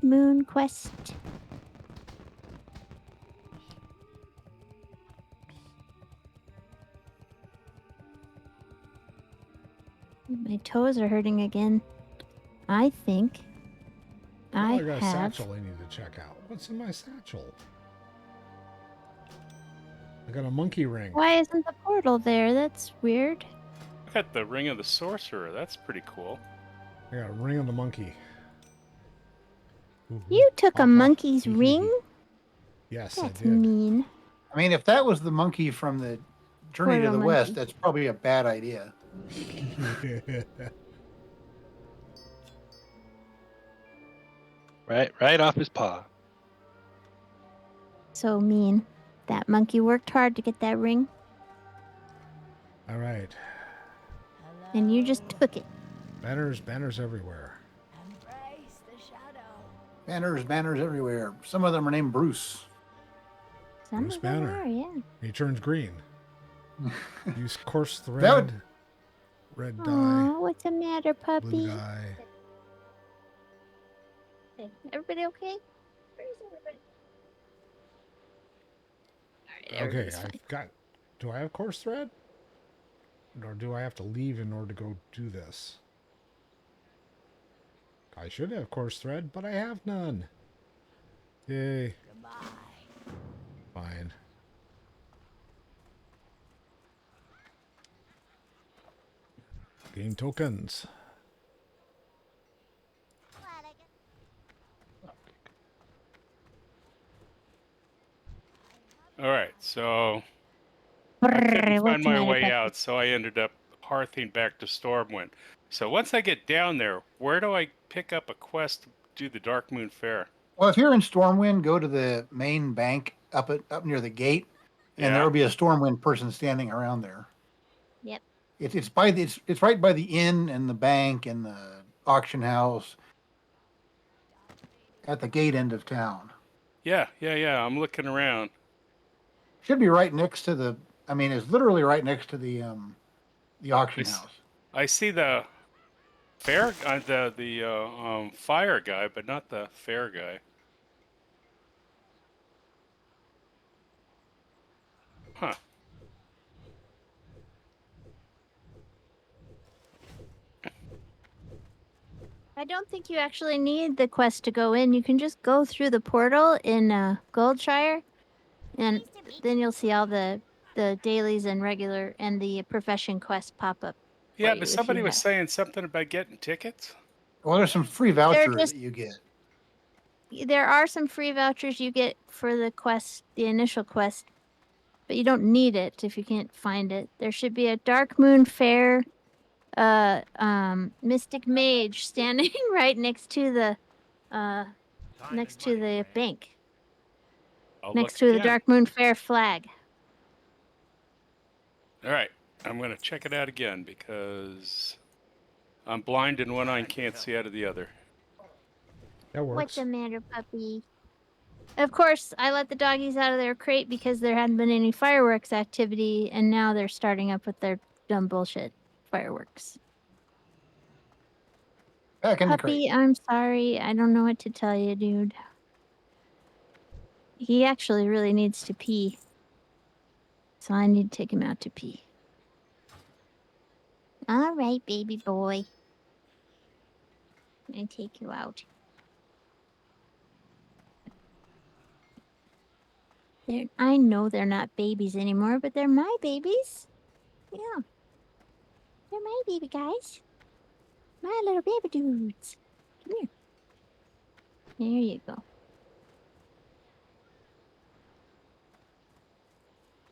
Speaker 3: Moon quest. My toes are hurting again. I think
Speaker 1: I
Speaker 3: I
Speaker 1: got a
Speaker 3: have.
Speaker 1: satchel I need to check out. What's in my satchel? I got a monkey ring.
Speaker 3: Why isn't the portal there? That's weird.
Speaker 5: I got the Ring of the Sorcerer. That's pretty cool.
Speaker 1: I got a ring on the monkey. Ooh,
Speaker 3: You took
Speaker 1: ha,
Speaker 3: a
Speaker 1: ha,
Speaker 3: monkey's
Speaker 1: hee, hee,
Speaker 3: ring?
Speaker 1: hee. Yes,
Speaker 3: That's
Speaker 1: I did.
Speaker 3: mean.
Speaker 2: I mean, if that was the monkey from the Journey to
Speaker 3: Portal
Speaker 2: the
Speaker 3: monkey.
Speaker 2: West, that's probably a bad idea.
Speaker 4: Right off his paw.
Speaker 3: So mean. That monkey worked hard to get that ring,
Speaker 1: All right.
Speaker 3: and you just took it.
Speaker 1: Banners everywhere.
Speaker 2: Banners everywhere. Some of them are named Bruce.
Speaker 3: Some
Speaker 1: Bruce
Speaker 3: of them
Speaker 1: Banner.
Speaker 3: are, yeah.
Speaker 1: He turns green. Use coarse thread.
Speaker 2: That would-
Speaker 1: Red dye.
Speaker 3: Aw, what's the matter, puppy?
Speaker 1: Blue dye.
Speaker 3: Okay, everybody okay? Where's everybody? Alright,
Speaker 1: Okay,
Speaker 3: everybody's fine.
Speaker 1: I've got. Do I have coarse thread? Or do I have to leave in order to go do this? I should have coarse thread, but I have none. Yay. Fine. Game tokens.
Speaker 5: All right, so I couldn't
Speaker 3: What's
Speaker 5: find
Speaker 3: the
Speaker 5: my
Speaker 3: matter,
Speaker 5: way
Speaker 3: puppy?
Speaker 5: out, so I ended up hearthing back to Stormwind. So once I get down there, where do I pick up a quest to do the Dark Moon Faire?
Speaker 2: Well, if you're in Stormwind, go to the main bank up near the gate, and
Speaker 5: Yeah.
Speaker 2: there will be a Stormwind person standing around there.
Speaker 3: Yep.
Speaker 2: It's right by the inn and the bank and the auction house at the gate end of town.
Speaker 5: Yeah. I'm looking around.
Speaker 2: Should be right next to the. I mean, it's literally right next to the auction
Speaker 5: It's-
Speaker 2: house.
Speaker 5: I see the fair, the fire guy, but not the fair guy. Huh.
Speaker 3: I don't think you actually need the quest to go in. You can just go through the portal in Goldshire And then you'll see all the dailies and regular and the profession quests pop up.
Speaker 5: Yeah,
Speaker 3: you
Speaker 5: but
Speaker 3: if you
Speaker 5: somebody was
Speaker 3: have-
Speaker 5: saying something about getting tickets.
Speaker 2: Well, there's some free vouchers
Speaker 3: just-
Speaker 2: that you get.
Speaker 3: There are some free vouchers you get for the quest, the initial quest, but you don't need it if you can't find it. There should be a Dark Moon Faire mystic mage standing right next to the bank,
Speaker 5: I'll
Speaker 3: next
Speaker 5: look
Speaker 3: to the
Speaker 5: again.
Speaker 3: Dark Moon Faire flag.
Speaker 5: All right, I'm gonna check it out again because I'm blind in one eye and can't see out of the other.
Speaker 1: That works.
Speaker 3: What's the matter, puppy? Of course, I let the doggies out of their crate because there hadn't been any fireworks activity, and now they're starting up with their dumb bullshit fireworks.
Speaker 2: Back in the crate.
Speaker 3: Puppy, I'm sorry. I don't know what to tell you, dude. He actually really needs to pee. So I need to take him out to pee. All right, baby boy. I'm gonna take you out. I know they're not babies anymore, but they're my babies. Yeah. They're my baby guys. My little baby dudes. Come here. There you go.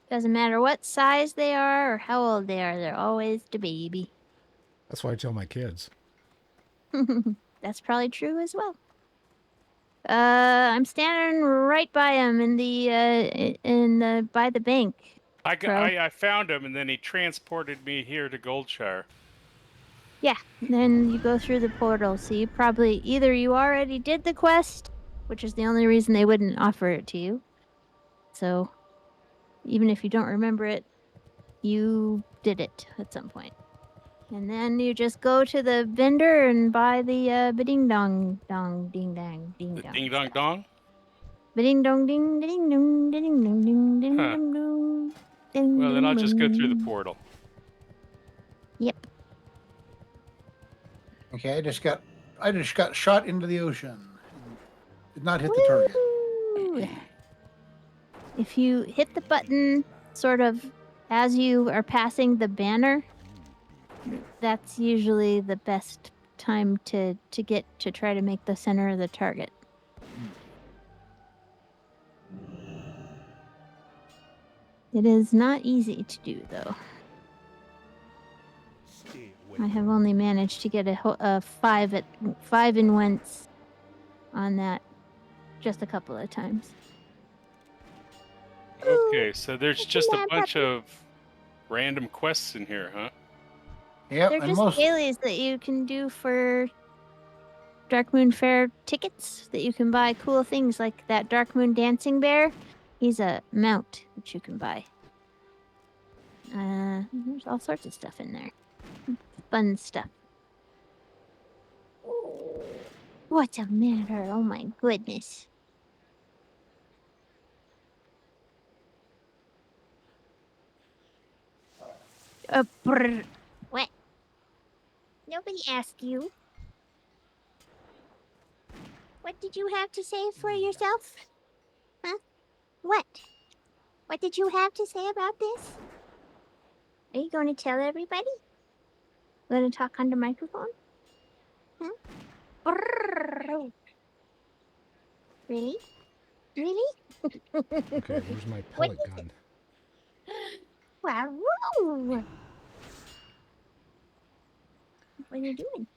Speaker 3: Doesn't matter what size they are or how old they are, they're always the baby.
Speaker 1: That's what I tell my kids.
Speaker 3: That's probably true as well. I'm standing right by him by the bank.
Speaker 5: I found him, and then he transported me here to Goldshire.
Speaker 3: Yeah, then you go through the portal. So you probably either you already did the quest, which is the only reason they wouldn't offer it to you. So even if you don't remember it, you did it at some point. And then you just go to the vendor and buy the ding dong dong ding dang ding
Speaker 5: The
Speaker 3: dong.
Speaker 5: ding dong dong.
Speaker 3: Ding dong ding ding dong ding dong ding ding
Speaker 5: Huh.
Speaker 3: dong dong. Ding,
Speaker 5: Well, then
Speaker 3: ding,
Speaker 5: I'll just go through the
Speaker 3: ding.
Speaker 5: portal.
Speaker 3: Yep.
Speaker 2: Okay, I just got shot into the ocean. Did not hit the target.
Speaker 3: Woo! If you hit the button sort of as you are passing the banner, that's usually the best time to get to try to make the center of the target. It is not easy to do, though. I have only managed to get a 5 in once on that just a couple of times.
Speaker 5: Okay, so there's
Speaker 3: It's a
Speaker 5: just a
Speaker 3: man
Speaker 5: bunch
Speaker 3: puppy.
Speaker 5: of random quests in here, huh?
Speaker 2: Yep,
Speaker 3: They're
Speaker 2: and
Speaker 3: just
Speaker 2: most
Speaker 3: dailies that you can do for Dark Moon Faire tickets that you can buy cool things like that Dark Moon Dancing Bear. He's a mount that you can buy. There's all sorts of stuff in there. Fun stuff. What's the matter? Oh my goodness. What? Nobody asked you. What did you have to say for yourself? Huh? What? What did you have to say about this? Are you going to tell everybody? Going to talk on the microphone? Huh? Brrr. Really? Really?
Speaker 1: Okay, where's my pellet gun?
Speaker 3: Wow. What are you doing?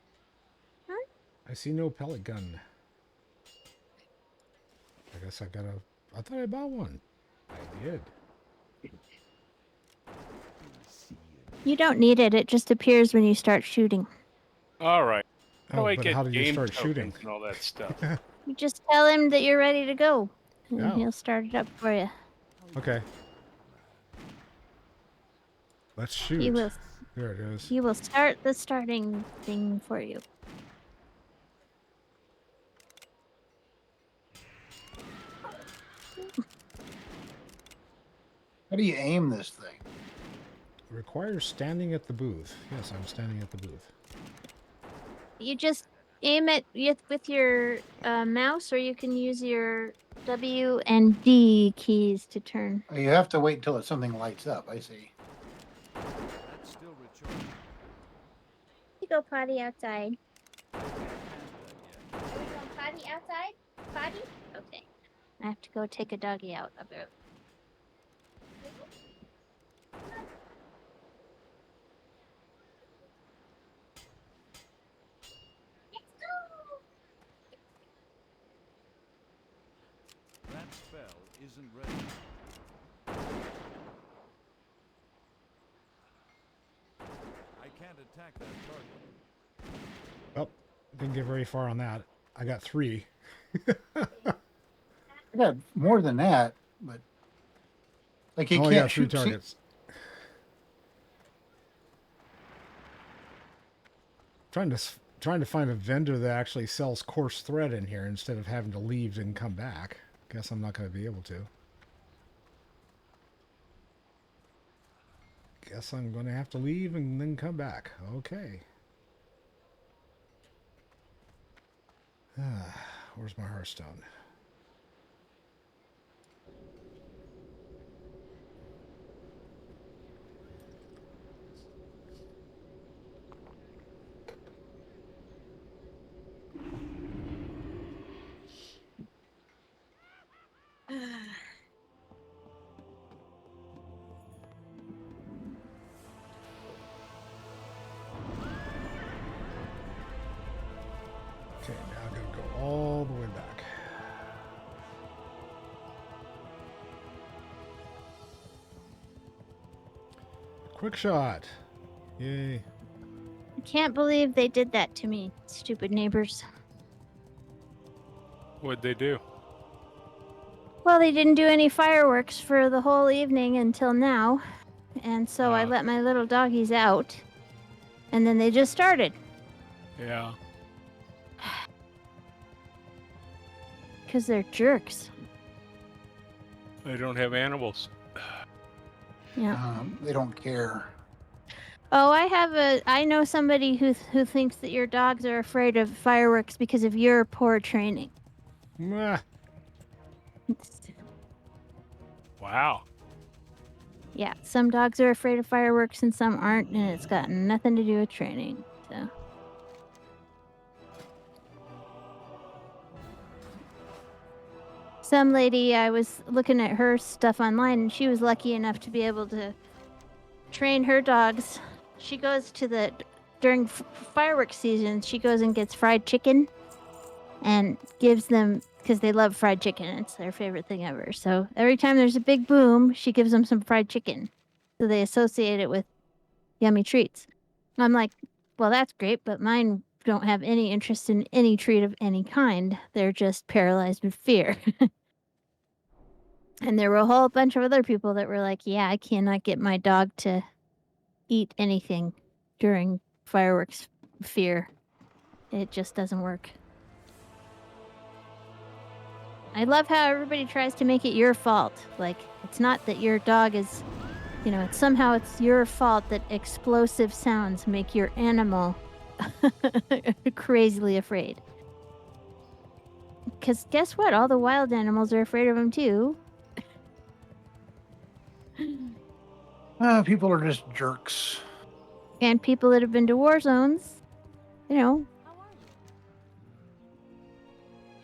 Speaker 1: I see no pellet gun. I guess I thought I bought one. I did.
Speaker 3: You don't need it. It just appears when you start shooting.
Speaker 5: All right. How do
Speaker 1: Oh,
Speaker 5: I
Speaker 1: but
Speaker 5: get
Speaker 1: how do you
Speaker 5: game
Speaker 1: start
Speaker 5: tokens
Speaker 1: shooting?
Speaker 5: and all that stuff?
Speaker 3: You just tell him that you're ready to go, and
Speaker 1: Oh.
Speaker 3: he'll start it up for you.
Speaker 1: Okay. Let's shoot.
Speaker 3: He will.
Speaker 1: There it is.
Speaker 3: He will start the starting thing for you.
Speaker 2: how do you aim this thing?
Speaker 1: Requires standing at the booth. Yes, I'm standing at the booth.
Speaker 3: You just aim it with your mouse, or you can use your W and D keys to turn.
Speaker 2: Oh, you have to wait until something lights up. I see.
Speaker 6: That's still recharging.
Speaker 3: You go potty outside.
Speaker 6: Can't have that yet.
Speaker 3: Are we going potty outside? Potty? Okay. I have to go take a doggy out a bit.
Speaker 6: That spell isn't ready. I can't attack that target.
Speaker 1: Oh, didn't get very far on that. I got 3.
Speaker 2: I got more than that, but like you
Speaker 1: Oh,
Speaker 2: can't
Speaker 1: yeah, 3
Speaker 2: shoot.
Speaker 1: targets. Trying to find a vendor that actually sells coarse thread in here instead of having to leave and come back. Guess I'm not going to be able to. Guess I'm going to have to leave and then come back. Okay. Where's my Hearthstone? Okay, now I'm going to go all the way back. Quick shot. Yay.
Speaker 3: I can't believe they did that to me, stupid neighbors.
Speaker 5: What'd they do?
Speaker 3: Well, they didn't do any fireworks for the whole evening until now. And so I let my little doggies out. And then they just started.
Speaker 5: Yeah.
Speaker 3: Because they're jerks.
Speaker 5: They don't have animals.
Speaker 3: Yeah.
Speaker 2: They don't care.
Speaker 3: Oh, I know somebody who thinks that your dogs are afraid of fireworks because of your poor training.
Speaker 1: Mwah.
Speaker 5: Wow.
Speaker 3: Yeah, some dogs are afraid of fireworks and some aren't, and it's got nothing to do with training. So. Some lady, I was looking at her stuff online, and she was lucky enough to be able to train her dogs. She goes to during fireworks season, she goes and gets fried chicken and gives them, because they love fried chicken. It's their favorite thing ever. So every time there's a big boom, she gives them some fried chicken. So they associate it with yummy treats. I'm like, well, that's great, but mine don't have any interest in any treat of any kind. They're just paralyzed with fear. And there were a whole bunch of other people that were like, yeah, I cannot get my dog to eat anything during fireworks fear. It just doesn't work. I love how everybody tries to make it your fault. Like, it's not that your dog is, it's your fault that explosive sounds make your animal crazily afraid. Because guess what? All the wild animals are afraid of them too.
Speaker 2: People are just jerks.
Speaker 3: And people that have been to war zones,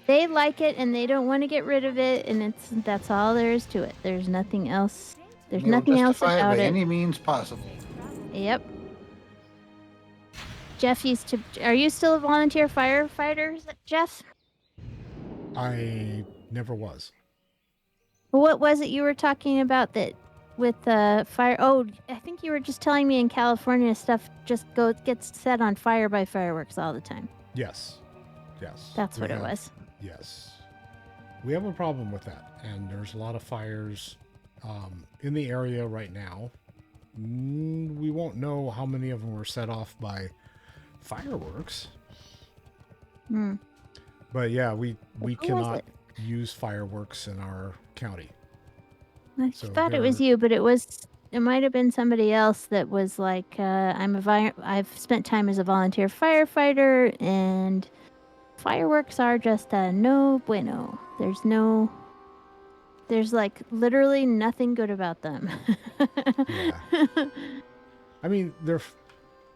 Speaker 3: they like it and they don't want to get rid of it, and that's all there is to it. There's nothing else. There's
Speaker 2: They will
Speaker 3: nothing else
Speaker 2: justify
Speaker 3: about
Speaker 2: by
Speaker 3: it.
Speaker 2: any means possible.
Speaker 3: Yep. Jeff are you still a volunteer firefighter, Jeff?
Speaker 1: I never was.
Speaker 3: What was it you were talking about that with fire? Oh, I think you were just telling me in California stuff just gets set on fire by fireworks all the time.
Speaker 1: Yes.
Speaker 3: That's what it was.
Speaker 1: Yes. We have a problem with that, and there's a lot of fires in the area right now. We won't know how many of them were set off by fireworks. But yeah, we cannot use fireworks in our county.
Speaker 3: I thought it was you, but it might have been somebody else that was like, I've spent time as a volunteer firefighter, and fireworks are just no bueno. There's no There's like literally nothing good about them.
Speaker 1: Yeah. I mean,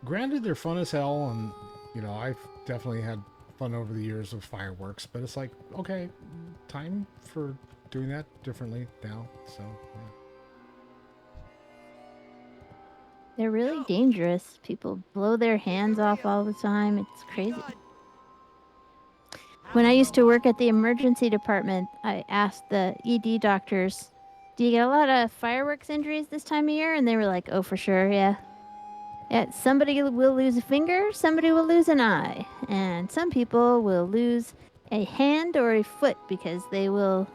Speaker 1: granted they're fun as hell, and I've definitely had fun over the years with fireworks, but it's like, okay, time for doing that differently now. So yeah.
Speaker 3: They're really dangerous. People blow their hands off all the time. It's crazy. When I used to work at the emergency department, I asked the ED doctors, "Do you get a lot of fireworks injuries this time of year?" And they were like, "Oh, for sure, yeah. Yeah, somebody will lose a finger, somebody will lose an eye, and some people will lose a hand or a foot because they will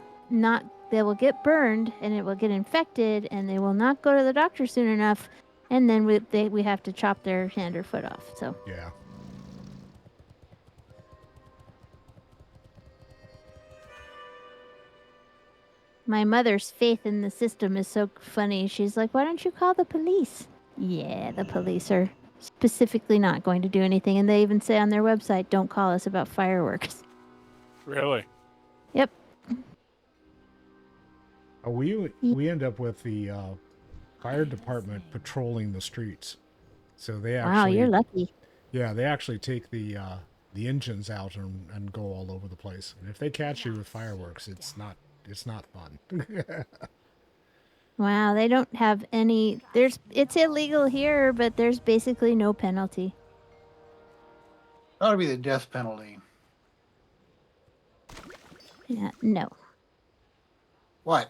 Speaker 3: get burned and it will get infected and they will not go to the doctor soon enough, and then we have to chop their hand or foot off." So
Speaker 1: Yeah.
Speaker 3: my mother's faith in the system is so funny. She's like, "Why don't you call the police?" Yeah, the police are specifically not going to do anything, and they even say on their website, "Don't call us about fireworks."
Speaker 5: Really?
Speaker 3: Yep.
Speaker 1: We end up with the fire department patrolling the streets, so they
Speaker 3: Wow, you're
Speaker 1: actually,
Speaker 3: lucky.
Speaker 1: yeah, they actually take the engines out and go all over the place. And if they catch you with fireworks, it's not fun.
Speaker 3: Wow, they don't have any. It's illegal here, but there's basically no penalty.
Speaker 2: That would be the death penalty.
Speaker 3: Yeah, no.
Speaker 2: What?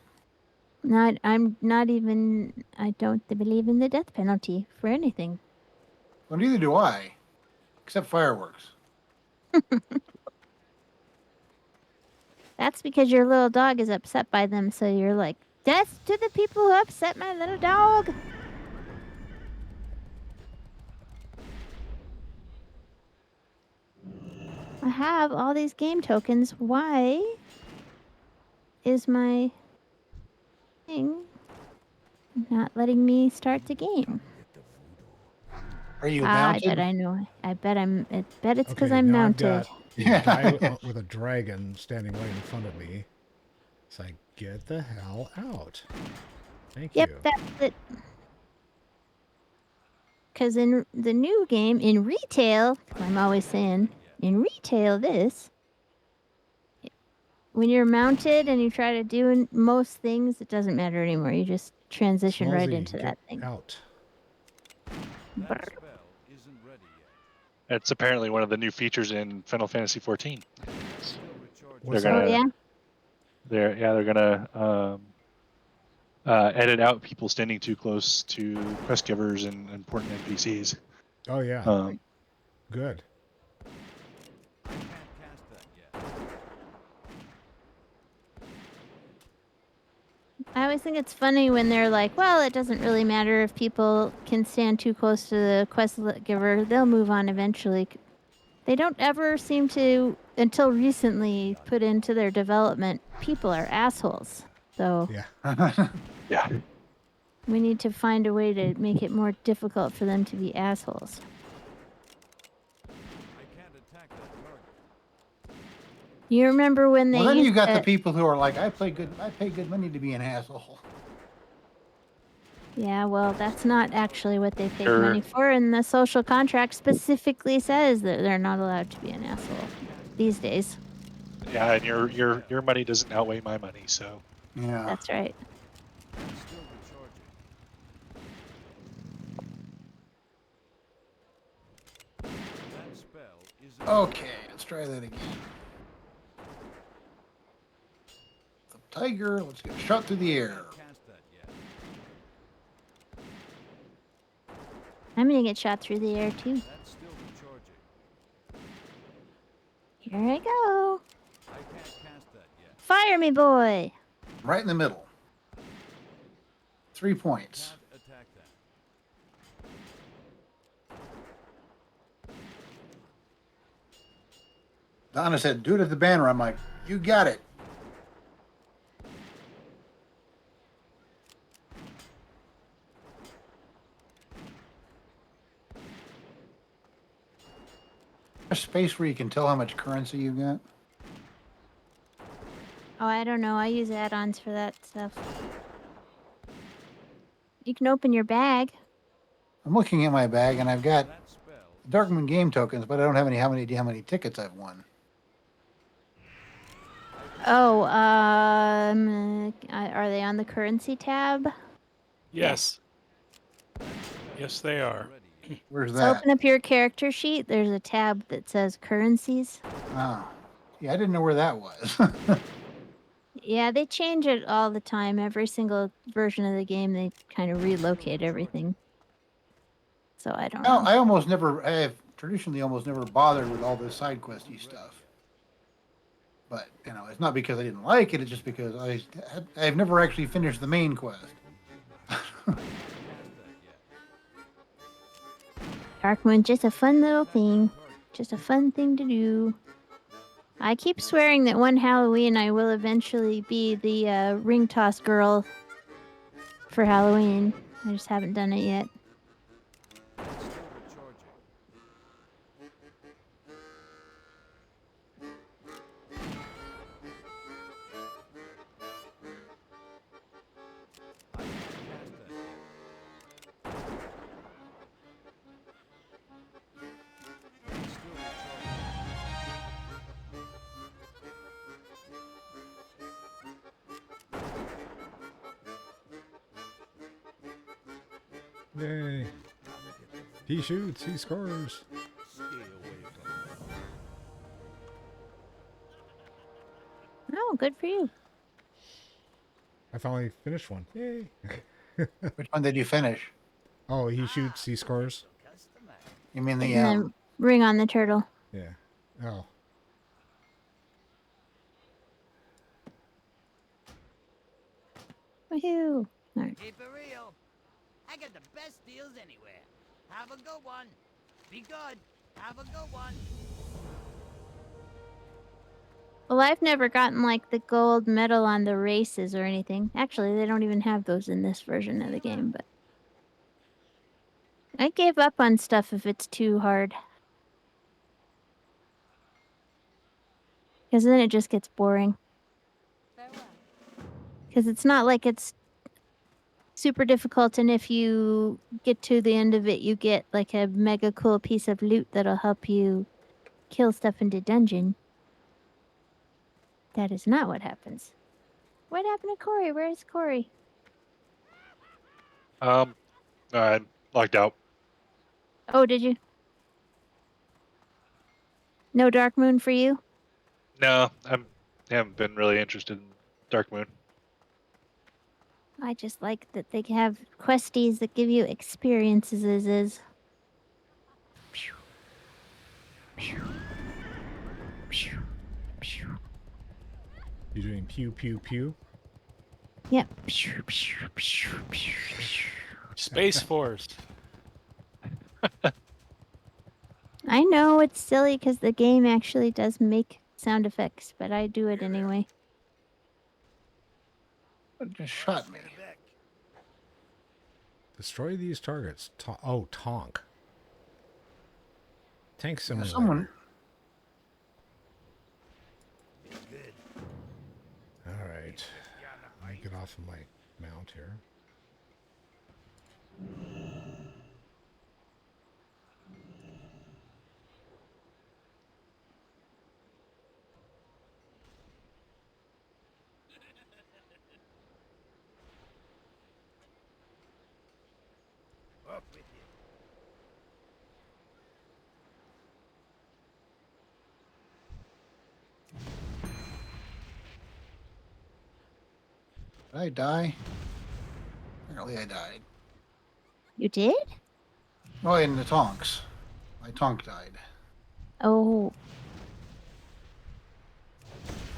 Speaker 3: I'm not even. I don't believe in the death penalty for anything.
Speaker 2: Well, neither do I, except fireworks.
Speaker 3: That's because your little dog is upset by them, so you're like, "Death to the people who upset my little dog." I have all these game tokens. Why is my thing not letting me start the game?
Speaker 2: Are you
Speaker 3: I
Speaker 2: mounted?
Speaker 3: bet I know. I bet it's because
Speaker 1: Okay,
Speaker 3: I'm
Speaker 1: now I've
Speaker 3: mounted.
Speaker 1: got a guy with a dragon standing right in front of me. It's like, get the hell out. Thank
Speaker 3: Yep,
Speaker 1: you.
Speaker 3: that's it. Because in the new game, in retail, I'm always saying, in retail, when you're mounted and you try to do most things, it doesn't matter anymore. You just transition right
Speaker 1: Smallsy,
Speaker 3: into
Speaker 1: get
Speaker 3: that thing.
Speaker 1: out.
Speaker 6: That spell isn't ready yet.
Speaker 4: It's apparently one of the new features in Final Fantasy 14.
Speaker 6: Still recharging.
Speaker 1: What's
Speaker 4: They're
Speaker 1: that?
Speaker 3: Oh, yeah?
Speaker 4: They're gonna edit out people standing too close to quest givers and important NPCs.
Speaker 1: Oh yeah, good.
Speaker 6: I can't cast that yet.
Speaker 3: I always think it's funny when they're like, "Well, it doesn't really matter if people can stand too close to the quest giver. They'll move on eventually." They don't ever seem to, until recently, put into their development, people are assholes. So
Speaker 1: Yeah.
Speaker 4: Yeah.
Speaker 3: we need to find a way to make it more difficult for them to be assholes.
Speaker 6: I can't attack that target.
Speaker 3: You remember when they
Speaker 2: Well, then
Speaker 3: used
Speaker 2: you got
Speaker 3: to,
Speaker 2: the people who are like, I pay good money to be an asshole.
Speaker 3: Yeah, well, that's not actually what they paid
Speaker 4: Sure.
Speaker 3: money for, and the social contract specifically says that they're not allowed to be an asshole these days.
Speaker 4: Yeah, and your money doesn't outweigh my money, so
Speaker 2: Yeah.
Speaker 3: That's right.
Speaker 6: That's still recharging. That spell isn't
Speaker 2: Okay, let's try that again. The tiger, let's get shot through the air.
Speaker 6: cast that yet.
Speaker 3: I'm gonna get shot through the air too.
Speaker 6: That's still recharging.
Speaker 3: Here I go.
Speaker 6: I can't cast that yet.
Speaker 3: Fire me, boy.
Speaker 2: Right in the middle. 3 points.
Speaker 6: Can't attack that.
Speaker 2: Donna said, do it at the banner. I'm like, you got it. A space where you can tell how much currency you got.
Speaker 3: Oh, I don't know. I use add-ons for that stuff. You can open your bag.
Speaker 2: I'm looking at my bag, and I've got
Speaker 6: That spell.
Speaker 2: Dark Moon game tokens, but I don't have any. How many tickets I've won?
Speaker 3: Oh, are they on the currency tab?
Speaker 5: Yes. Yes, they are.
Speaker 6: Ready.
Speaker 2: Where's
Speaker 3: So
Speaker 2: that?
Speaker 3: open up your character sheet. There's a tab that says currencies.
Speaker 2: Oh, yeah, I didn't know where that was.
Speaker 3: Yeah, they change it all the time. Every single version of the game, they kind of relocate everything. So I don't know.
Speaker 2: I have traditionally almost never bothered with all this side questy stuff. But it's not because I didn't like it. It's just because I've never actually finished the main quest.
Speaker 3: Dark Moon, just a fun little thing. Just a fun thing to do. I keep swearing that one Halloween I will eventually be the ring toss girl for Halloween. I just haven't done it yet.
Speaker 6: Still recharging. I can't cast that yet. Still recharging.
Speaker 1: Yay. He shoots, he scores.
Speaker 6: Stay away from me.
Speaker 3: Oh, good for you.
Speaker 1: I finally finished one. Yay.
Speaker 2: Which one did you finish?
Speaker 1: Oh, he shoots, he scores.
Speaker 2: You mean the
Speaker 3: And then ring on the turtle.
Speaker 1: Yeah. Oh.
Speaker 3: Woohoo! Alright.
Speaker 7: Keep it real. I got the best deals anywhere. Have a good one. Be good. Have a good one.
Speaker 3: Well, I've never gotten like the gold medal on the races or anything. Actually, they don't even have those in this version of the game, but I gave up on stuff if it's too hard. Because then it just gets boring. Because it's not like it's super difficult, and if you get to the end of it, you get like a mega cool piece of loot that'll help you kill stuff in the dungeon. That is not what happens. What happened to Corey? Where is Corey?
Speaker 4: I logged out.
Speaker 3: Oh, did you? No Dark Moon for you?
Speaker 4: No, haven't been really interested in Dark Moon.
Speaker 3: I just like that they have questies that give you experiences. Pew. Pew. Pew. Pew.
Speaker 1: You doing pew pew pew?
Speaker 3: Yep. Pew, pew, pew, pew, pew.
Speaker 5: Space Force.
Speaker 3: I know it's silly because the game actually does make sound effects, but I do it anyway.
Speaker 2: It just shot me.
Speaker 1: Destroy these targets. Tonk. Tank simulator.
Speaker 2: Someone.
Speaker 1: All right. Let me get off of my mount here.
Speaker 2: Did I die? Apparently I died.
Speaker 3: You did?
Speaker 2: Oh, in the tonks. My tonk died.
Speaker 3: Oh.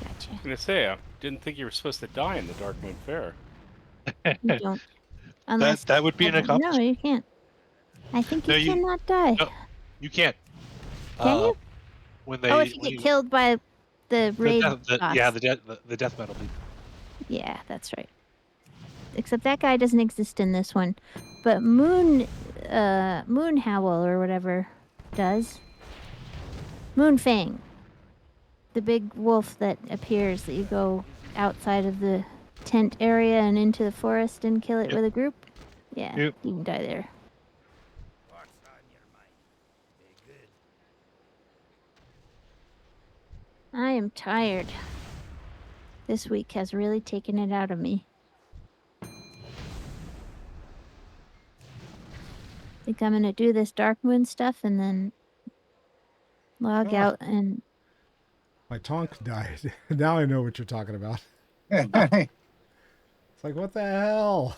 Speaker 3: Gotcha.
Speaker 5: I'm gonna say, I didn't think you were supposed to die in the Dark Moon Faire.
Speaker 3: You don't. Unless
Speaker 4: That would be an
Speaker 3: no,
Speaker 4: accomplishment.
Speaker 3: you can't. I think you
Speaker 4: No, you-
Speaker 3: cannot die.
Speaker 4: no. You can't.
Speaker 3: Can you?
Speaker 4: When they
Speaker 3: Oh, if you
Speaker 4: when
Speaker 3: get killed by the raid boss.
Speaker 4: the death penalty.
Speaker 3: Yeah, that's right. Except that guy doesn't exist in this one. But Moon Howl or whatever does. Moon Fang. The big wolf that appears that you go outside of the tent area and into the forest and kill it
Speaker 4: Yep.
Speaker 3: with a group? Yeah,
Speaker 4: Yep.
Speaker 3: you can die there.
Speaker 7: What's on your mind? Be good.
Speaker 3: I am tired. This week has really taken it out of me. Think I'm gonna do this Dark Moon stuff and then log
Speaker 1: Ah.
Speaker 3: out and
Speaker 1: My tonk died. Now I know what you're talking about.
Speaker 2: I
Speaker 1: It's like, what the hell?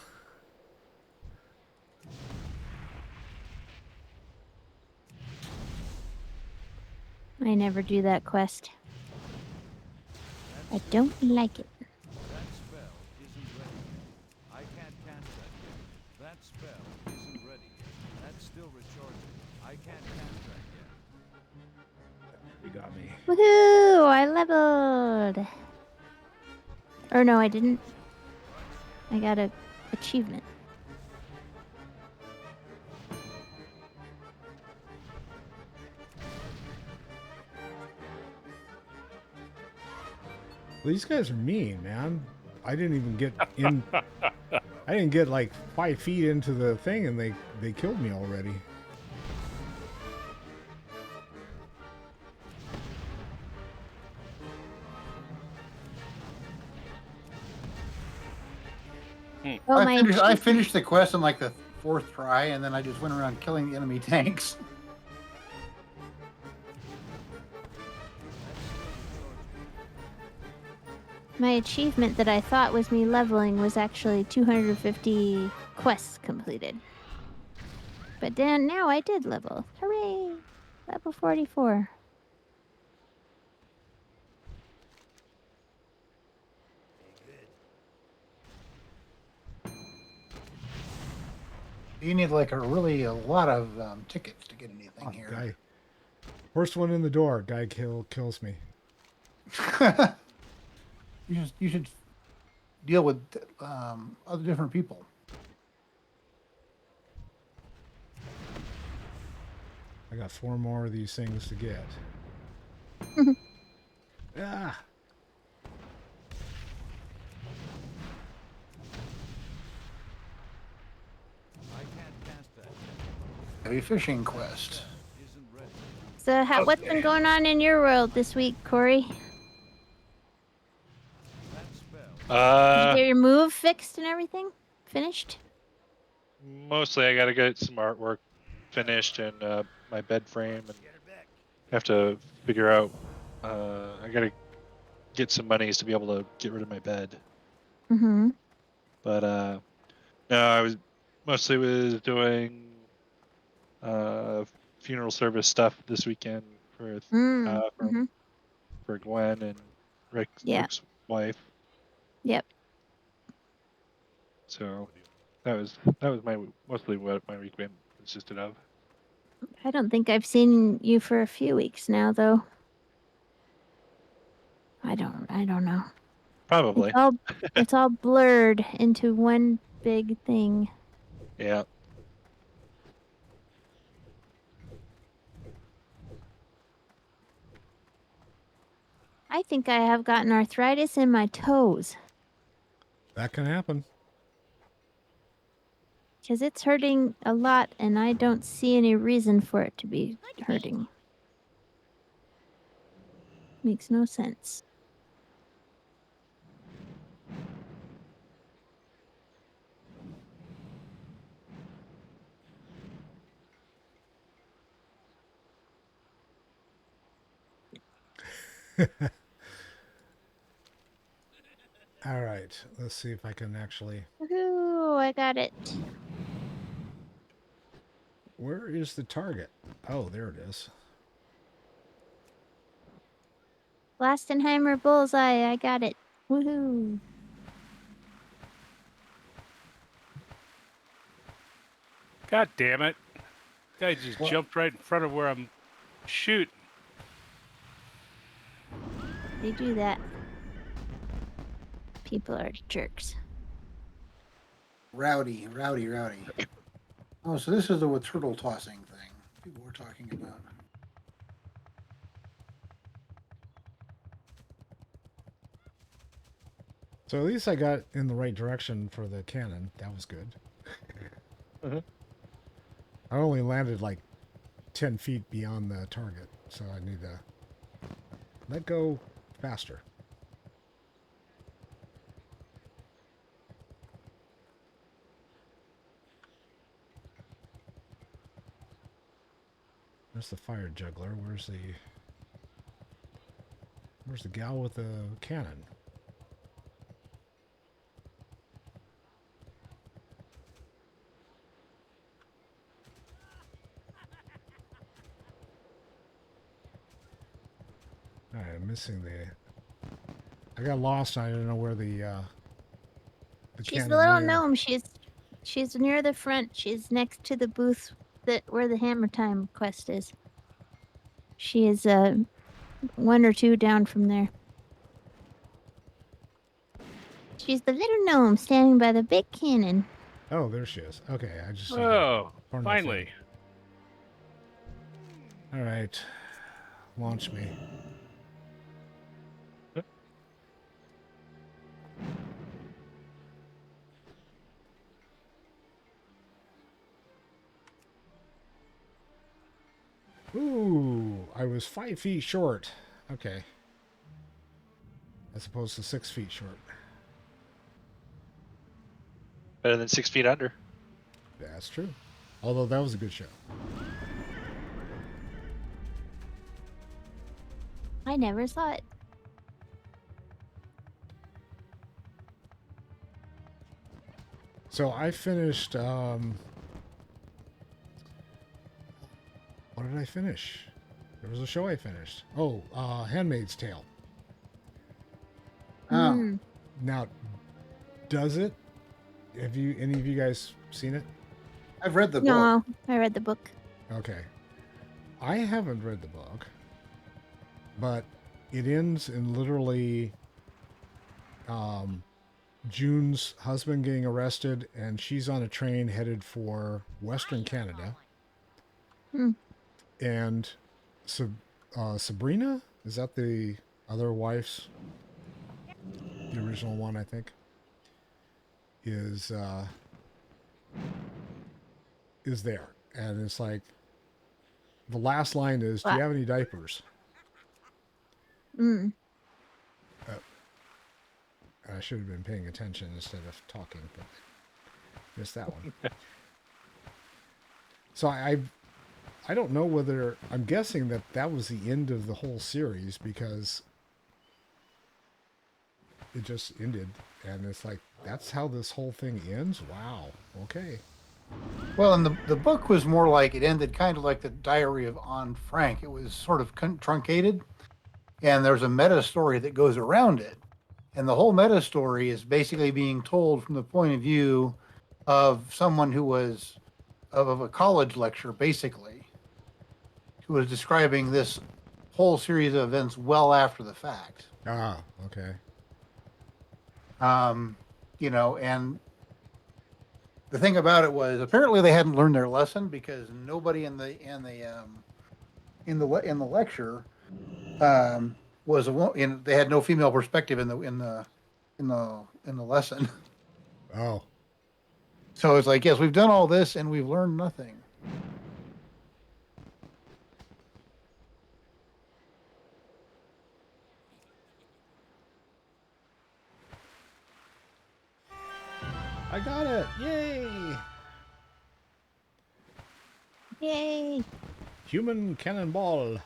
Speaker 3: I never do that quest. I don't like it.
Speaker 6: That spell isn't ready yet. I can't cast that yet. That spell isn't ready yet. That's still recharging. I can't cast that yet.
Speaker 1: You got me.
Speaker 3: Woohoo! I leveled! Or no, I didn't. I got a achievement.
Speaker 1: These guys are mean, man. I didn't even get in. I didn't get like 5 feet into the thing, and they killed me already.
Speaker 3: Oh, my
Speaker 2: I finished the quest on like the 4th try, and then I just went around killing the enemy tanks.
Speaker 3: My achievement that I thought was me leveling was actually 250 quests completed. But then now I did level. Hooray! Level 44.
Speaker 2: You need like a lot of tickets to get anything
Speaker 1: Oh,
Speaker 2: here.
Speaker 1: guy. First one in the door. Guy kills me.
Speaker 2: You should deal with other different people.
Speaker 1: I got 4 more of these things to get. Ah.
Speaker 6: I can't cast that yet.
Speaker 2: Heavy fishing quest.
Speaker 6: Isn't ready.
Speaker 3: So, what's been going on in your world this week, Corey?
Speaker 6: That spell.
Speaker 3: Did you get your move fixed and everything? Finished?
Speaker 4: Mostly I gotta get some artwork finished and my bed frame, and have to figure out. I gotta get some monies to be able to get rid of my bed.
Speaker 3: Mm-hmm.
Speaker 4: But no, I was doing funeral service stuff this weekend for
Speaker 3: Mm-hmm.
Speaker 4: for Gwen and
Speaker 3: Yeah.
Speaker 4: Rick's wife.
Speaker 3: Yep.
Speaker 4: So that was mostly what my weekend consisted of.
Speaker 3: I don't think I've seen you for a few weeks now, though. I don't know.
Speaker 4: Probably.
Speaker 3: It's all blurred into one big thing.
Speaker 4: Yeah.
Speaker 3: I think I have gotten arthritis in my toes
Speaker 1: That can happen.
Speaker 3: because it's hurting a lot and I don't see any reason for it to be hurting. Makes no sense.
Speaker 1: All right. Let's see if I can actually.
Speaker 3: Woohoo! I got it.
Speaker 1: Where is the target? Oh, there it is.
Speaker 3: Blastenheimer bullseye. I got it. Woohoo!
Speaker 5: God damn it. Guy just jumped right in front of where I'm shooting.
Speaker 3: They do that. People are jerks.
Speaker 2: Rowdy. Oh, so this is the turtle tossing thing people were talking about.
Speaker 1: So at least I got in the right direction for the cannon. That was good. I only landed like 10 feet beyond the target, so I need to let go faster. There's the fire juggler. Where's the gal with the cannon? Alright, I'm missing I got lost. I didn't know where the
Speaker 3: She's
Speaker 1: cannon
Speaker 3: the little
Speaker 1: near.
Speaker 3: gnome. She's near the front. She's next to the booth where the Hammer Time quest is. She is one or two down from there. She's the little gnome standing by the big cannon.
Speaker 1: Oh, there she is. Okay, I just need to
Speaker 8: Oh,
Speaker 1: turn the
Speaker 8: finally.
Speaker 1: thing. All right, launch me. Ooh, I was 5 feet short. Okay. As opposed to 6 feet short.
Speaker 4: Better than 6 feet under.
Speaker 1: That's true. Although that was a good show.
Speaker 3: I never saw it.
Speaker 1: So I finished, what did I finish? There was a show I finished. Oh, Handmaid's Tale.
Speaker 2: Oh.
Speaker 1: Now, does it? Have any of you guys seen it?
Speaker 2: I've read the book.
Speaker 3: No, I read the book.
Speaker 1: Okay. I haven't read the book, but it ends in literally June's husband getting arrested, and she's on a train headed for Western Canada. And Sabrina, is that the other wife's, the original one, I think, is there. And it's like, the last line is, do you have any diapers? I should have been paying attention instead of talking, but missed that one. So I don't know whether, I'm guessing that was the end of the whole series, because it just ended, and it's like, that's how this whole thing ends? Wow. Okay.
Speaker 2: Well, and the book was more like, it ended kind of like the Diary of Anne Frank. It was sort of truncated, and there's a meta story that goes around it. And the whole meta story is basically being told from the point of view of someone who was of a college lecturer, basically, who was describing this whole series of events well after the fact.
Speaker 1: Ah, okay.
Speaker 2: You know, and the thing about it was, apparently they hadn't learned their lesson, because nobody in the lecture was a woman. They had no female perspective in the lesson.
Speaker 1: Oh.
Speaker 2: So it's like, yes, we've done all this and we've learned nothing.
Speaker 1: I got it. Yay.
Speaker 3: Yay!
Speaker 1: Human cannonball.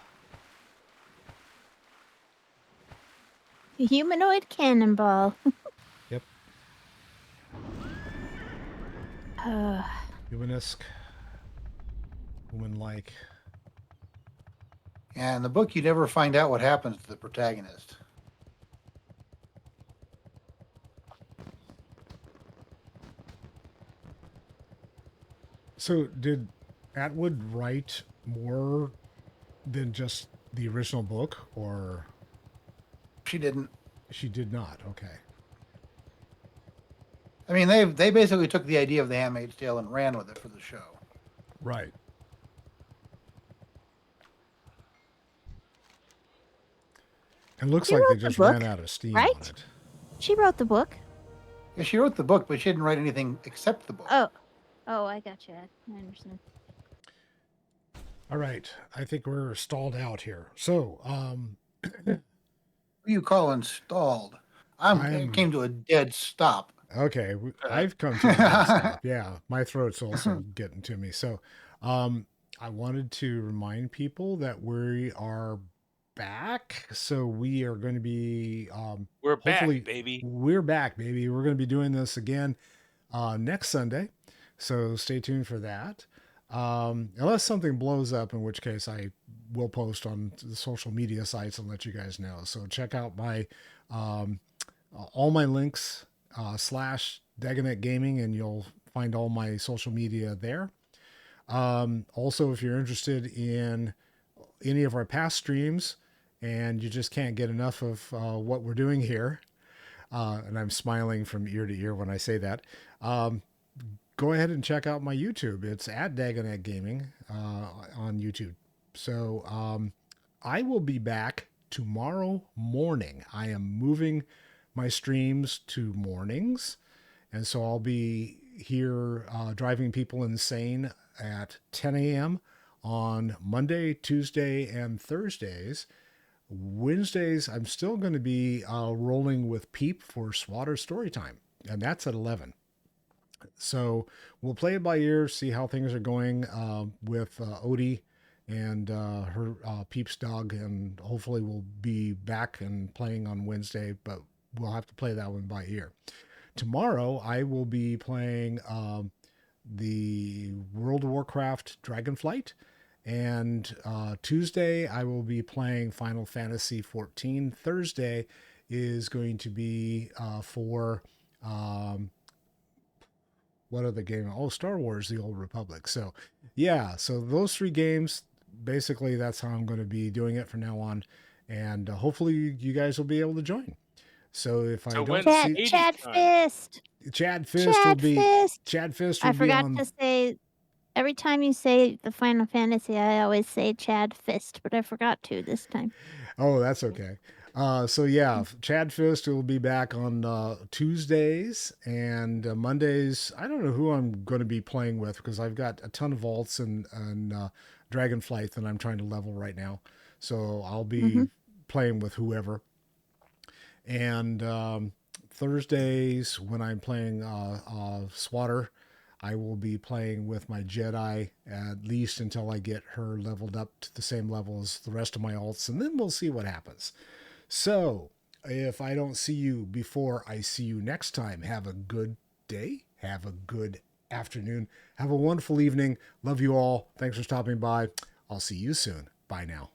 Speaker 3: A humanoid cannonball.
Speaker 1: Yep. Humanesque. Woman-like.
Speaker 2: And in the book, you never find out what happens to the protagonist.
Speaker 1: So did Atwood write more than just the original book, or
Speaker 2: She didn't.
Speaker 1: she did not? Okay.
Speaker 2: I mean, they basically took the idea of The Handmaid's Tale and ran with it for the show.
Speaker 1: Right. It looks
Speaker 3: You
Speaker 1: like they
Speaker 3: wrote the
Speaker 1: just
Speaker 3: book,
Speaker 1: ran out of steam
Speaker 3: right?
Speaker 1: on it.
Speaker 3: She wrote the book.
Speaker 2: Yeah, she wrote the book, but she didn't write anything except the book.
Speaker 3: Oh, I got you. I understand.
Speaker 1: All right. I think we're stalled out here. So,
Speaker 2: What do you call installed? I came to a dead stop.
Speaker 1: okay. I've come to a dead stop. Yeah. My throat's also getting to me. So, I wanted to remind people that we are back. So we are going to be,
Speaker 5: We're
Speaker 1: hopefully
Speaker 5: back, baby.
Speaker 1: we're back, baby. We're going to be doing this again, next Sunday. So stay tuned for that. Unless something blows up, in which case I will post on the social media sites and let you guys know. So check out my, all my links, slash Dagonet Gaming, and you'll find all my social media there. Also, if you're interested in any of our past streams and you just can't get enough of what we're doing here, and I'm smiling from ear to ear when I say that, go ahead and check out my YouTube. It's at Dagonet Gaming on YouTube. So I will be back tomorrow morning. I am moving my streams to mornings, and so I'll be here driving people insane at 10 a.m. on Monday, Tuesday, and Thursdays. Wednesdays, I'm still going to be rolling with Peep for Swatter Storytime, and that's at 11. So we'll play it by ear, see how things are going with Odie and her Peep's dog, and hopefully we'll be back and playing on Wednesday, but we'll have to play that one by ear. Tomorrow, I will be playing the World of Warcraft Dragonflight, and Tuesday, I will be playing Final Fantasy XIV. Thursday is going to be for... what other game? Oh, Star Wars, The Old Republic. So, yeah, so those 3 games, basically, that's how I'm going to be doing it from now on. And hopefully you guys will be able to join. So if I don't see...
Speaker 3: Chad Fist.
Speaker 1: Chad Fist will be... Chad Fist will
Speaker 3: I forgot
Speaker 1: be on...
Speaker 3: to say, every time you say the Final Fantasy, I always say Chad Fist, but I forgot to this time.
Speaker 1: Oh, that's okay. So yeah, Chad Fist will be back on Tuesdays and Mondays. I don't know who I'm going to be playing with because I've got a ton of vaults and Dragonflight that I'm trying to level right now. So I'll be playing with whoever. And Thursdays when I'm playing Swatter, I will be playing with my Jedi at least until I get her leveled up to the same level as the rest of my alts, and then we'll see what happens. So, if I don't see you before I see you next time, have a good day, have a good afternoon, have a wonderful evening. Love you all. Thanks for stopping by. I'll see you soon. Bye now.